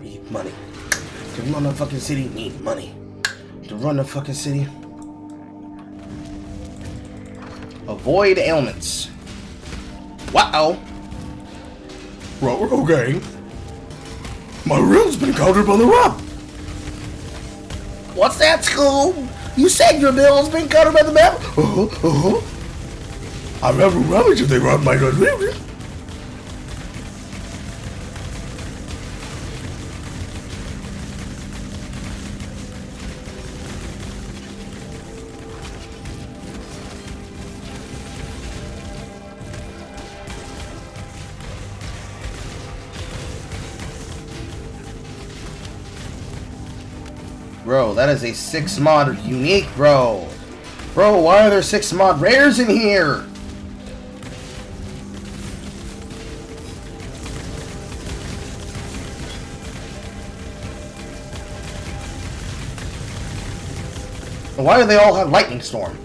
Eat money. To run the fucking city, need money. To run the fucking city. Avoid ailments. Wow. Okay. My room's been countered by the rob. What's that, Scoob? You said your bill's been countered by the map? I never rubbish if they run my good. Bro, that is a 6 mod unique, bro. Bro, why are there 6 mod rares in here? Why do they all have Lightning Storm?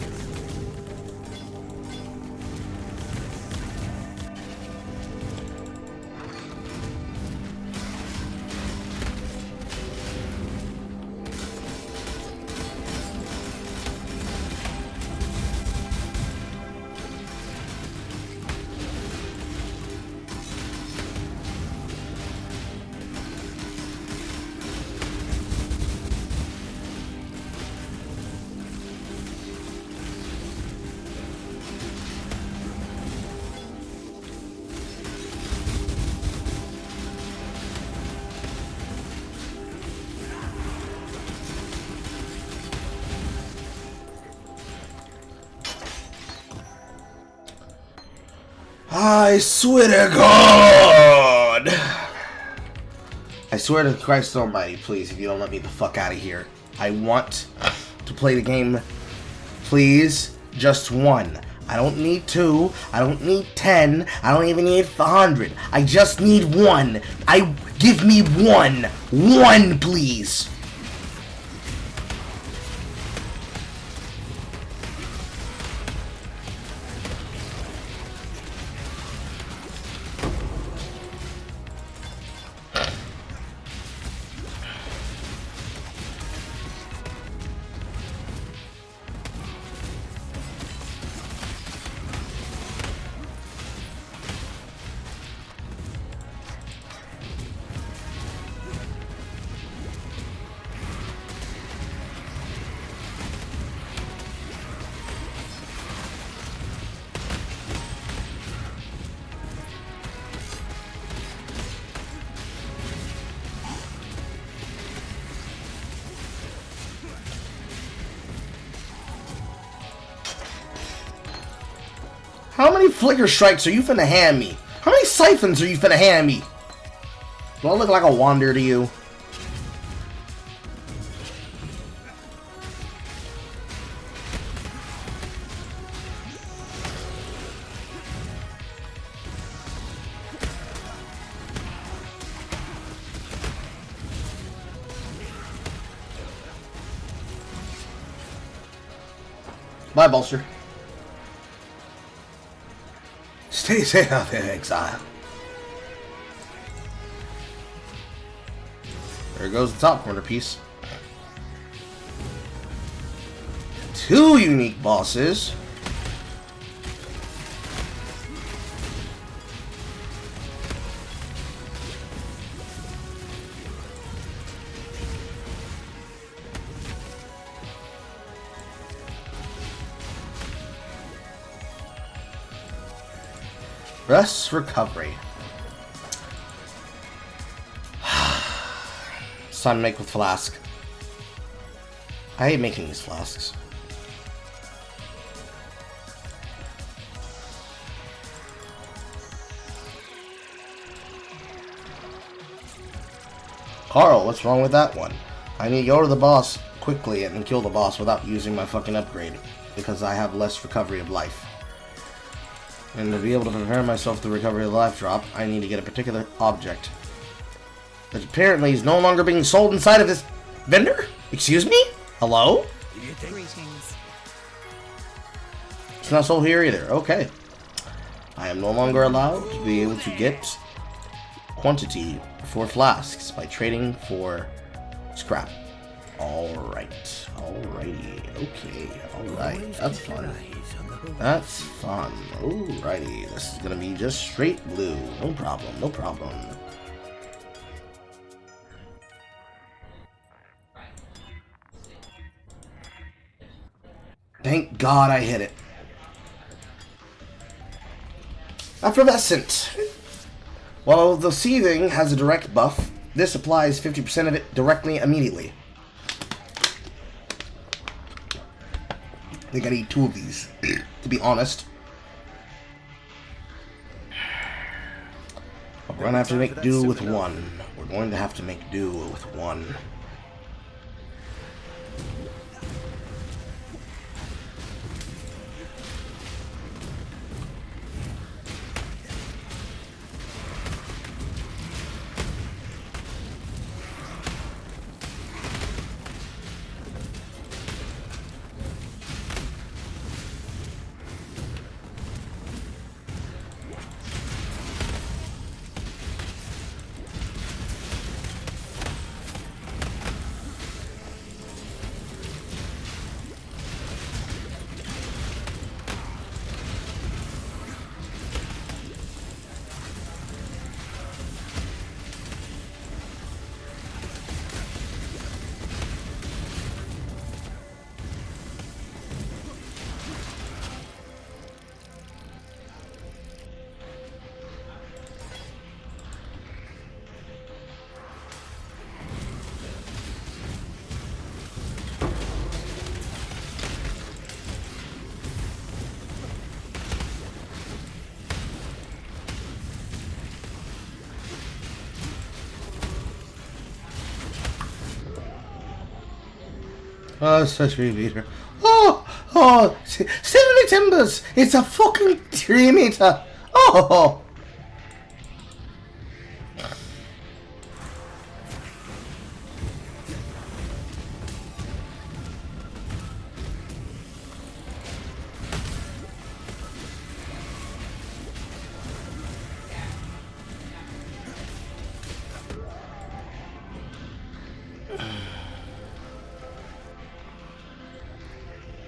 I swear to God! I swear to Christ Almighty, please, if you don't let me the fuck out of here. I want to play the game. Please, just one. I don't need 2. I don't need 10. I don't even need 100. I just need 1. Give me 1. 1, please. How many flicker strikes are you finna hand me? How many siphons are you finna hand me? Do I look like a wanderer to you? Bye, Bolster. Stay safe out there, exile. There goes the top corner piece. 2 unique bosses. Rest recovery. It's time to make with flask. I hate making these flasks. Carl, what's wrong with that one? I need to go to the boss quickly and kill the boss without using my fucking upgrade, because I have less recovery of life. And to be able to prepare myself for the recovery of the life drop, I need to get a particular object that apparently is no longer being sold inside of this vendor? Excuse me? Hello? Greetings. It's not sold here either. Okay. I am no longer allowed to be able to get quantity for flasks by trading for scrap. Alright. Alrighty. Okay. Alright. That's fun. That's fun. Alrighty. This is gonna be just straight blue. No problem. No problem. Thank God I hit it. Effervescent. While the seething has a direct buff, this applies 50% of it directly immediately. I think I need 2 of these, to be honest. We're going to have to make do with 1. We're going to have to make do with 1. Oh, such a beater. Oh, 70 timbers. It's a fucking 3-meter. Oh.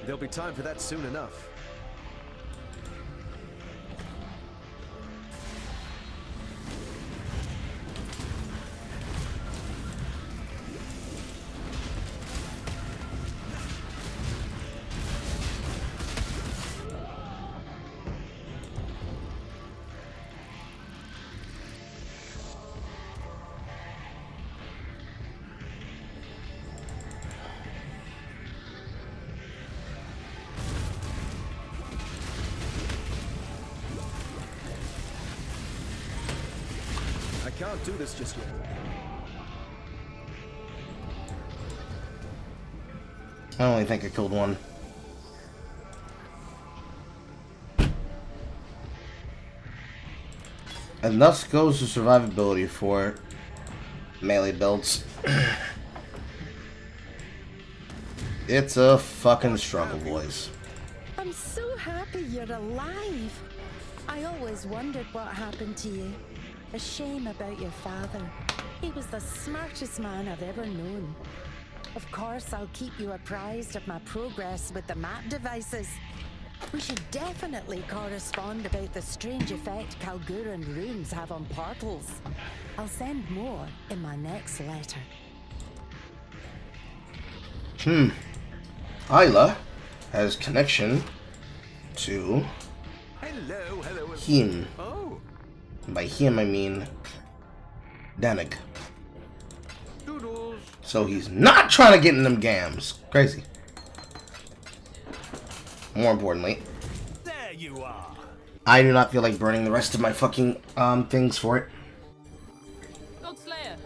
There'll be time for that soon enough. can't do this just yet. I only think I killed one. And thus goes the survivability for melee builds. It's a fucking struggle, boys. I'm so happy you're alive. I always wondered what happened to you. A shame about your father. He was the smartest man I've ever known. Of course, I'll keep you apprised of my progress with the map devices. We should definitely correspond about the strange effect Kalguran runes have on portals. I'll send more in my next letter. Isla has connection to him. Oh. By him, I mean Danig. Doodles. So he's not trying to get in them gams. Crazy. More importantly, There you are. I do not feel like burning the rest of my fucking things for it. God Slayer.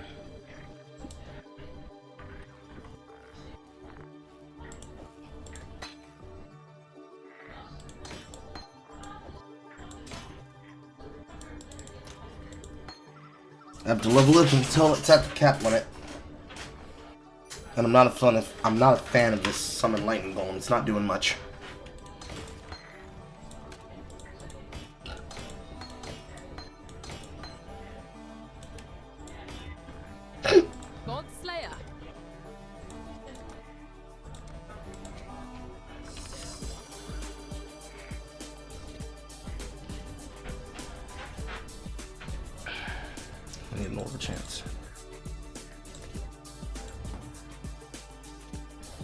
I have to level up until it's at the cap limit. And I'm not a fan of this summon lightning golem. It's not doing much. God Slayer. I need an over chance.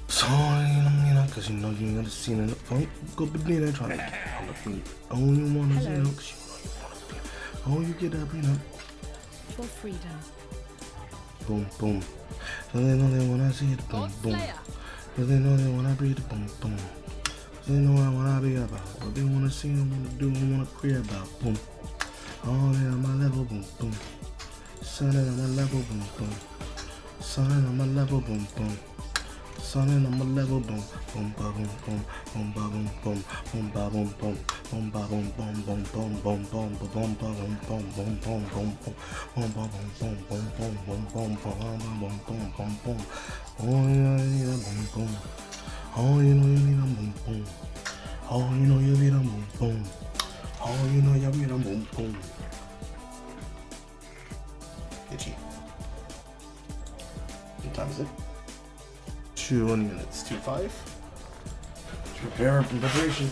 Sorry, cause you know you ain't seen it. Go banana trying to get on the feet. Oh, you wanna see it, cause you know you wanna feel. Oh, you get up, For freedom. Boom, boom. So they know they wanna see it, boom, boom. Cause they know they wanna breathe, boom, boom. Cause they know I wanna be about. What they wanna see, I wanna do, I wanna create about, boom. Oh, yeah, on my level, boom, boom. Sun on my level, boom, boom. Sun on my level, boom, boom. Sun on my level, boom, boom, ba boom, boom, boom, ba boom, boom, boom, ba boom, boom, boom, ba boom, boom, boom, boom, boom, boom, ba boom, ba boom, boom, boom, boom, boom, boom, ba boom, boom, boom, boom, boom, boom, boom, boom, boom, boom. Oh, yeah, you need a boom, boom. Oh, you know you need a boom, boom. Oh, you know you need a boom, boom. Oh, you know you need a boom, boom. Itchy. What time is it? 2 minutes. 2:05. Prepare from preparation.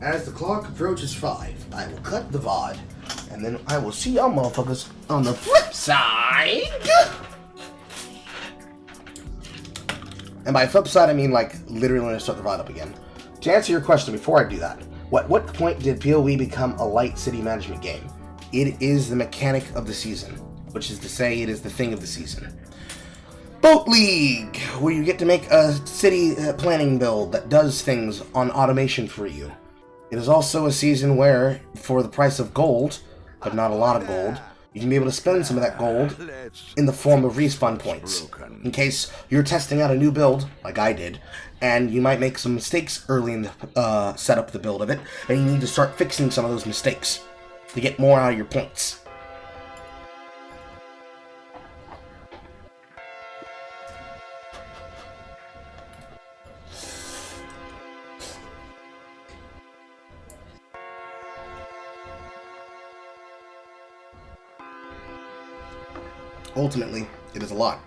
As the clock approaches 5, I will cut the VOD, and then I will see y'all motherfuckers on the flip side. And by flip side, I mean like literally when I start the VOD up again. To answer your question, before I do that, what point did PoE become a light city management game? It is the mechanic of the season, which is to say, it is the thing of the season. Boat League, where you get to make a city planning build that does things on automation for you. It is also a season where, for the price of gold, but not a lot of gold, you can be able to spend some of that gold in the form of respawn points. In case you're testing out a new build, like I did, and you might make some mistakes early in the setup the build of it, and you need to start fixing some of those mistakes to get more out of your points. Ultimately, it is a lot,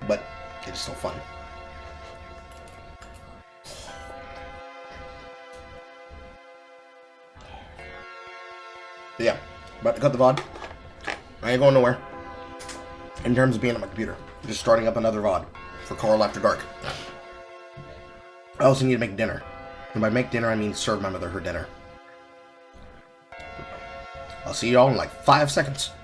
but it is still fun. But yeah, about to cut the VOD. I ain't going nowhere. In terms of being on my computer, just starting up another VOD for Carl After Dark. I also need to make dinner. And by make dinner, I mean serve my mother her dinner. I'll see y'all in like 5 seconds.